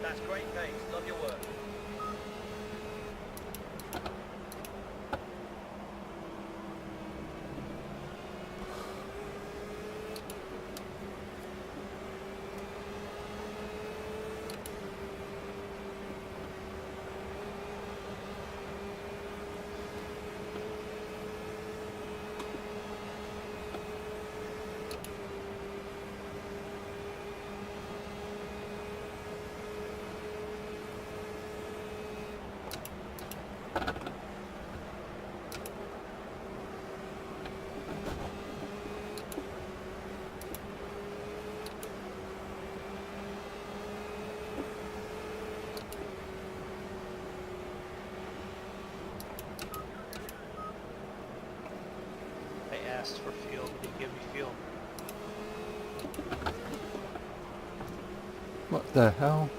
That's great pace. Love your work. I asked for fuel, he didn't give me fuel. What the hell?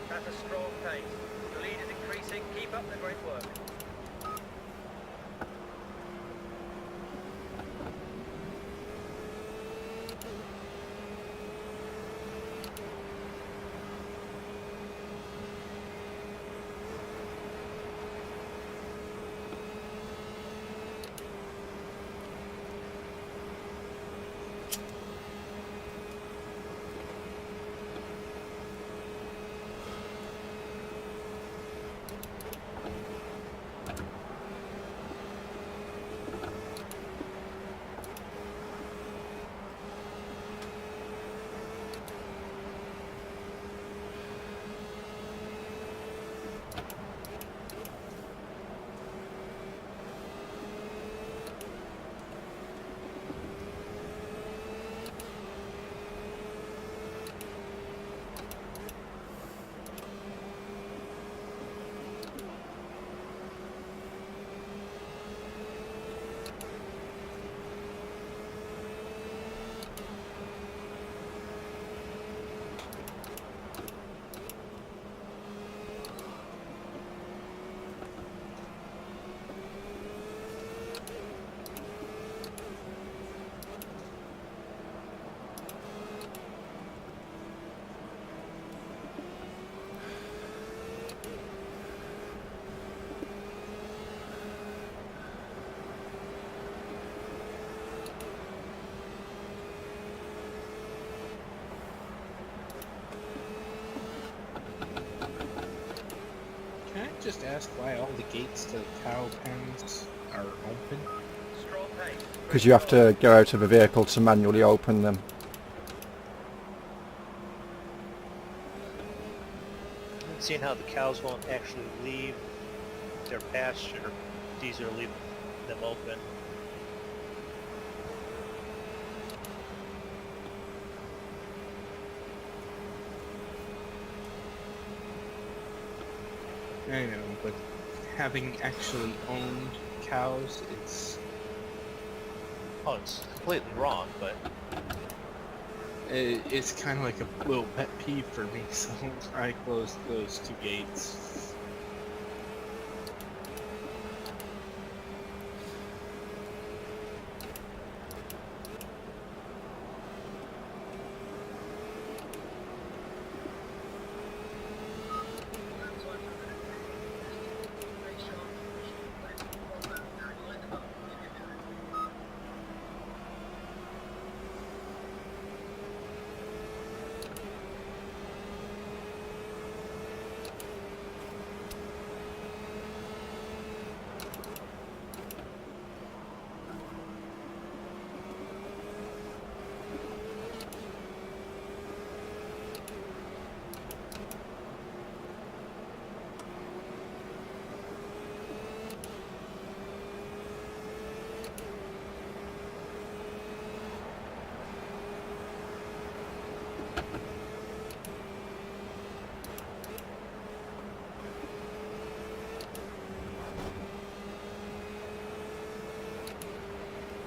That's a strong pace. The lead is increasing. Keep up the great work. ask why all the gates to cow pens are open? Strong pace. Because you have to go out of a vehicle to manually open them. Seeing how the cows won't actually leave their pasture, it's easier to leave them open. I know, but having actually owned cows, Oh, it's completely wrong, but it's kind of like a little pet peeve for me, so I closed those two gates.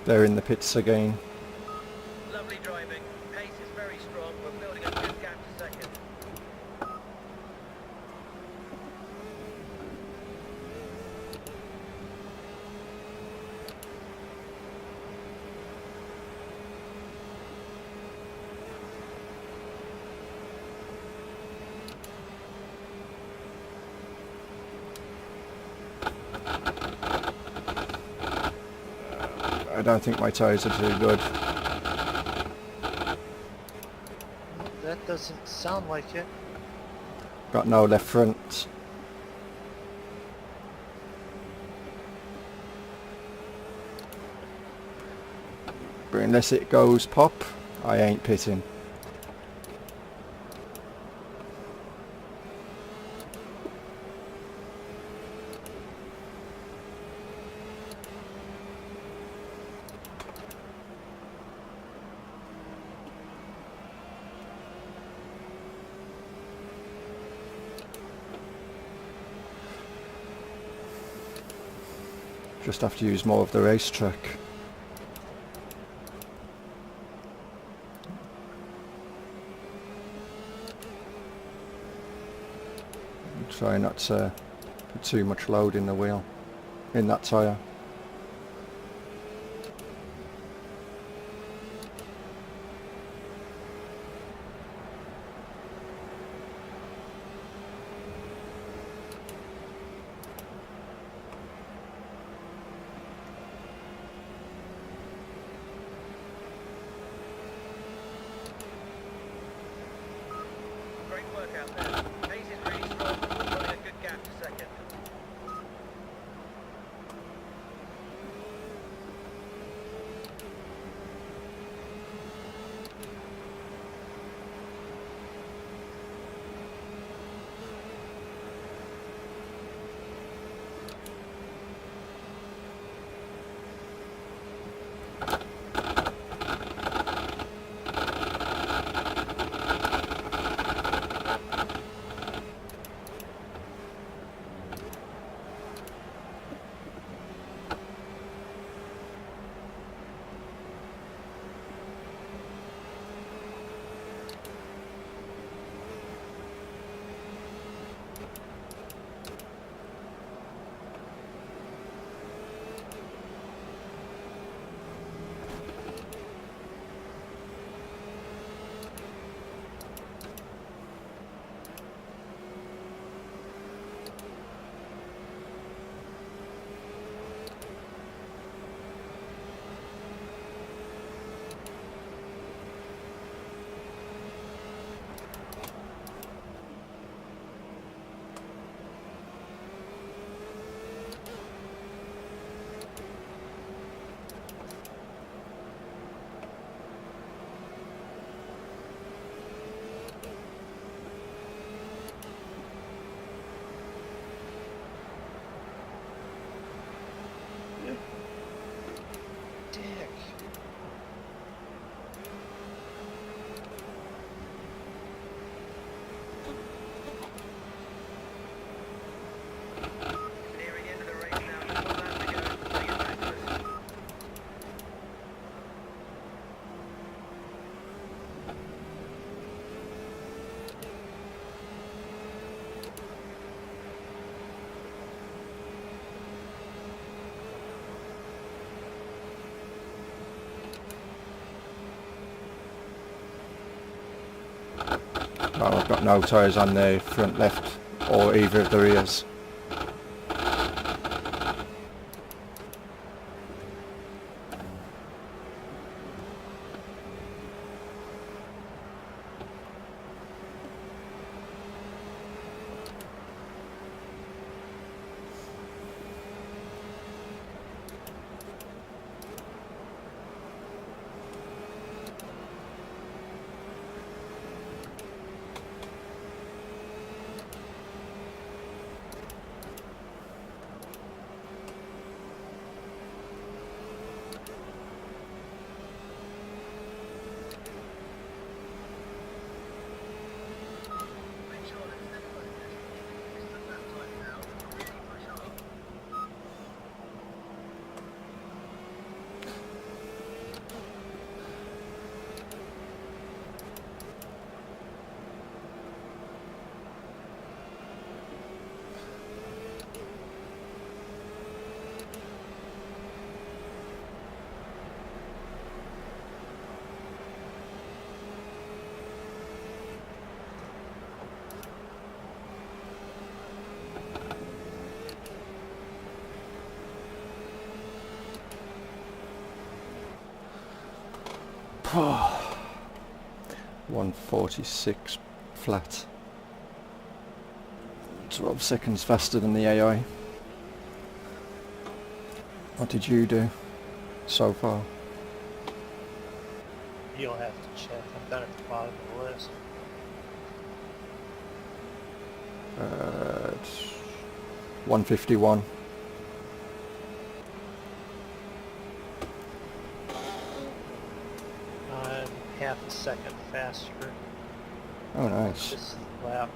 They're in the pits again. Lovely driving. Pace is very strong. We're building a good gap to second. I don't think my tyres are too good. that doesn't sound like it. Got no left front. But unless it goes pop, I ain't pitting. Just have to use more of the racetrack. Try not to put too much load in the wheel, in that tyre. Great work out there. Pace is really strong. We're building a good gap to second. Oh, I've got no tyres on the front left or either of the rears. Oh, 146 flat. 12 seconds faster than the AI. What did you do so far? You'll have to check. I'm down at the bottom of the list. It's 151. I'm half a second faster. Oh, nice. This lap.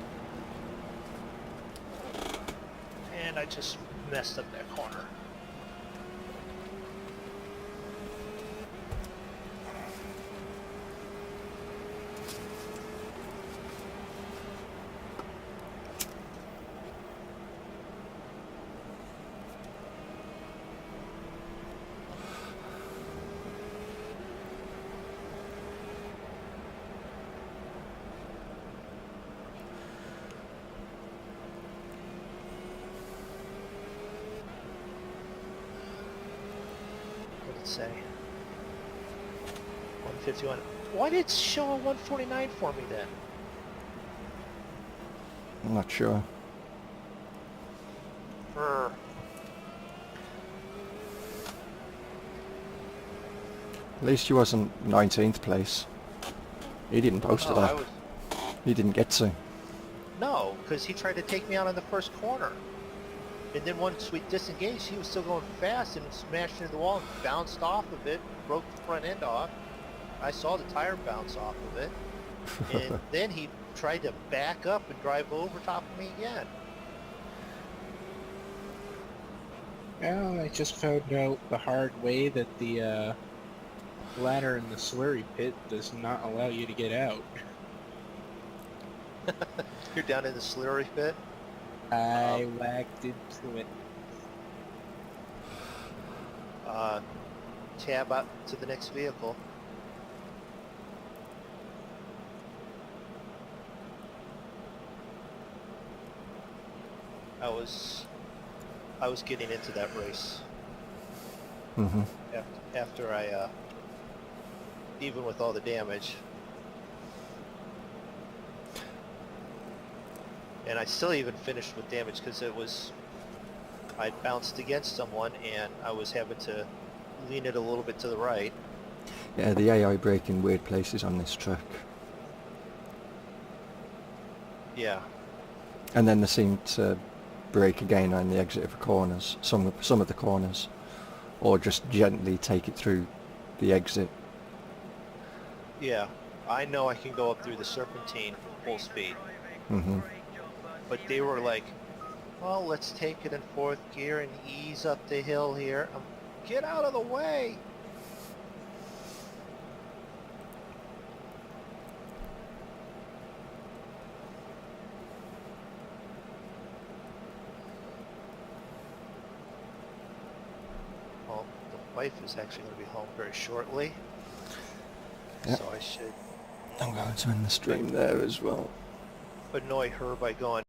And I just messed up that corner. What did it say? 151. Why did it show a 149 for me then? I'm not sure. Brr. At least you wasn't 19th place. He didn't post No, that. I was, He didn't get to. no, because he tried to take me out on the first corner. And then once we disengaged, he was still going fast and smashed into the wall and bounced off of it, broke the front end off. I saw the tire bounce off of it. And then he tried to back up and drive over top of me again. Well, I just found out the hard way that the ladder in the slurry pit does not allow you to get out. You're down in the slurry pit. I whacked into it. Tab out to the next vehicle. I was getting into that race Mm-hmm. after I even with all the damage. And I still even finished with damage because I bounced against someone and I was having to lean it a little bit to the right. Yeah, the AI brake in weird places on this track. Yeah. And then they seem to brake again on the exit of the corners, some of the corners. Or just gently take it through the exit. Yeah. I know I can go up through the serpentine full speed. Mm-hmm. But they were like, well, let's take it in fourth gear and ease up the hill here. Get out of the way! Well, the wife is actually going to be home very shortly. Yep. So I should... I'm going to end the stream there as well. annoy her by going